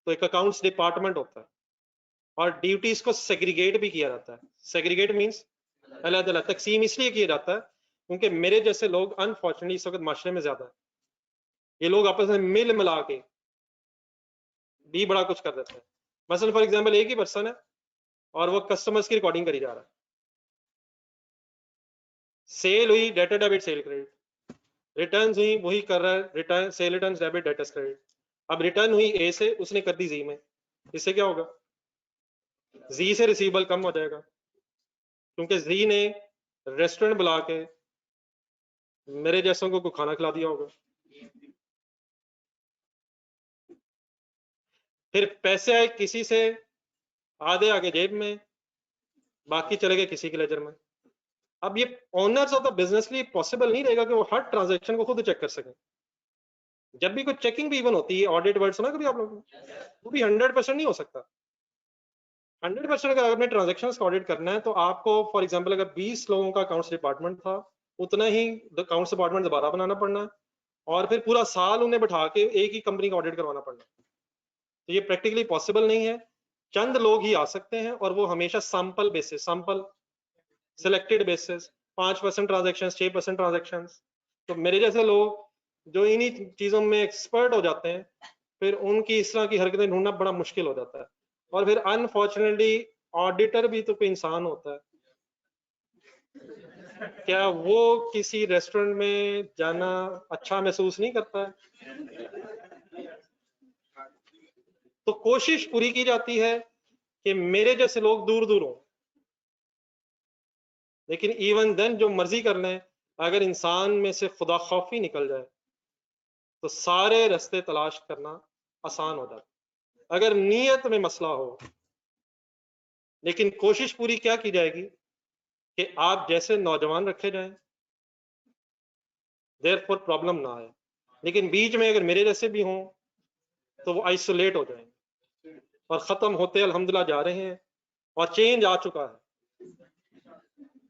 [SPEAKER 1] तो एक अकाउंट्स डिपार्टमेंट होता है और ड्यूटीज को सेग्रीगेट भी किया जाता है। सेग्रीगेट मींस अलग अलग, तकसीम इसलिए किया जाता है क्योंकि मेरे जैसे लोग अनफॉर्चुनेटली इस वक्त माशरे में ज्यादा है। ये लोग आपस में मिल मिला के भी बड़ा कुछ कर देते हैं। मसलन फॉर एग्जांपल एक ही पर्सन है और वो कस्टमर्स की रिकॉर्डिंग करी जा रहा है। सेल हुई, data debit cell credit, return हुई वही कर रहा है, return sale return debit debtors credit. अब रिटर्न हुई ए से, उसने कर दी जी में, इससे क्या होगा? जी से रिसीवेबल कम हो जाएगा क्योंकि जी ने रेस्टोरेंट बुला के मेरे जैसों को खाना खिला दिया होगा। फिर पैसे आए किसी से, आधे आगे जेब में, बाकी चले गए किसी के लेजर में। अब ये ओनर्स ऑफ द बिजनेस के लिए पॉसिबल नहीं रहेगा कि वो हर ट्रांजैक्शन को खुद चेक कर सकें। जब भी कोई चेकिंग भी इवन होती है, ऑडिट वर्ड सुना कभी आप लोगों ने, वो भी 100% नहीं हो सकता। 100% अगर आपने ट्रांजेक्शन का ऑडिट करना है तो आपको फॉर एग्जाम्पल अगर 20 लोगों का अकाउंट्स डिपार्टमेंट था, उतना ही अकाउंट्स डिपार्टमेंट दोबारा बनाना पड़ना है और फिर पूरा साल उन्हें बैठा के एक ही कंपनी का ऑडिट करवाना पड़ना। तो ये प्रैक्टिकली पॉसिबल नहीं है। चंद लोग ही आ सकते हैं और वो हमेशा sample basis, sample selected basis, 5% transaction, 6% transaction. तो मेरे जैसे लोग जो इन्हीं चीजों में एक्सपर्ट हो जाते हैं, फिर उनकी इस तरह की हरकतें ढूंढना बड़ा मुश्किल हो जाता है। और फिर अनफॉर्चुनेटली ऑडिटर भी तो कोई इंसान होता है। क्या वो किसी रेस्टोरेंट में जाना अच्छा महसूस नहीं करता है? तो कोशिश पूरी की जाती है कि मेरे जैसे लोग दूर दूर हों, लेकिन इवन देन जो मर्जी कर लें, अगर इंसान में से खुदा खौफी निकल जाए तो सारे रास्ते तलाश करना आसान हो जाता है। अगर नीयत में मसला हो, लेकिन कोशिश पूरी क्या की जाएगी कि आप जैसे नौजवान रखे जाएं, देयरफॉर प्रॉब्लम ना आए। लेकिन बीच में अगर मेरे जैसे भी हों तो वो आइसोलेट हो जाएंगे और खत्म होते अल्हम्दुलिल्लाह जा रहे हैं और चेंज आ चुका है।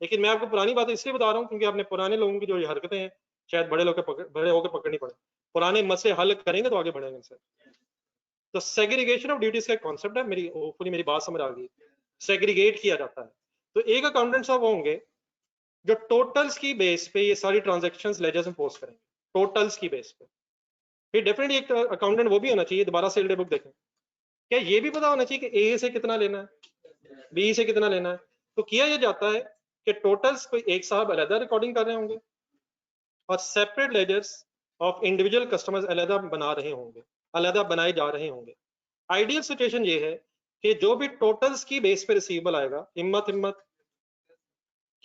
[SPEAKER 1] लेकिन मैं आपको पुरानी बात इसलिए बता रहा हूँ क्योंकि आपने पुराने लोगों की जो ये हरकतें हैं शायद बड़े होकर पकड़नी पड़े। पुराने मसले हल करेंगे तो आगे बढ़ेंगे इनसे। तो सेग्रीगेशन ऑफ ड्यूटीज का कॉन्सेप्ट है, मेरी होपफुली मेरी बात समझ आ गई। सेग्रीगेट किया जाता है। तो एक अकाउंटेंट साहब होंगे जो टोटल्स की बेस पे ये सारी ट्रांजैक्शंस लेजर्स में पोस्ट करेंगे, टोटल्स की बेस पे। फिर डेफिनेटली एक अकाउंटेंट वो भी होना चाहिए, दोबारा सेल डे बुक देखें, क्या ये भी पता होना चाहिए कि ए से कितना लेना है, बी से कितना लेना है। तो किया यह जाता है कि टोटल्स कोई एक साहब अलग रिकॉर्डिंग कर रहे होंगे और separate ledgers of individual customers अलग बना रहे होंगे, अलग बनाए जा रहे होंगे। आइडियल सिचुएशन ये है कि जो भी टोटल्स की बेस पे रिसीवेबल आएगा, हिम्मत हिम्मत,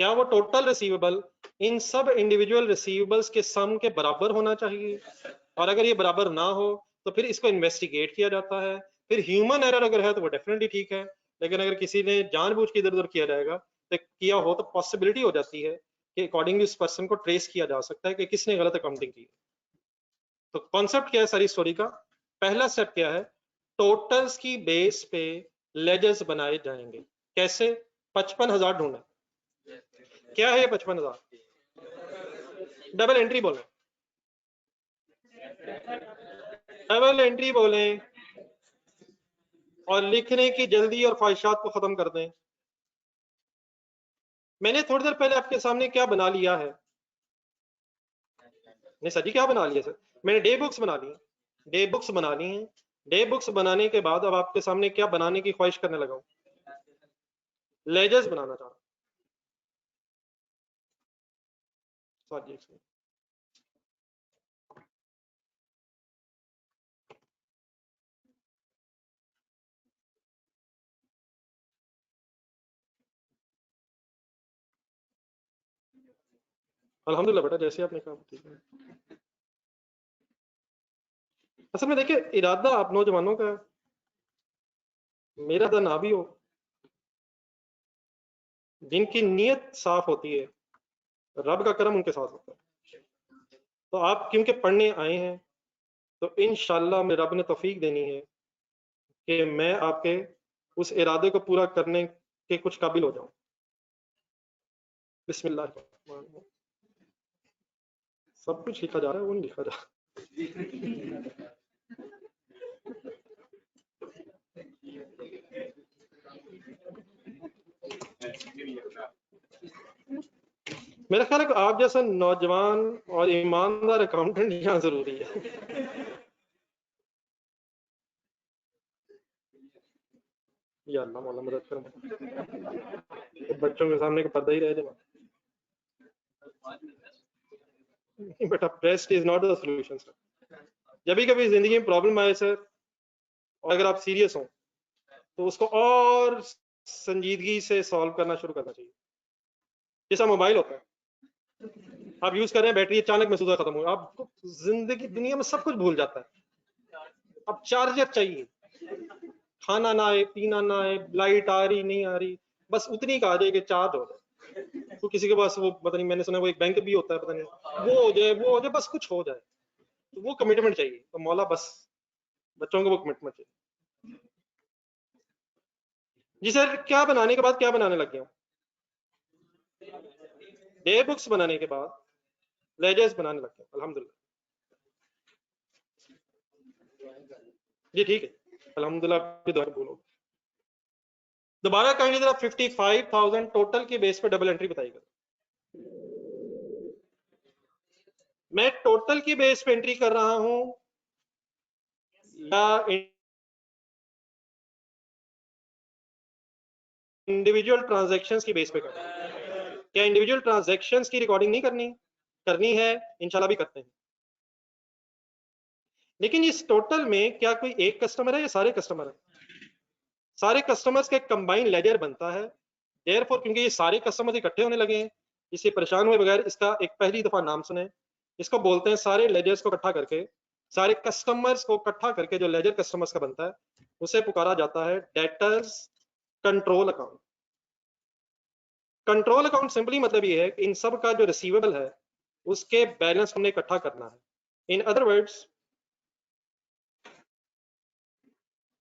[SPEAKER 1] क्या वो टोटल रिसीवेबल इन सब इंडिविजुअल रिसीवेबल्स के सम के बराबर होना चाहिए। और अगर ये बराबर ना हो तो फिर इसको इन्वेस्टिगेट किया जाता है। फिर ह्यूमन एरर अगर है तो वो डेफिनेटली ठीक है, लेकिन अगर किसी ने जानबूझ के इधर उधर किया जाएगा तो किया हो तो पॉसिबिलिटी हो जाती है कि अकॉर्डिंगली उस पर्सन को ट्रेस किया जा सकता है कि किसने गलत अकाउंटिंग की। तो कॉन्सेप्ट क्या है सारी स्टोरी का? पहला स्टेप क्या है? टोटल्स की बेस पे लेजर्स बनाए जाएंगे। कैसे? 55,000 ढूंढना। क्या है ये 55,000? डबल एंट्री बोले, डबल एंट्री बोले और लिखने की जल्दी और ख्वाहिशात को खत्म कर दें। मैंने थोड़ी देर पहले आपके सामने क्या बना लिया है? नहीं सर जी, क्या बना लिया सर? मैंने डे बुक्स बना ली, डे बुक्स बना ली हैं। डे बुक्स बनाने के बाद अब आपके सामने क्या बनाने की ख्वाहिश करने लगा हूं? लेजर्स बनाना चाह रहा हूं। अल्हम्दुलिल्लाह बेटा, जैसे आपने कहा ठीक है। असल में देखिए, इरादा आप नौजवानों का, मेरा तो ना भी हो, जिनकी नीयत साफ होती है रब का करम उनके साथ होता है। तो आप क्योंकि पढ़ने आए हैं तो इंशाल्लाह में रब ने तौफीक देनी है कि मैं आपके उस इरादे को पूरा करने के कुछ काबिल हो जाऊं। बिस्मिल्लाह। सब कुछ लिखा जा रहा है, वो नहीं लिखा जा रहा। मेरा ख्याल है कि आप जैसा नौजवान और ईमानदार अकाउंटेंट यहाँ जरूरी है। या अल्लाह मौला मदद कर, बच्चों के सामने का पर्दा ही रह जाए। बेटा pressed is not the solution sir. जब भी कभी जिंदगी में प्रॉब्लम आए सर, और अगर आप सीरियस हो तो उसको और संजीदगी से सॉल्व करना शुरू करना चाहिए। जैसा मोबाइल होता है, आप यूज कर रहे हैं, बैटरी अचानक महसूस खत्म हो, आपको जिंदगी दुनिया में सब कुछ भूल जाता है। अब चार्जर चाहिए, खाना ना आए, पीना ना आए, लाइट आ रही नहीं आ रही, बस उतनी का आ जाए कि चार्ज हो जाए। तो किसी के पास वो पता नहीं, मैंने सुना वो एक बैंक भी होता है, पता नहीं वो हो जाए, बस कुछ हो जाए। तो वो कमिटमेंट चाहिए, तो मौला बस बच्चों को वो कमिटमेंट चाहिए। जी सर, क्या बनाने के बाद क्या बनाने लग गया? डे बुक्स बनाने के बाद लेजर्स बनाने लग गया, अल्हम्दुलिल्लाह। जी ठीक है, अल्हम्दुलिल्लाह आपकी दुआ बोलो। दोबारा काइंडली जरा 55,000 टोटल के बेस पे डबल एंट्री बताइएगा। मैं टोटल की बेस पे एंट्री कर रहा हूं या इंडिविजुअल ट्रांजैक्शंस की बेस पे कर रहा हूं? क्या इंडिविजुअल ट्रांजैक्शंस की रिकॉर्डिंग नहीं करनी? करनी है, इंशाल्लाह भी करते हैं। लेकिन इस टोटल में क्या कोई एक कस्टमर है या सारे कस्टमर है? सारे कस्टमर्स का एक कंबाइंड लेजर बनता है। देयरफॉर क्योंकि ये सारे कस्टमर्स इकट्ठे होने लगे हैं, इससे परेशान हुए बगैर इसका एक पहली दफा नाम सुने। इसको बोलते हैं, सारे लेजर्स को इकट्ठा करके, सारे कस्टमर्स को इकट्ठा करके जो लेजर कस्टमर्स का बनता है, उसे पुकारा जाता है debtors control account. Control account simply मतलब ये है कि इन सब का जो रिसीवेबल है उसके बैलेंस हमने इकट्ठा करना है। इन अदर वर्ड्स,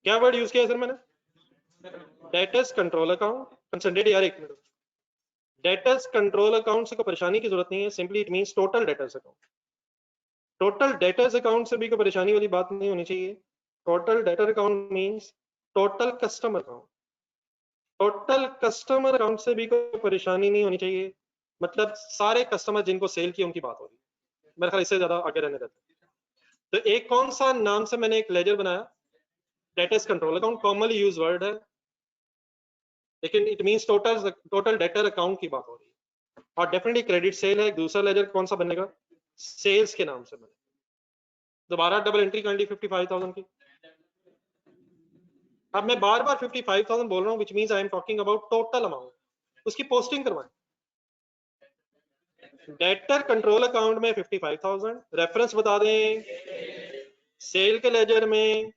[SPEAKER 1] क्या वर्ड यूज किया सर मैंने? Debtors control account. कंसंट्रेट यार, एक मिनट। डेटर्स कंट्रोल अकाउंट से कोई परेशानी की जरूरत नहीं है, simply it means total debtors account. Total debtors account से भी कोई परेशानी वाली बात नहीं होनी चाहिए। Total debtor account means total customer account. Total customer account से भी कोई परेशानी नहीं होनी चाहिए, मतलब सारे कस्टमर जिनको सेल की उनकी बात हो रही है। मेरे ख्याल इससे ज्यादा आगे रहने देते। तो एक कौन सा नाम से मैंने एक लेजर बनाया? Debtors control account, commonly use word है, लेकिन it means total debtor account की बात हो रही है। और डेफिनेटली क्रेडिट सेल है। दूसरा लेजर कौन सा बनेगा? सेल्स के नाम से बने। दोबारा डबल एंट्री कर ली 55,000 की। अब मैं बार बार 55,000 बोल रहा हूँ, which means I am talking about total amount. उसकी पोस्टिंग करवाएं। डेटर कंट्रोल अकाउंट में 55,000, रेफरेंस बता दें सेल के लेजर में,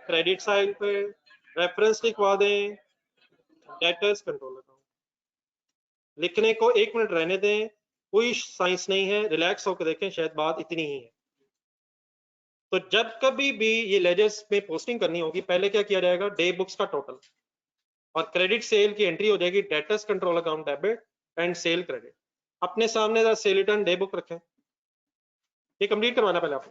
[SPEAKER 1] क्रेडिट साइड पे रेफरेंस लिखवा दें डेटर्स कंट्रोल अकाउंट। लिखने को 1 मिनट रहने दें, कोई साइंस नहीं है, रिलैक्स होकर देखें, शायद बात इतनी ही है। तो जब कभी भी ये लेजर्स में पोस्टिंग करनी होगी, पहले क्या किया जाएगा? डे बुक्स का टोटल और क्रेडिट सेल की एंट्री हो जाएगी, debtors control account debit and cell credit. अपने सामने सेल रिटर्न डे बुक रखें, ये कंप्लीट करवाना पहले आपको।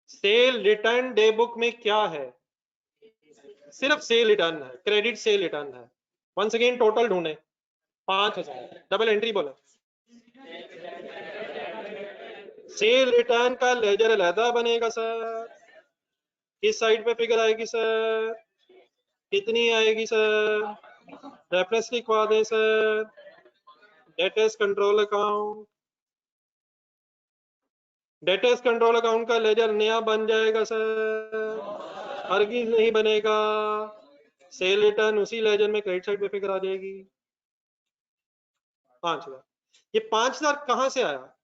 [SPEAKER 1] सेल रिटर्न डे बुक में क्या है? सिर्फ सेल रिटर्न है, क्रेडिट सेल रिटर्न है। वंस अगेन टोटल ढूंढे, 5,000। डबल एंट्री बोले। सेल रिटर्न का लेजर अलहदा बनेगा सर। किस साइड पे फिगर आएगी सर? कितनी आएगी सर? रेफरेंस लिखवा दें sir, debtors control account. Debtors control account का लेजर नया बन जाएगा सर, हरगिज नहीं बनेगा। सेल रिटर्न उसी लेजर में क्रेडिट साइड पे फिगर आ जाएगी। 5,000। ये 5,000 कहां से आया?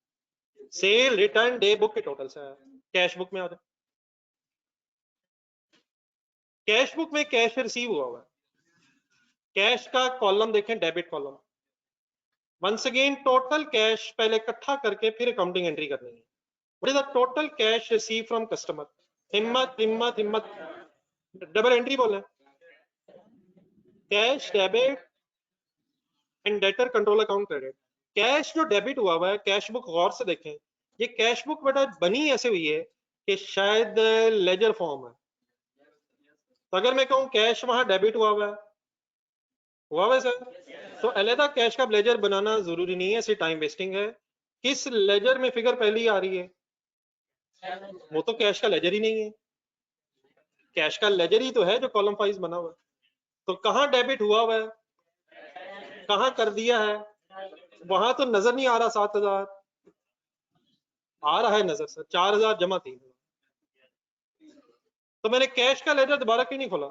[SPEAKER 1] सेल रिटर्न डे बुक के टोटल से आया। कैश बुक में आ जाए। कैश बुक में कैश रिसीव हुआ है, कैश का कॉलम देखें, debit column. Once again total cash पहले इकट्ठा करके फिर अकाउंटिंग एंट्री करनी है। What is the total cash receive from customer? हिम्मत हिम्मत हिम्मत, डबल एंट्री बोले। Cash debit and debtor control account credit. Cash जो डेबिट हुआ है, कैश बुक गौर से देखें, ये कैश बुक बेटा बनी ऐसे हुई है कि शायद लेजर फॉर्म है। तो अगर मैं कहूँ कैश वहां डेबिट हुआ है सर, तो अलहदा कैश का लेजर बनाना जरूरी नहीं है, ऐसे टाइम वेस्टिंग है। किस लेजर में फिगर पहली आ रही है? वो तो कैश का लेजर ही नहीं है। कैश का लेजर ही तो है जो कॉलम वाइज बना हुआ है। तो कहाँ डेबिट हुआ है, कहाँ कर दिया है? वहां तो नजर नहीं आ रहा 7,000, आ रहा है नजर सर 4,000 जमा 3,000। तो मैंने कैश का लेजर दोबारा क्यों नहीं खोला?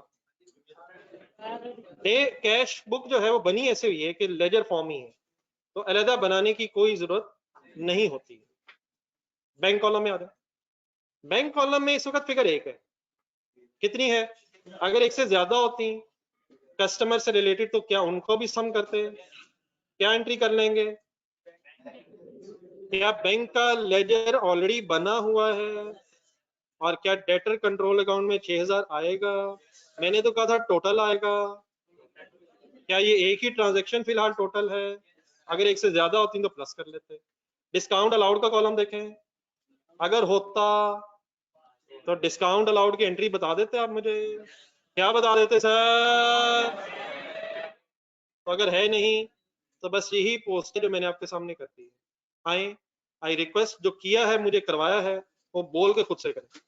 [SPEAKER 1] कैश बुक जो है वो बनी ऐसे हुई है कि लेजर फॉर्म ही है, तो अलहदा बनाने की कोई जरूरत नहीं होती। बैंक कॉलम में आ जाए, बैंक कॉलम में इस वक्त फिगर 1 है, कितनी है? अगर एक से ज्यादा होती कस्टमर से रिलेटेड तो क्या उनको भी सम करते हैं? क्या एंट्री कर लेंगे? क्या बैंक का लेजर ऑलरेडी बना हुआ है? और क्या डेटर कंट्रोल अकाउंट में 6,000 आएगा? मैंने तो कहा था टोटल आएगा। क्या ये एक ही ट्रांजैक्शन फिलहाल टोटल है? अगर एक से ज्यादा होती तो प्लस कर लेते। डिस्काउंट अलाउड का कॉलम देखें, अगर होता तो डिस्काउंट अलाउड की एंट्री बता देते आप मुझे, क्या बता देते सर? तो अगर है नहीं तो बस यही पोस्ट है जो मैंने आपके सामने कर दी है। आई रिक्वेस्ट, जो किया है मुझे करवाया है वो बोल के खुद से करें।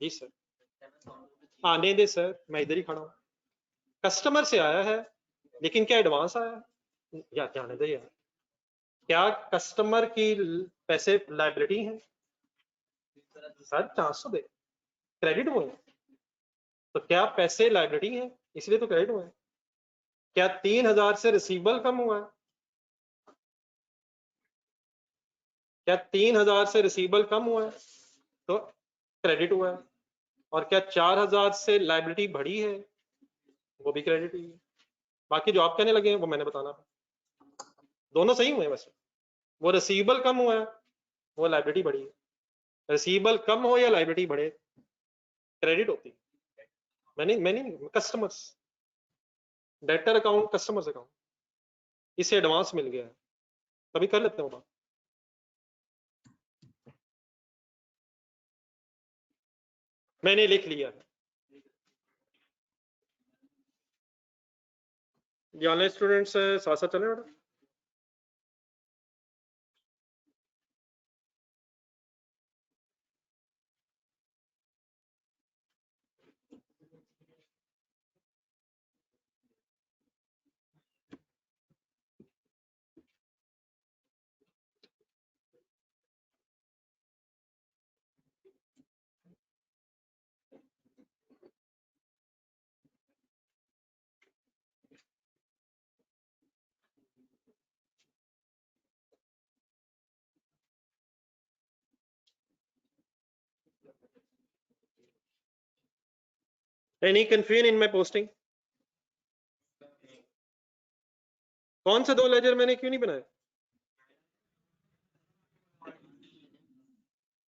[SPEAKER 1] जी सर, आने दे सर, मैं इधर ही खड़ा हूँ। कस्टमर से आया है लेकिन क्या एडवांस आया है या जाने दे यार। क्या कस्टमर की पैसे लाइबिलिटी है सर? चांस तो दे, क्रेडिट हुए हैं तो क्या पैसे लाइबिलिटी है, इसलिए तो क्रेडिट हुए हैं। क्या 3,000 से रिसीवेबल कम हुआ है? क्या 3,000 से रिसीवेबल कम हुआ है तो क्रेडिट हुआ है। और क्या 4,000 से लाइबिलिटी बढ़ी है, वो भी क्रेडिट हुई है। बाकी जो आप कहने लगे हैं वो मैंने बताना है। दोनों सही हुए हैं वैसे, वो रिसीवेबल कम हुआ है, वो लाइबिलिटी बढ़ी है। रिसीवेबल कम हो या लाइबिलिटी बढ़े, क्रेडिट होती है। मैंने customers, debtor account customers account, इसे एडवांस मिल गया है, तभी कर लेते हैं वो बात। मैंने लिख लिया है। ये ऑनलाइन स्टूडेंट्स साथ साथ चले बेटा। Any confusion in my posting? कौन से 2 लेजर मैंने क्यों नहीं बनाए?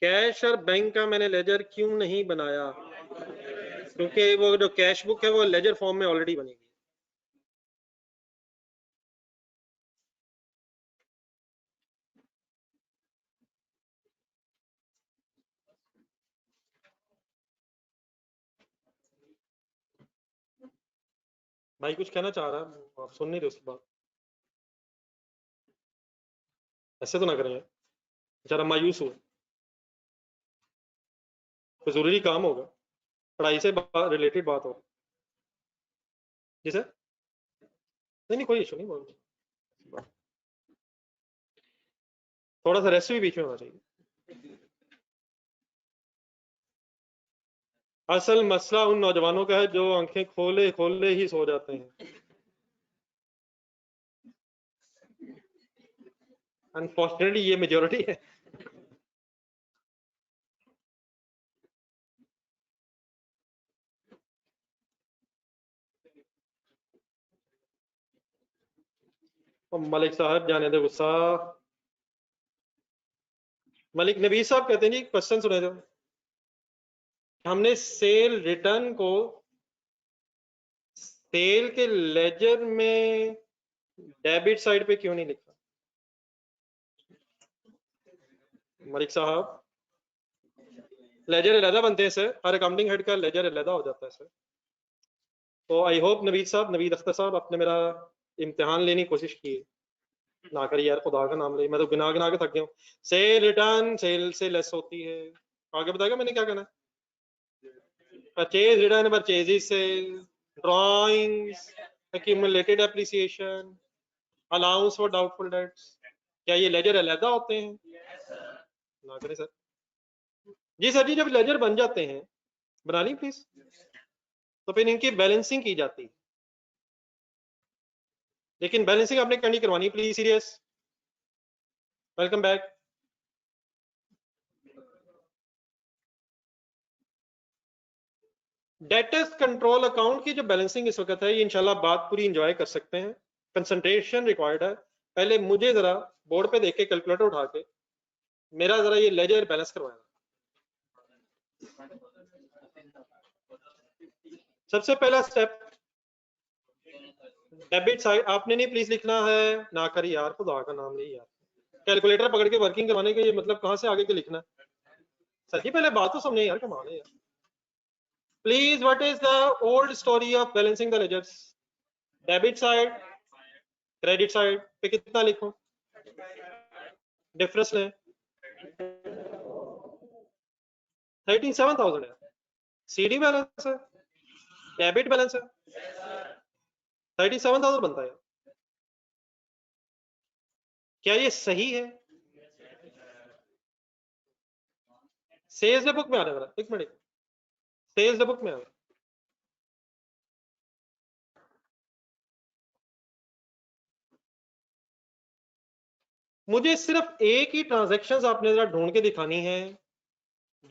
[SPEAKER 1] कैश और बैंक का मैंने लेजर क्यों नहीं बनाया? क्योंकि वो जो कैश बुक है वो लेजर फॉर्म में ऑलरेडी बनेगी। भाई कुछ कहना चाह रहा है, आप सुन नहीं रहे उसकी बात। ऐसे तो ना करें, बेचारा मायूस हुआ, कोई जरूरी काम होगा, पढ़ाई से रिलेटेड बात हो। जी सर, नहीं नहीं कोई इशू नहीं, बोल थोड़ा सा रेस्ट भी बीच में होना चाहिए। असल मसला उन नौजवानों का है जो आंखें खोले खोले ही सो जाते हैं। अनफॉर्चुनेटली ये मेजोरिटी है। और मलिक साहब जाने दे गुस्सा। मलिक नबी साहब कहते हैं जी, क्वेश्चन सुने जो, हमने सेल रिटर्न को सेल के लेजर में डेबिट साइड पे क्यों नहीं लिखा? मलिक साहब, लेजर अलहदा बनते हैं सर, हर अकाउंटिंग हेड का लेजर अलहदा हो जाता है सर। तो आई होप नवीद साहब, नवीद अख्तर साहब, आपने मेरा इम्तिहान लेने की कोशिश की। ना करिए यार, खुदा का नाम ले, मैं तो गिना गिना के थक गया हूँ। सेल रिटर्न सेल से लेस होती है। आगे बताएगा मैंने क्या कहना है। परचेज रिटर्न परचेजेस से, drawings, accumulated appreciation, allowance for doubtful debts, क्या ये लेजर अलहदा होते हैं? ना करें सर। जी सर जी, जब लेजर बन जाते हैं, बना ली प्लीज, तो फिर इनकी बैलेंसिंग की जाती है। लेकिन बैलेंसिंग आपने करनी करवानी, please serious. Welcome back. Debtors control account की जो बैलेंसिंग इस वक्त है, ये इंशाल्लाह बात पूरी एंजॉय कर सकते हैं। कंसंट्रेशन रिक्वायर्ड है। पहले मुझे जरा बोर्ड पे देख के कैलकुलेटर उठा के मेरा जरा ये लेजर बैलेंस करवाना। सबसे पहला स्टेप, डेबिट साइड आपने नहीं प्लीज लिखना है, ना करी यार, खुदा का नाम नहीं यार, कैलकुलेटर पकड़ के वर्किंग करवाने के ये मतलब कहां से आगे के लिखना है? सर जी पहले बात तो समझे यार, कमाल है यार। Please, what is the old story of balancing the ledgers? Debit side, credit side पे कितना लिखूं? डिफरेंस है 37,000 है। सीडी बैलेंस है, डेबिट बैलेंस है, 37,000 बनता है। क्या ये सही है? सेल्स द बुक में आने वाला, एक मिनट, सेल्स द बुक में आना। मुझे सिर्फ एक ही ट्रांजैक्शंस आपने जरा ढूंढ के दिखानी है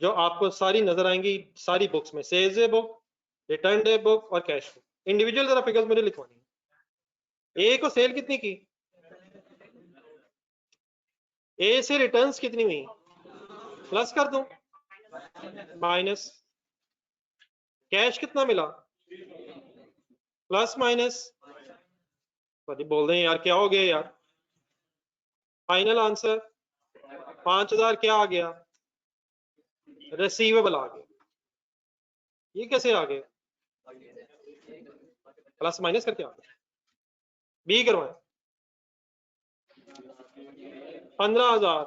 [SPEAKER 1] जो आपको सारी नजर आएंगी सारी बुक्स में, sales day book, return day book और कैश बुक। इंडिविजुअल जरा फिगर्स मुझे लिखवानी है। ए को सेल कितनी की, ए से रिटर्न्स कितनी हुई, प्लस कर दूं, माइनस, कैश कितना मिला, प्लस माइनस, बोल दें यार क्या हो गया यार, फाइनल आंसर 5,000 क्या आ गया, रिसीवेबल आ गया। ये कैसे आ गए, प्लस माइनस करके आ गए। बी करवाएं, 15,000,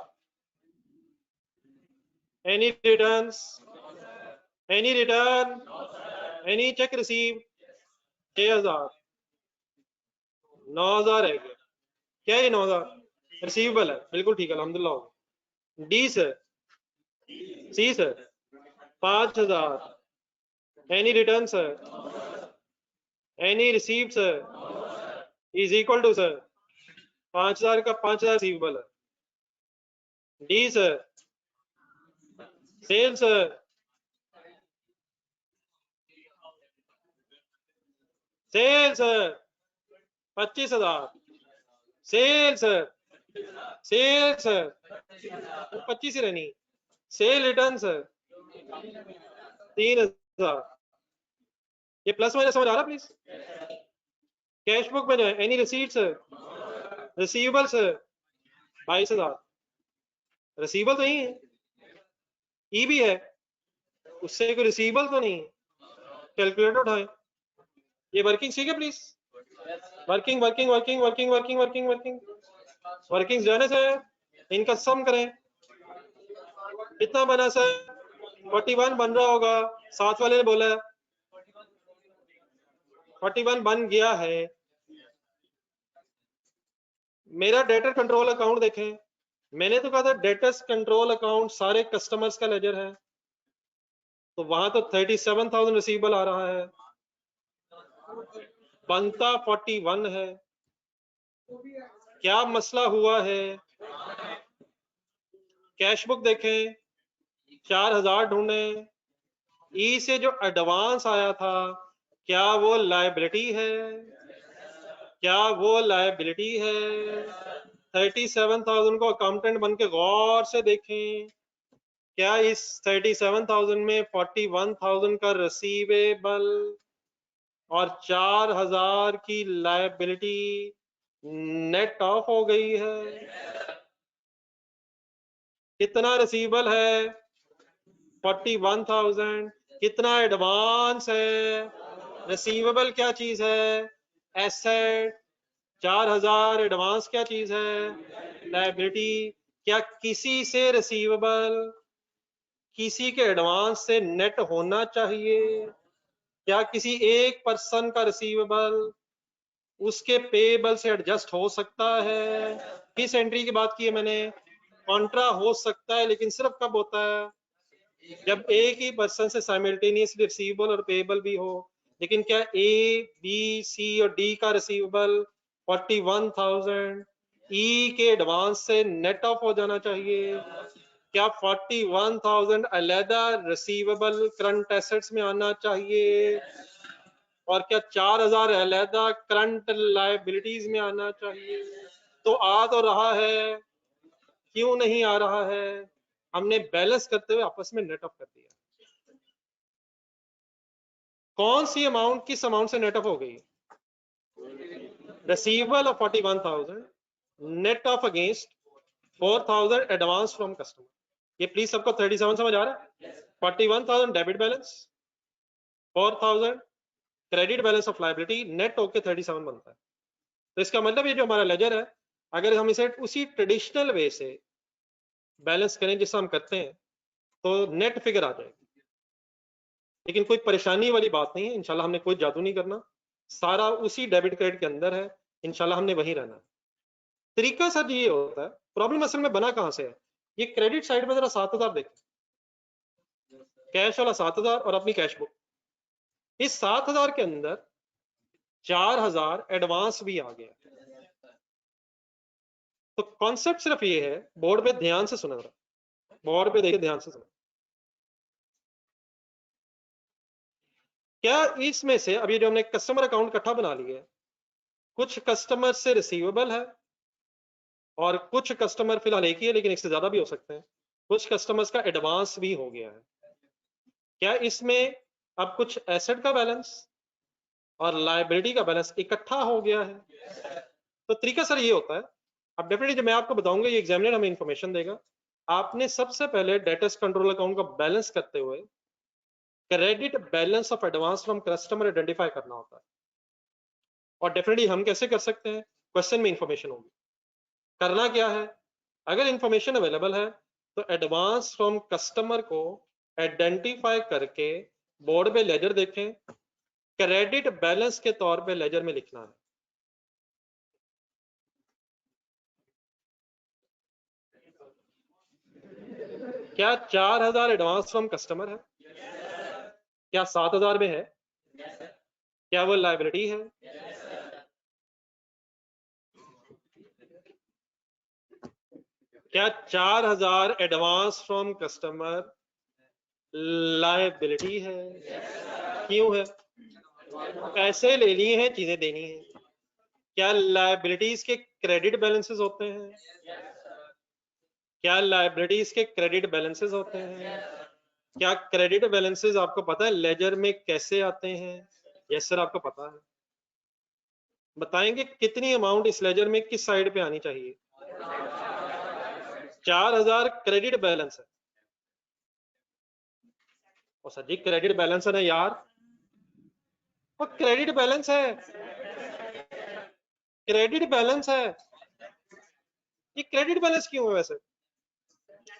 [SPEAKER 1] any returns, any return, any check receive, 6,000, 9,000 है गया। क्या ये 9,000 रिसीवेबल है? बिल्कुल ठीक है, अल्हम्दुलिल्लाह। D sir, C sir, 5,000, any return sir, any receive sir, is equal to sir 5,000 का 5,000 रिसीवेबल है। D sir, sale sir, sale sir 25,000, sale sir, sale sir 25 ही रहनी, सेल रिटर्न सर 3,000। ये प्लस माइनस समझ आ रहा प्लीज? कैश बुक में जाए, any receipt sir, receivable sir 22,000, receivable तो नहीं है, ई भी है, उससे कोई रिसीवेबल तो नहीं है। कैलकुलेटर उठाए, ये वर्किंग ठीक है please, working working working working working working working working जाने से इनका सम करें, कितना बना सर, 41 बन रहा होगा, साथ वाले ने बोला 41 बन गया है। मेरा डेटर कंट्रोल अकाउंट देखें, मैंने तो कहा था डेटर्स कंट्रोल अकाउंट सारे कस्टमर्स का लेजर है, तो वहां तो 37,000 रिसीवेबल आ रहा है, बनता 41 है। क्या मसला हुआ है? कैश बुक देखें, 4,000 ढूंढे, ई से जो एडवांस आया था क्या वो लायबिलिटी है, क्या वो लायबिलिटी है? 37,000 को अकाउंटेंट बन के गौर से देखें, क्या इस 37,000 में 41,000 का रिसीवेबल और 4,000 की लायबिलिटी नेट ऑफ हो गई है? कितना रिसीवेबल है 41,000, कितना एडवांस है, रिसीवेबल क्या चीज है, एसेट, 4,000 एडवांस क्या चीज है, लायबिलिटी। क्या किसी से रिसीवेबल, किसी के एडवांस से नेट होना चाहिए? क्या किसी एक पर्सन का रिसीवेबल उसके पेबल से एडजस्ट हो सकता है? किस एंट्री की बात की है मैंने? कॉन्ट्रा हो सकता है, लेकिन सिर्फ कब होता है? जब एक ही पर्सन से साइमल्टेनियसली रिसीवेबल और पेबल भी हो। लेकिन क्या ए, बी, सी और डी का रिसीवेबल 41,000 ई के एडवांस से नेट ऑफ हो जाना चाहिए? क्या 41,000 अलहदा रिसीवेबल करंट एसेट्स में आना चाहिए? और क्या 4,000 अलहदा करंट लायबिलिटीज में आना चाहिए? तो आ तो रहा है, क्यों नहीं आ रहा है? हमने बैलेंस करते हुए आपस में नेट ऑफ कर दिया। कौन सी अमाउंट किस अमाउंट से नेट ऑफ हो गई? Receivable of 41,000 net of against 4,000 advance from customer. ये प्लीज सबको 37 समझ आ रहा है? 41,000 debit balance, 4,000 credit balance of liability, net होके 37 बनता है। तो इसका मतलब ये जो हमारा लेजर है, अगर हम इसे उसी ट्रेडिशनल वे से बैलेंस करें जिससे हम करते हैं, तो नेट फिगर आ जाएगी। लेकिन कोई परेशानी वाली बात नहीं है, इंशाल्लाह हमने कोई जादू नहीं करना, सारा उसी डेबिट क्रेडिट के अंदर है, इंशाल्लाह हमने वहीं रहना है। तरीका सर ये होता है, प्रॉब्लम असल में बना कहां से है? ये क्रेडिट साइड में जरा 7,000 देखें, कैश वाला 7,000 और अपनी कैश बुक। इस 7,000 के अंदर 4,000 एडवांस भी आ गया। तो कॉन्सेप्ट सिर्फ ये है, बोर्ड पे ध्यान से सुना, बोर्ड पे देखिए ध्यान से सुना। क्या इसमें से अभी जो हमने कस्टमर अकाउंट इकट्ठा बना लिया है, कुछ कस्टमर से रिसीवेबल है और कुछ कस्टमर फिलहाल एक ही है, लेकिन इससे ज्यादा भी हो सकते हैं, कुछ कस्टमर्स का एडवांस भी हो गया है। क्या इसमें अब कुछ एसेट का बैलेंस और लायबिलिटी का बैलेंस इकट्ठा हो गया है? तो तरीका सर ये होता है, अब डेफिनेटली जो मैं आपको बताऊंगा ये एग्जामिनर हमें इंफॉर्मेशन देगा। आपने सबसे पहले डेटर्स कंट्रोल अकाउंट का बैलेंस करते हुए credit balance of advance from customer identify करना होता है। और डेफिनेटली हम कैसे कर सकते हैं? क्वेश्चन में इंफॉर्मेशन होगी। करना क्या है? अगर इंफॉर्मेशन अवेलेबल है तो एडवांस फ्रॉम कस्टमर को आइडेंटिफाई करके बोर्ड पे लेजर देखें, क्रेडिट बैलेंस के तौर पे लेजर में लिखना है। क्या 4,000 एडवांस फ्रॉम कस्टमर है? क्या 7,000 में है? क्या वो लायबिलिटी है? क्या 4,000 एडवांस फ्रॉम कस्टमर लायबिलिटी है? क्यों है? पैसे ले लिए हैं, चीजें देनी है। क्या लायबिलिटीज के क्रेडिट बैलेंसेस होते हैं? क्या लायबिलिटीज के क्रेडिट बैलेंसेस होते हैं? क्या क्रेडिट बैलेंसेस आपको पता है लेजर में कैसे आते हैं? यस सर, आपको पता है। बताएंगे कितनी अमाउंट इस लेजर में किस साइड पे आनी चाहिए? 4,000 क्रेडिट बैलेंस है। और सर जी क्रेडिट बैलेंस है ना यार, वो क्रेडिट बैलेंस है, क्रेडिट बैलेंस है। ये क्रेडिट बैलेंस क्यों है वैसे?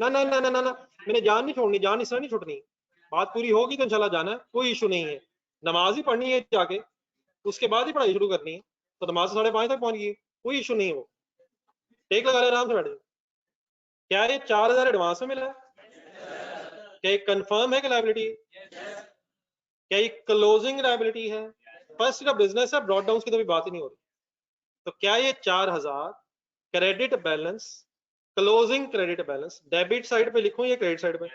[SPEAKER 1] ना ना ना ना ना ना, मैंने जान नहीं छोड़नी, जान इसमें नहीं छूटनी। बात पूरी होगी तो इंशाल्लाह जाना है, कोई इशू नहीं है। नमाज ही पढ़नी है जाके, उसके बाद ही पढ़ाई शुरू करनी है। तो नमाज 5:30 तक पहुंच गई, कोई इशू नहीं है। वो टेक लगा ले, आराम से बैठ जाओ। क्या ये 4,000 एडवांस में मिला है? क्या ये कंफर्म है कि लायबिलिटी है? क्या ये क्लोजिंग लायबिलिटी है? फर्स्ट का बिजनेस है, ब्रॉड डाउन की तो भी बात ही नहीं हो रही। तो क्या ये 4,000 credit balance, closing credit balance debit side पे लिखूं या क्रेडिट साइड पे?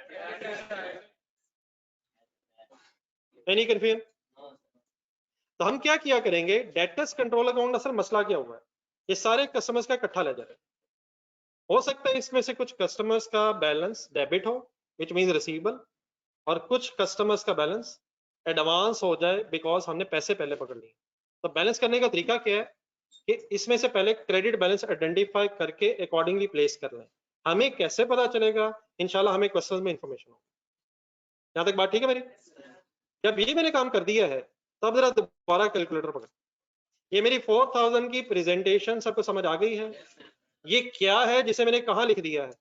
[SPEAKER 1] Any confusion? तो हम क्या किया करेंगे, डेटर्स कंट्रोल अकाउंट असल मसला क्या हुआ है, ये सारे कस्टमर्स का इकट्ठा लेजर है। हो सकता है इसमें से कुछ कस्टमर्स का बैलेंस डेबिट हो, विच मींस रिसीवेबल, और कुछ कस्टमर्स का बैलेंस एडवांस हो जाए बिकॉज हमने पैसे पहले पकड़ लिए। तो बैलेंस करने का तरीका क्या है कि इसमें से पहले क्रेडिट बैलेंस आइडेंटिफाई करके अकॉर्डिंगली प्लेस कर लें। हमें कैसे पता चलेगा? इंशाल्लाह हमें क्वेश्चन में इंफॉर्मेशन होगी। यहाँ तक बात ठीक है मेरी? जब ये मैंने काम कर दिया है तब जरा दोबारा कैलकुलेटर पकड़। ये मेरी 4000 की प्रेजेंटेशन सबको समझ आ गई है? ये क्या है जिसे मैंने कहाँ लिख दिया है?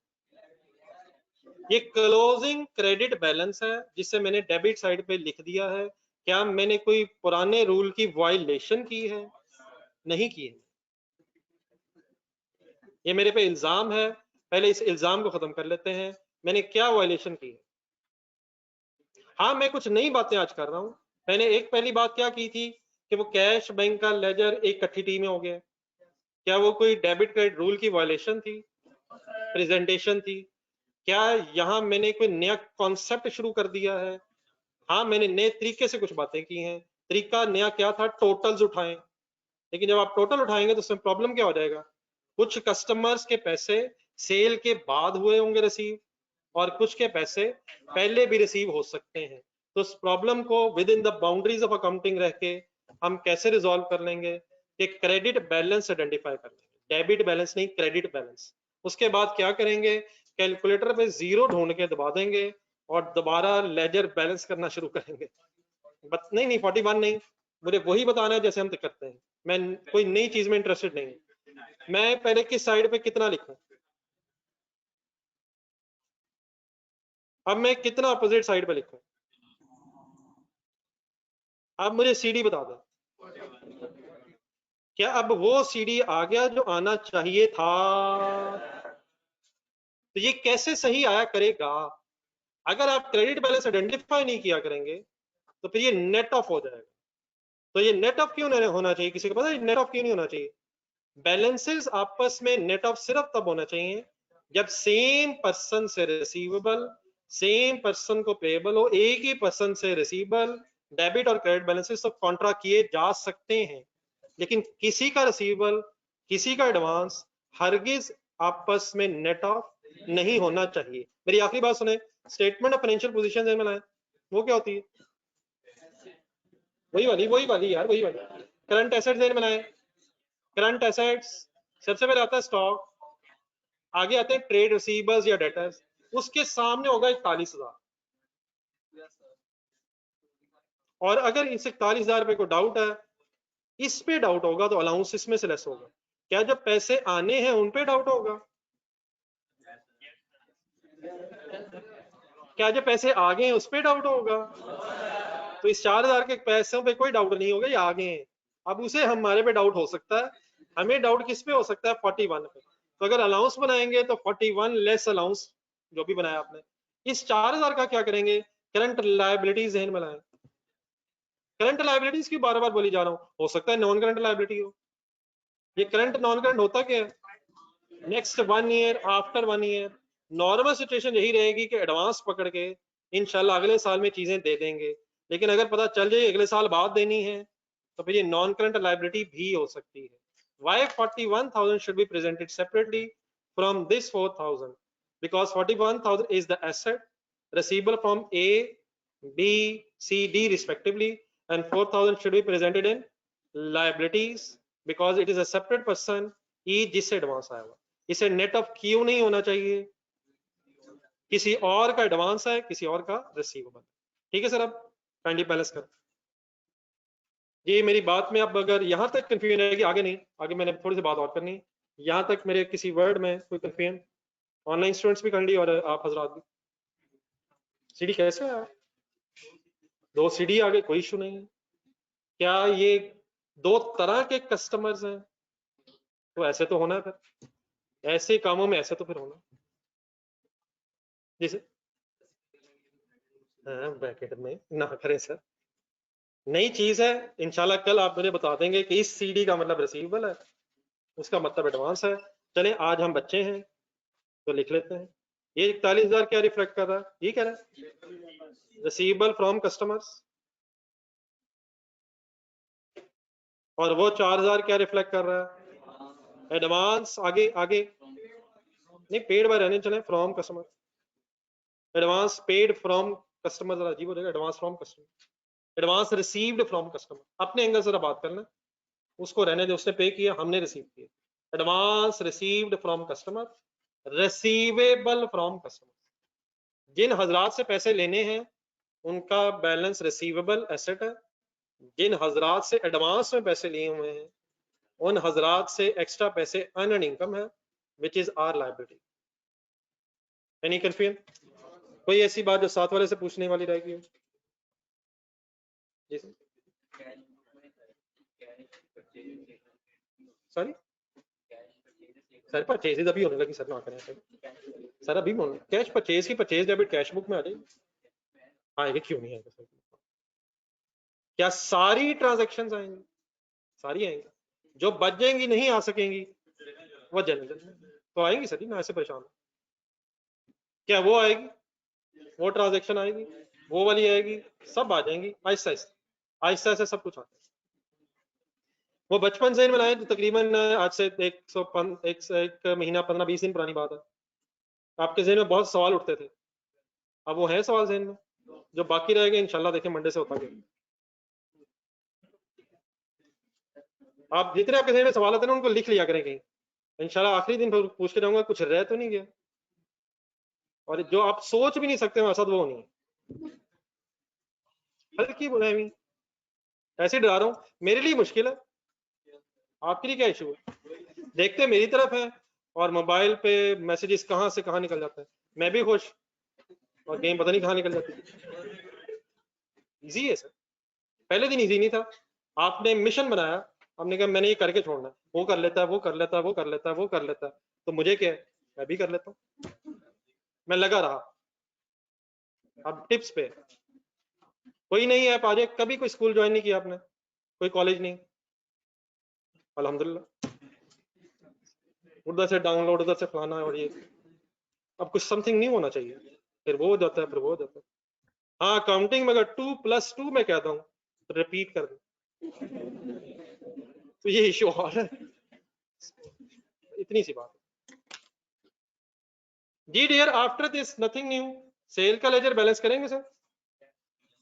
[SPEAKER 1] ये क्लोजिंग क्रेडिट बैलेंस है जिसे मैंने डेबिट साइड पे लिख दिया है। क्या मैंने कोई पुराने रूल की वायलेशन की है? नहीं की है। ये मेरे पे इल्जाम है, पहले इस इल्जाम को खत्म कर लेते हैं। मैंने क्या वायलेशन की है? हाँ, मैं कुछ नई बातें आज कर रहा हूँ। मैंने एक पहली बात क्या की थी कि वो कैश बैंक का लेजर एक इकट्ठी टीम में हो गया। क्या वो कोई डेबिट क्रेडिट रूल की वायलेशन थी? प्रेजेंटेशन थी? क्या यहाँ मैंने कोई नया कॉन्सेप्ट शुरू कर दिया है? हाँ, मैंने नए तरीके से कुछ बातें की हैं। तरीका नया क्या था? टोटल्स उठाएं। लेकिन जब आप टोटल उठाएंगे तो उसमें प्रॉब्लम क्या हो जाएगा? कुछ कस्टमर्स के पैसे सेल के बाद हुए होंगे रिसीव, और कुछ के पैसे पहले भी रिसीव हो सकते हैं। तो उस प्रॉब्लम को with in the boundaries of accounting रह के हम कैसे रिजॉल्व कर लेंगे कि क्रेडिट बैलेंस आइडेंटिफाई कर लेंगे। डेबिट बैलेंस नहीं, क्रेडिट बैलेंस। उसके बाद क्या करेंगे? कैलकुलेटर पे जीरो ढूंढ के दबा देंगे और दोबारा लेजर बैलेंस करना शुरू करेंगे। नहीं 41 नहीं, मुझे वही बताना है जैसे हम करते हैं। मैं कोई नई चीज में इंटरेस्टेड नहीं हूँ। मैं पहले किस साइड पे कितना लिखूं, अब मैं कितना अपोजिट साइड पे लिखूं, अब मुझे सीडी बता दो। क्या अब वो सीडी आ गया जो आना चाहिए था? तो ये कैसे सही आया करेगा? अगर आप क्रेडिट बैलेंस आइडेंटिफाई नहीं किया करेंगे तो फिर ये नेट ऑफ हो जाएगा। तो ये नेट ऑफ क्यों नहीं होना चाहिए? किसी को पता है नेट ऑफ क्यों नहीं होना चाहिए? बैलेंसेस आपस में नेट ऑफ सिर्फ तब होना चाहिए जब सेम पर्सन से रिसीवेबल, सेम पर्सन को पेएबल हो, एक ही पर्सन से रिसीवेबल। डेबिट और क्रेडिट बैलेंसेस तो कॉन्ट्रा किए जा सकते हैं, लेकिन किसी का रिसीवेबल, किसी का एडवांस हरगिज आपस में नेट ऑफ नहीं होना चाहिए। मेरी आखिरी बात सुने, स्टेटमेंट ऑफ फाइनेंशियल पोजीशन में लाए, वो क्या होती है? वही वाली यार, वही वाली। करंट एसेट्स में बनाए, करंट एसेट्स सबसे पहले आता है स्टॉक, आगे आते हैं ट्रेड रिसीवर्स या डेटर्स, उसके सामने होगा 41,000। और अगर इस 41,000 रुपए को डाउट है, इस पे डाउट होगा तो अलाउंस इसमें से लेस होगा। क्या जब पैसे आने हैं उन पे डाउट होगा? क्या जब पैसे आ गए हैं उस पे डाउट होगा? तो इस 4,000 के पैसों पे कोई डाउट नहीं होगा, ये आ गए हैं। अब उसे हमारे पे डाउट हो सकता है। हमें डाउट किस पे हो सकता है? 41 पे। तो अगर अलाउंस बनाएंगे तो 41 लेस अलाउंस जो भी बनाया आपने, इस 4,000 का क्या करेंगे? करंट लायबिलिटीज जहन में लाएं। करंट लायबिलिटीज की बार बार बोली जा रहा हूँ, हो सकता है नॉन करंट लायबिलिटी हो। ये करंट नॉन करंट होता क्या है? Next 1 year, after 1 year normal situation यही रहेगी कि एडवांस पकड़ के इंशाल्लाह अगले साल में चीजें दे देंगे। लेकिन अगर पता चल जाए अगले साल बाद देनी है तो फिर ये नॉन करंट लायबिलिटी भी हो सकती है। Why 41,000 should be presented separately from this 4,000? Because 41,000 is the asset receivable from A, B, C, D respectively, and 4,000 should be presented in liabilities because it is a separate person, E जिससे advance आया हुआ। इसे net of क्यों नहीं होना चाहिए? किसी और का एडवांस है, किसी और का रिसीवेबल। ठीक है सर, अब काइंडली बैलेंस कर। ये मेरी बात में अब अगर यहाँ तक कंफ्यूजन है कि आगे नहीं, आगे मैंने थोड़ी सी बात और करनी, यहाँ तक मेरे किसी वर्ड में कोई कंफ्यूजन, ऑनलाइन स्टूडेंट्स भी कर ली और आप हजरात भी। सीडी कैसे है? 2 सीडी आगे कोई इशू नहीं है। क्या ये 2 तरह के कस्टमर्स हैं? तो ऐसे तो होना है, फिर ऐसे कामों में ऐसे तो फिर होना जैसे ब्रैकेट में ना करें सर। नई चीज है, इंशाल्लाह कल आप मुझे बता देंगे कि इस सीडी का मतलब रिसीवेबल है, उसका मतलब एडवांस है। चले आज हम बच्चे हैं तो लिख लेते हैं। ये 41,000 क्या रिफ्लेक्ट कर रहा है? ये कह रहा है रिसीवेबल फ्रॉम कस्टमर्स, और वो 4,000 क्या रिफ्लेक्ट कर रहा है? एडवांस। आगे आगे नहीं, पेड बाय रहने चले, from customer, advance paid from customer, जरा अजीब हो जाएगा। Advance from customer, advance received from customer. अपने एंगल से जरा बात करना, उसको रहने दे, उसने पे किया, हमने रिसीव किया। Advance received from customer receivable from customer, जिन हजरात से पैसे लेने हैं उनका बैलेंस रिसीवेबल एसेट है, जिन हजरात से एडवांस में पैसे लिए हुए हैं उन हजरात से एक्स्ट्रा पैसे अर्नड इनकम है, which is our liability. Any confusion? कोई ऐसी बात जो साथ वाले से पूछने वाली रहेगी? जी सॉरी सर, परचेज अभी होने लगी सर, ना करें सर अभी कैश परचेज की परचेज डेबिट कैश बुक में आ जाएगी, आएगी क्यों नहीं आएगा सर? क्या सारी ट्रांजैक्शंस आएंगी? सारी आएंगी, जो बच जाएंगी नहीं आ सकेंगी वो जनरल तो आएंगी सर, ना ऐसे परेशान। क्या वो आएगी, वो ट्रांजैक्शन आएगी, वो वाली आएगी, सब आ जाएंगी आहिस्ता आहिस्ता आहिस्ता आहिस्ता सब कुछ आता है। वो बचपन से बनाए तो तकरीबन आज से एक महीना 15-20 दिन पुरानी बात है, आपके ज़हन में बहुत सवाल उठते थे, अब वो है सवाल ज़हन में, जो बाकी रह गए इंशाल्लाह देखें मंडे से होता गया। आप जितने आपके ज़हन में सवाल आते हैं ना उनको लिख लिया करें कहीं, इंशाल्लाह आखिरी दिन पूछ के जाऊंगा कुछ रह तो नहीं गया, और जो आप सोच भी नहीं सकते हमारे साथ वो नहीं है। हल्की बुनाई ऐसे डरा रहा हूं, मेरे लिए मुश्किल है, आपके लिए क्या इशू है? देखते मेरी तरफ है और मोबाइल पे मैसेजेस कहां से कहां निकल जाते हैं, मैं भी खुश और गेम पता नहीं कहां निकल जाती है। इजी है सर, पहले दिन इजी नहीं था, आपने मिशन बनाया, आपने कहा मैंने ये करके छोड़ना है, वो कर लेता है, वो कर लेता है, वो कर लेता है, वो कर लेता है, तो मुझे क्या है, मैं भी कर लेता हूँ, मैं लगा रहा। अब टिप्स पे कोई नई ऐप आ जाए, कभी कोई स्कूल ज्वाइन नहीं किया आपने, कोई कॉलेज नहीं, अल्हम्दुलिल्लाह उधर से डाउनलोड, उधर से फलाना, और ये अब कुछ समथिंग नहीं होना चाहिए, फिर वो हो जाता है, फिर वो हो जाता है। हाँ काउंटिंग में अगर 2+2 मैं कहता हूँ तो रिपीट कर दो, तो ये इशू और है, इतनी सी बात है। जी dear, after this nothing new, sale का लेजर बैलेंस करेंगे सर,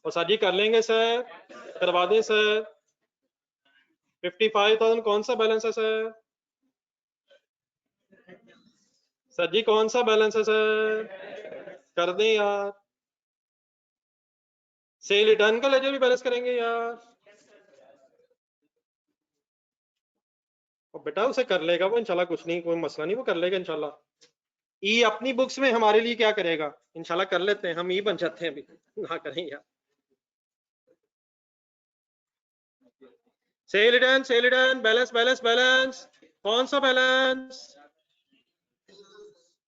[SPEAKER 1] और सर जी कर लेंगे सर, करवा दें सर। 55,000 कौन सा बैलेंस है सर? सर जी कौन सा बैलेंस है सर? कर दें यार। सेल रिटर्न का लेजर भी बैलेंस करेंगे यार, और बेटा उसे कर लेगा वो इंशाल्लाह, कुछ नहीं, कोई मसला नहीं, वो कर लेगा इंशाल्लाह। ई अपनी बुक्स में हमारे लिए क्या करेगा, इंशाल्लाह कर लेते हैं, हम ई बन जाते हैं अभी ना करें यार। Cell return balance balance balance, कौन सा बैलेंस?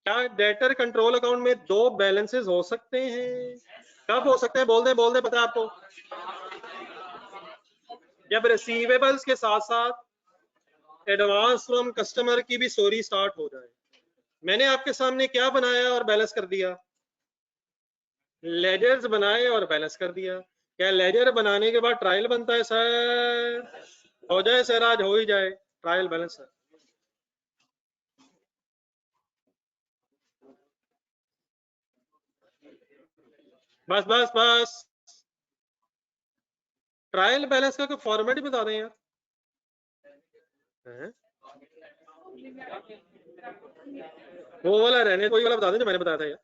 [SPEAKER 1] क्या डेटर कंट्रोल अकाउंट में 2 बैलेंसेस हो सकते हैं? कब हो सकते हैं, बोल दे पता है आपको? जब रिसीवेबल्स के साथ साथ एडवांस फ्रॉम कस्टमर की भी स्टोरी स्टार्ट हो जाए। मैंने आपके सामने क्या बनाया और बैलेंस कर दिया? लेजर्स बनाए और बैलेंस कर दिया। क्या लेजर बनाने के बाद ट्रायल बनता है सर? हो जाए सर, आज हो ही जाए ट्रायल बैलेंस सर। बस बस बस, ट्रायल बैलेंस का फॉर्मेट ही बता दें यार। वो वाला रहने, कोई वाला बता दें जो मैंने बताया था यार।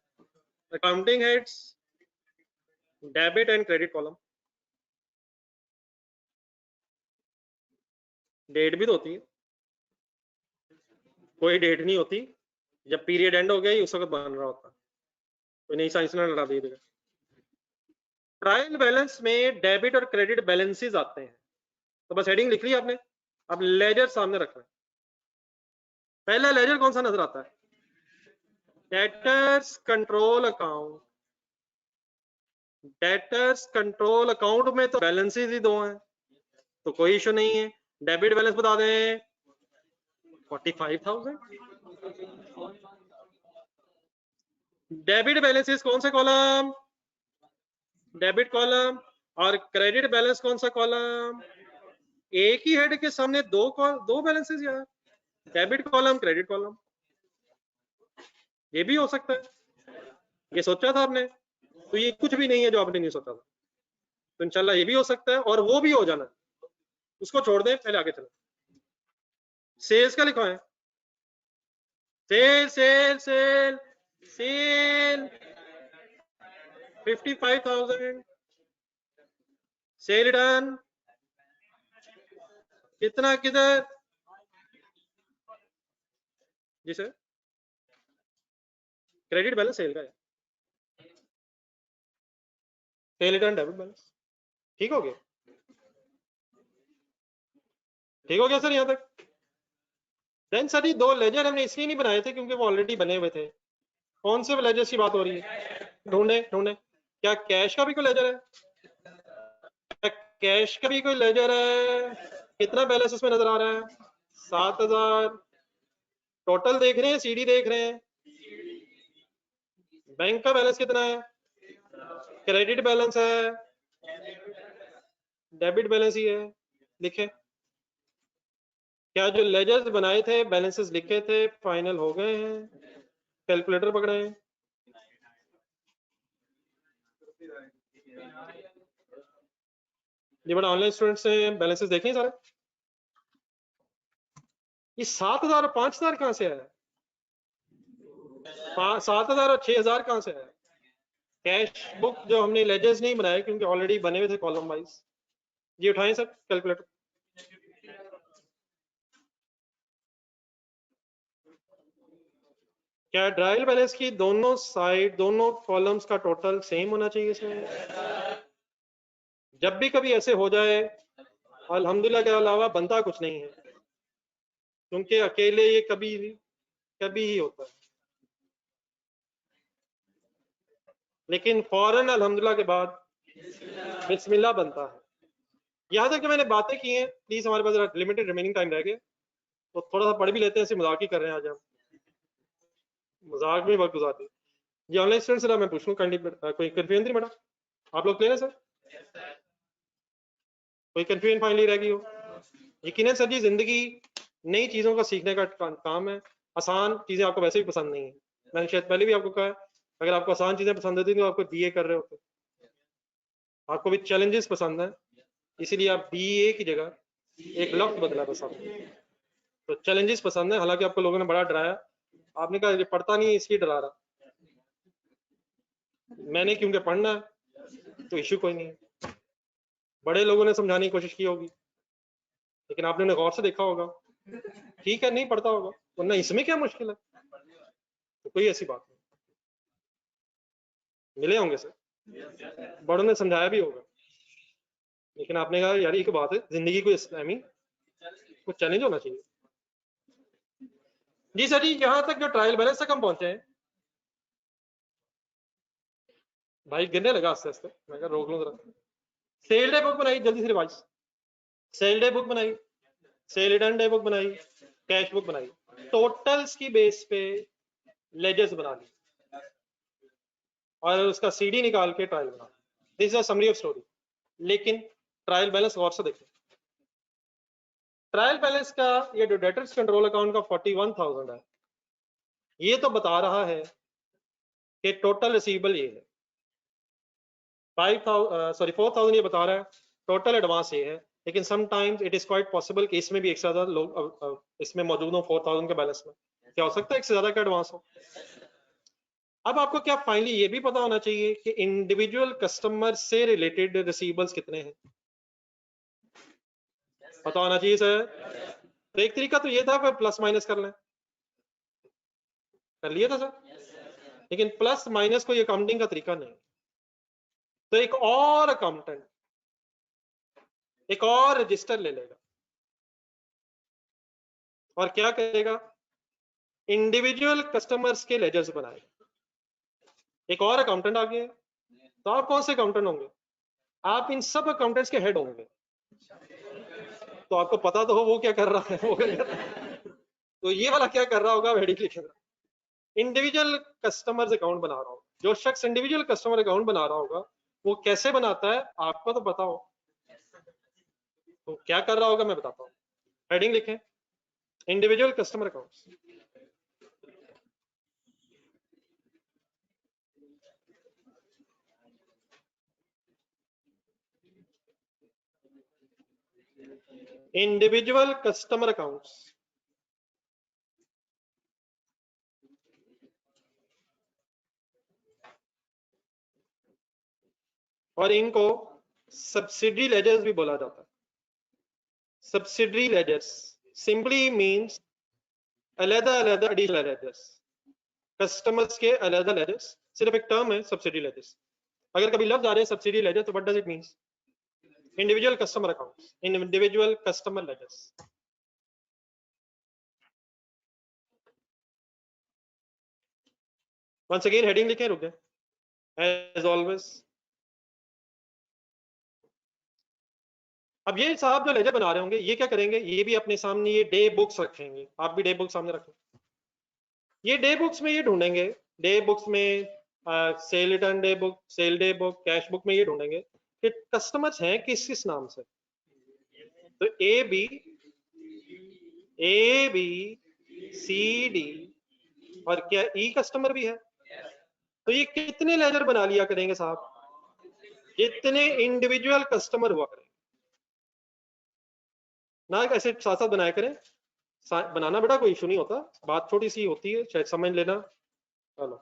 [SPEAKER 1] Accounting heads, debit and credit column, date भी तो होती है, कोई डेट नहीं होती, जब पीरियड एंड हो गया उस वक्त बन रहा होता, कोई नई साइंस ना लड़ा दीजिएगा। ट्रायल बैलेंस में डेबिट और क्रेडिट बैलेंसेस आते हैं, तो बस हेडिंग लिख ली आपने, अब लेजर सामने रखना है। पहला लेजर कौन सा नजर आता है? Debtors control account. Debtors control account में तो बैलेंसेस ही 2 हैं, तो कोई इशू नहीं है। डेबिट बैलेंस बता दें 45,000। डेबिट बैलेंसेस कौन सा कॉलम? Debit column. और क्रेडिट बैलेंस कौन सा कॉलम? एक ही हेड के सामने दो बैलेंसेस यार, डेबिट कॉलम क्रेडिट कॉलम, ये भी हो सकता है। ये सोचा था आपने, तो ये कुछ भी नहीं है जो आपने नहीं सोचा था, तो इंशाल्लाह ये भी हो सकता है और वो भी हो जाना, उसको छोड़ दें, पहले आगे चलो। सेल्स का लिखा है, sale sale sale sale 55,000 sale done. कितना किधर? जी सर, क्रेडिट बैलेंस सेल का है, सेल रिटर्न डेबिट बैलेंस। ठीक हो गया? ठीक हो गया सर यहाँ तक? देन सर ये दो लेजर हमने इसलिए नहीं बनाए थे क्योंकि वो ऑलरेडी बने हुए थे। कौन से लेजर्स की बात हो रही है? ढूंढे ढूंढे। क्या कैश का भी कोई लेजर है? क्या कैश का भी कोई लेजर है? कितना बैलेंस उसमें नजर आ रहा है? 7,000। टोटल देख रहे हैं, सीडी देख रहे हैं? बैंक का बैलेंस कितना है? क्रेडिट बैलेंस है, डेबिट बैलेंस ही है। लिखे क्या जो लेजर्स बनाए थे, बैलेंसेस लिखे थे, फाइनल हो गए हैं? कैलकुलेटर पकड़े हैं? ये बड़ा ऑनलाइन स्टूडेंट्स से बैलेंसेस देखें सारे। ये 7,000 और 5,000 कहां से आया? 7,000 और 6,000 कहां से आया? कैश बुक जो हमने लेजर्स नहीं बनाए क्योंकि ऑलरेडी बने हुए थे कॉलम वाइज। ये उठाएं सर कैलकुलेटर। क्या ट्रायल बैलेंस की दोनों साइड, दोनों कॉलम्स का टोटल सेम होना चाहिए इसमें? जब भी कभी ऐसे हो जाए, अल्हम्दुलिल्लाह के अलावा बनता कुछ नहीं है, क्योंकि अकेले ये कभी कभी ही होता है, लेकिन फौरन अल्हम्दुलिल्लाह के बाद बिस्मिल्लाह बनता है। यहाँ तक जो मैंने बातें की हैं, प्लीज हमारे पास लिमिटेड रिमेनिंग टाइम रह गया, तो थोड़ा सा पढ़ भी लेते हैं, ऐसे मजाक ही कर रहे हैं आज हम, मजाक में वक्त गुजारते हैं। ये ऑनलाइन स्टूडेंट सर मैं पूछ लूँ कोई कंफ्यूजन नहीं बड़ा? आप लोग क्लियर है सर? कोई कंफ्यूजन फाइनली रह गई हो? यकीनन सर जी, जिंदगी नई चीजों का सीखने का काम है। आसान चीजें आपको वैसे भी पसंद नहीं है, मैंने शायद पहले भी आपको कहा है, अगर आपको आसान चीजें पसंद होती तो आपको बीए कर रहे होते। आपको भी चैलेंजेस पसंद है, इसीलिए आप बीए की जगह एक लफ्ज बदला बस आपने। तो चैलेंजेस पसंद है, हालांकि आपको लोगों ने बड़ा डराया, आपने कहा ये पढ़ता नहीं है इसलिए डरा रहा। मैंने क्योंकि पढ़ना है तो इश्यू कोई नहीं है। बड़े लोगों ने समझाने की कोशिश की होगी, लेकिन आपने उन्हें गौर से देखा होगा, ठीक है नहीं पढ़ता होगा, वरना इसमें क्या मुश्किल है? तो कोई ऐसी बात नहीं, मिले होंगे सर, बड़ों ने समझाया भी होगा, लेकिन आपने कहा यार एक बात है, जिंदगी को इस्लामी कुछ चैलेंज होना चाहिए। जी सर जी, यहाँ तक जो ट्रायल बैलेंस तक हम पहुंचे हैं, भाई गिरने लगा आस्ते आस्ते, मैं कहा रोक लूं जरा। सेल डे बुक बनाई जल्दी से रिवाइज, सेल डे बुक बनाई, सेल रिटर्न डे बुक बनाई, कैश बुक बनाई, टोटल्स की बेस पे लेजर्स बना ली और उसका सीडी निकाल के ट्रायल बना। This is summary of story. लेकिन ट्रायल बैलेंस गौर से देखें, ट्रायल बैलेंस का ये जो डेटर्स कंट्रोल अकाउंट का 41,000 है, ये तो बता रहा है कि टोटल रिसीवेबल ये है 4,000, ये बता रहा है टोटल एडवांस ये है, लेकिन sometimes it is quite possible कि इसमें भी एक से ज्यादा लोग इसमें मौजूद हो 4,000 के बैलेंस में। क्या हो सकता है एक से ज्यादा का एडवांस हो? अब आपको क्या फाइनली ये भी पता होना चाहिए कि इंडिविजुअल कस्टमर से रिलेटेड रिसीवेबल्स कितने हैं, पता होना चाहिए सर। तो एक तरीका तो ये था कि प्लस माइनस कर लें, कर लिया था सर, लेकिन प्लस माइनस कोई अकाउंटिंग का तरीका नहीं। तो एक और अकाउंटेंट एक और रजिस्टर ले लेगा और क्या करेगा, इंडिविजुअल कस्टमर्स के लेजर्स बनाएगा। एक और अकाउंटेंट आ गया, तो आप कौन से अकाउंटेंट होंगे? आप इन सब अकाउंटेंट्स के हेड होंगे। तो आपको पता तो हो वो क्या कर रहा है, वो क्या कर रहा है। तो ये वाला क्या कर रहा होगा, हेडिंग लिखेगा, इंडिविजुअल कस्टमर्स अकाउंट बना रहा होगा। जो शख्स इंडिविजुअल कस्टमर अकाउंट बना रहा होगा वो कैसे बनाता है आपको तो पता हो, तो क्या कर रहा होगा मैं बताता हूँ। हेडिंग लिखें, individual customer accounts. Individual customer accounts, और इनको सब्सिडी लेजर्स भी बोला जाता है। सब्सिडरी लेजर्स सिंपली मींस अलग-अलग एडिशनल लेजर्स, कस्टमर्स के अलग-अलग लेजर्स, सिर्फ एक टर्म है सब्सिडी लेजर्स। अगर कभी लफ्ज आ रहे हैं सब्सिडी लेजर तो what does it means? Individual customer accounts, individual customer ledgers. Once again heading लिखें, रुक जाए एज ऑलवेज। अब ये साहब जो लेजर बना रहे होंगे ये क्या करेंगे, ये भी अपने सामने ये डे बुक्स रखेंगे। आप भी डे बुक सामने रखें। ये डे बुक्स में ये ढूंढेंगे, डे बुक्स में sale return day book, sale day book, cash book में ये ढूंढेंगे कि कस्टमर्स हैं किस किस नाम से। तो ए बी सी डी और क्या ई कस्टमर भी है। तो ये कितने लेजर बना लिया करेंगे साहब? जितने इंडिविजुअल कस्टमर हुआ करेंगे ना, ऐसे साथ साथ बनाया करें। बनाना बेटा कोई इशू नहीं होता, बात छोटी सी होती है, शायद समझ लेना। चलो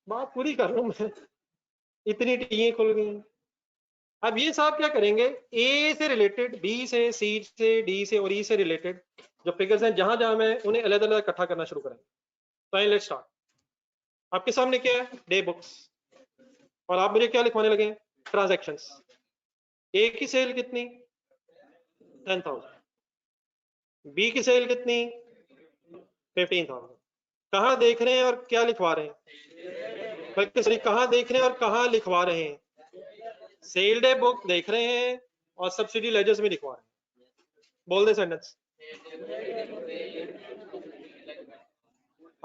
[SPEAKER 1] बात पूरी कर लूं मैं, इतनी टीएं खुल गई। अब ये साहब क्या करेंगे, ए से रिलेटेड, बी से, सी से, डी से और ई से रिलेटेड जो फिगर्स हैं जहां जहां मैं उन्हें अलग अलग इकट्ठा करना शुरू करेंगे। तो लेट्स स्टार्ट। आपके सामने क्या है? Day books. और आप मुझे क्या लिखवाने लगे? ट्रांजैक्शंस। ए की सेल कितनी? 10,000। बी की सेल कितनी? 15,000। कहाँ देख रहे हैं और क्या लिखवा रहे हैं? बल्कि सॉरी, कहाँ देख रहे हैं और कहाँ लिखवा रहे हैं? सेल डे बुक देख रहे हैं और सब्सिडी लेजर्स में लिखवा रहे हैं। बोल दे सेंटेंस।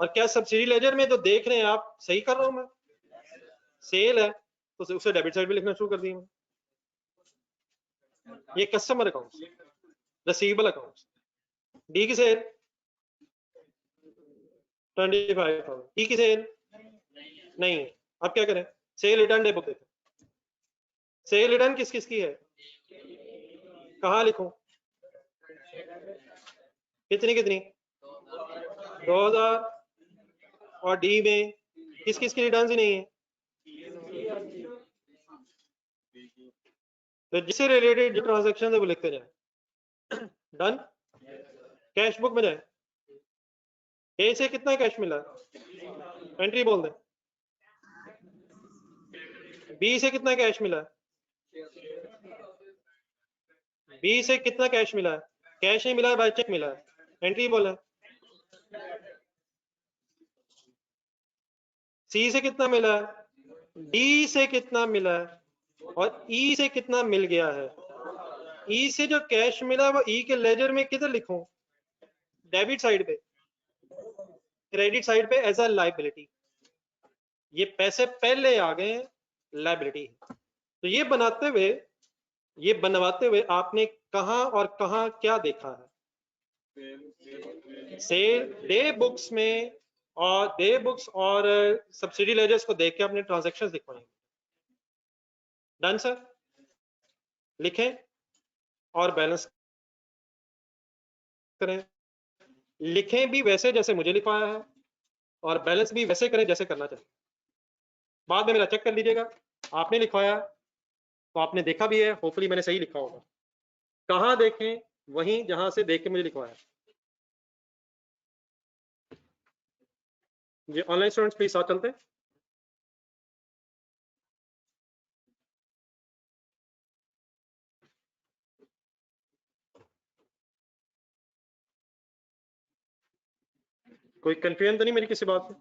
[SPEAKER 1] और क्या सब्सिडी लेजर में जो देख रहे हैं आप, सही कर रहा हूं मैं? सेल है तो उसे डेबिट साइड पे लिखना शुरू कर दिया मैं। ये customer accounts, receivable accounts. D की सेल 25,000। ई की सेल नहीं है। अब क्या करें? सेल रिटर्न डे बुक देखें। सेल रिटर्न किस किस की है? कहाँ लिखूं? कितनी कितनी? 2,000। और डी में किस किस की रिटर्न ही नहीं है? तो जिससे रिलेटेड जो ट्रांजेक्शन है वो लिखते जाए। डन। कैश बुक में जाए। ए से कितना कैश मिला? एंट्री बोल दे। बी से कितना कैश मिला? बी से कितना कैश मिला? कैश नहीं मिला है, बाय चेक मिला है। एंट्री बोला। सी से कितना मिला? डी से कितना मिला? और ई से कितना मिल गया है? ई से जो कैश मिला वो ई के लेजर में किधर लिखूं? डेबिट साइड पे, क्रेडिट साइड पे एज अ लाइबिलिटी। ये पैसे पहले आ गए, लाइबिलिटी। तो ये बनवाते हुए आपने कहां और कहां क्या देखा है? सेल डे बुक्स में, और डे बुक्स और सब्सिडी लेजर्स को देख के अपने ट्रांजैक्शंस दिखवाएंगे। Done sir. लिखें और बैलेंस करें। लिखें भी वैसे जैसे मुझे लिखवाया है और बैलेंस भी वैसे करें जैसे करना चाहिए। बाद में मेरा चेक कर लीजिएगा। आपने लिखवाया तो आपने देखा भी है, होपफुली मैंने सही लिखा होगा। कहाँ देखें? वहीं जहां से देख के मुझे लिखवाया। ये ऑनलाइन स्टूडेंट्स प्लीज साथ चलते हैं। कोई कंफ्यूजन तो नहीं मेरी किसी बात में?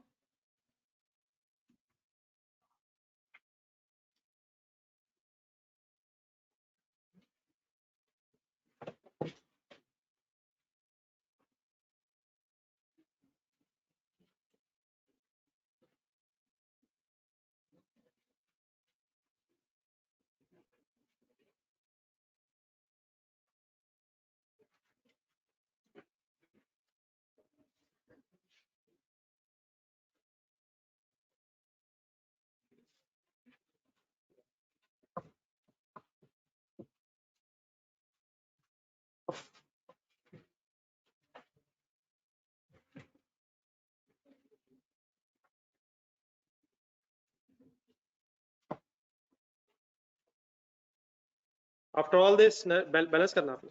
[SPEAKER 1] आफ्टर ऑल दिस बैलेंस करना आपने।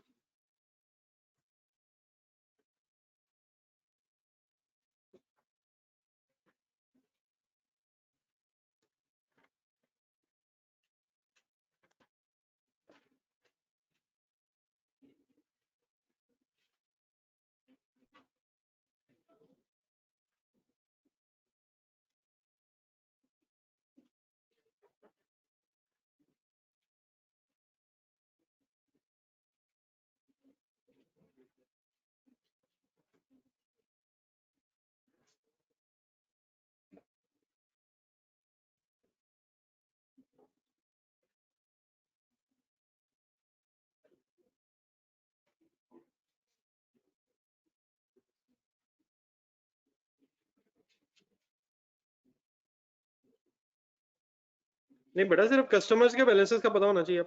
[SPEAKER 1] नहीं बेटा, सिर्फ कस्टमर्स के बैलेंसेस का पता होना चाहिए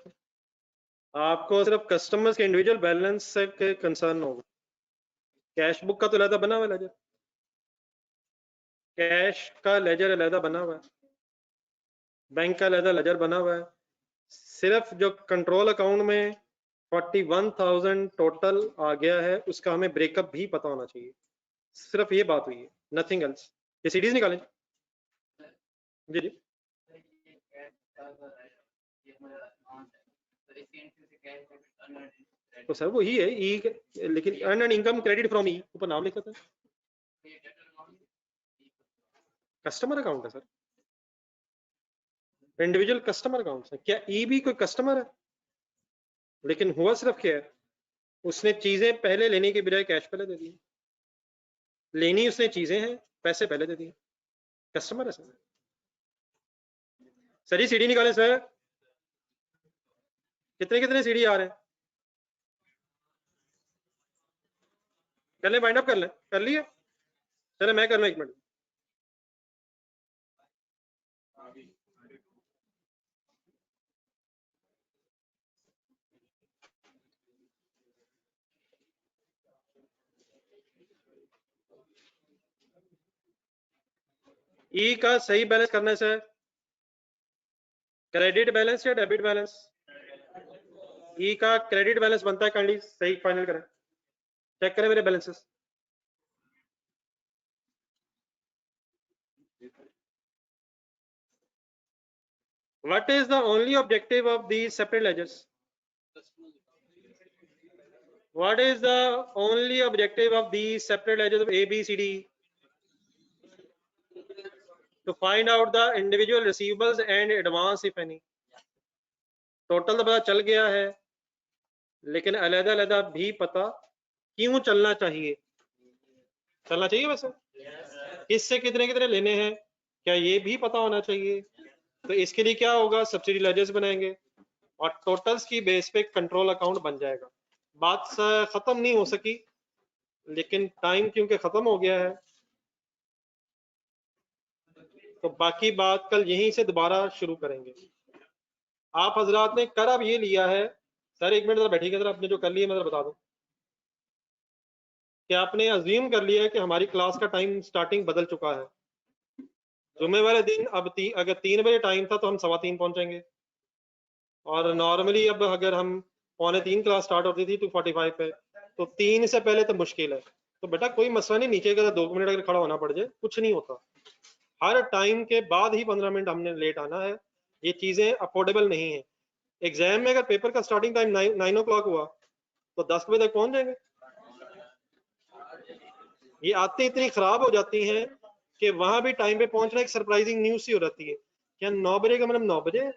[SPEAKER 1] आपको सिर्फ कस्टमर्स के इंडिविजुअल बैलेंस से कंसर्न होगा। कैश बुक का तो अलहदा बना हुआ है लेजर, कैश का लेजर अलहदा बना हुआ है, बैंक का अलहदा लेजर बना हुआ है। सिर्फ जो कंट्रोल अकाउंट में 41,000 टोटल आ गया है उसका हमें ब्रेकअप भी पता होना चाहिए। सिर्फ ये बात हुई है, नथिंग एल्स। ये सीडीज निकालें जी जी। तो सर वो ही है ई, लेकिन earn and income credit from ई ऊपर नाम लिखा था, कस्टमर अकाउंट है सर, इंडिविजुअल कस्टमर अकाउंट है। क्या ई भी कोई कस्टमर है? लेकिन हुआ सिर्फ क्या है, उसने चीजें पहले लेने के बजाय कैश पहले दे दी। लेनी उसने चीजें हैं, पैसे पहले दे दिए, कस्टमर है सर। सर जी सीडी निकालें सर, कितने कितने सीडी आ रहे हैं? कर ले, वाइंड अप कर ले, कर लिए? चले मैं कर लूँ 1 मिनट। ई का सही बैलेंस करना है सर, क्रेडिट बैलेंस या डेबिट बैलेंस? ई का क्रेडिट बैलेंस बनता है, काइंडली सही फाइनल करें, चेक करें मेरे balances. What is the only objective of these separate ledgers? What is the only objective of these separate ledgers of A, B, C, D? To find out the individual receivables and advance if any. Total तो पता चल गया है, लेकिन अलग अलग भी पता क्यों चलना चाहिए, चलना चाहिए वैसे किससे कितने कितने लेने हैं, क्या ये भी पता होना चाहिए। तो इसके लिए क्या होगा, सब्सिडी लेजर्स बनाएंगे और टोटल्स की बेस पे कंट्रोल अकाउंट बन जाएगा। बात खत्म नहीं हो सकी, लेकिन टाइम क्योंकि खत्म हो गया है तो बाकी बात कल यहीं से दोबारा शुरू करेंगे। आप हजरात ने कर अब ये लिया है सर, 1 मिनट जरा बैठिएगा जरा, आपने जो कर लिया मैं जरा बता दूं कि आपने अज्यूम कर लिया है कि हमारी क्लास का टाइम स्टार्टिंग बदल चुका है। जुम्मे वाले दिन अब अगर 3 बजे टाइम था तो हम 3:15 पहुंचेंगे, और नॉर्मली अब अगर हम 2:45 क्लास स्टार्ट होती थी 2:45 पे, तो 3 से पहले तो मुश्किल है। तो बेटा कोई मसला नहीं, नीचे अगर 2 मिनट अगर खड़ा होना पड़ जाए कुछ नहीं होता, हर टाइम के बाद ही 15 मिनट हमने लेट आना है, ये चीजें अफोर्डेबल नहीं है। एग्जाम में अगर पेपर का स्टार्टिंग टाइम 9 o'clock हुआ तो 10 बजे तक पहुंच जाएंगे। ये आदतें इतनी खराब हो जाती हैं कि वहां भी टाइम पे पहुंचना एक सरप्राइजिंग न्यूज सी हो जाती है, क्या 9 बजे का मतलब 9 बजे?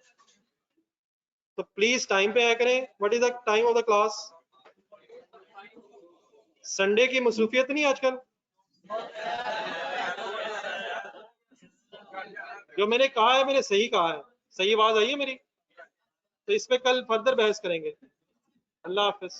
[SPEAKER 1] तो प्लीज टाइम पे आया करें। What is the time of the class? Sunday की मसरूफियत नहीं आजकल, जो मैंने कहा है मैंने सही कहा है, सही आवाज आई है मेरी? तो इस पे कल फर्दर बहस करेंगे। अल्लाह हाफिज।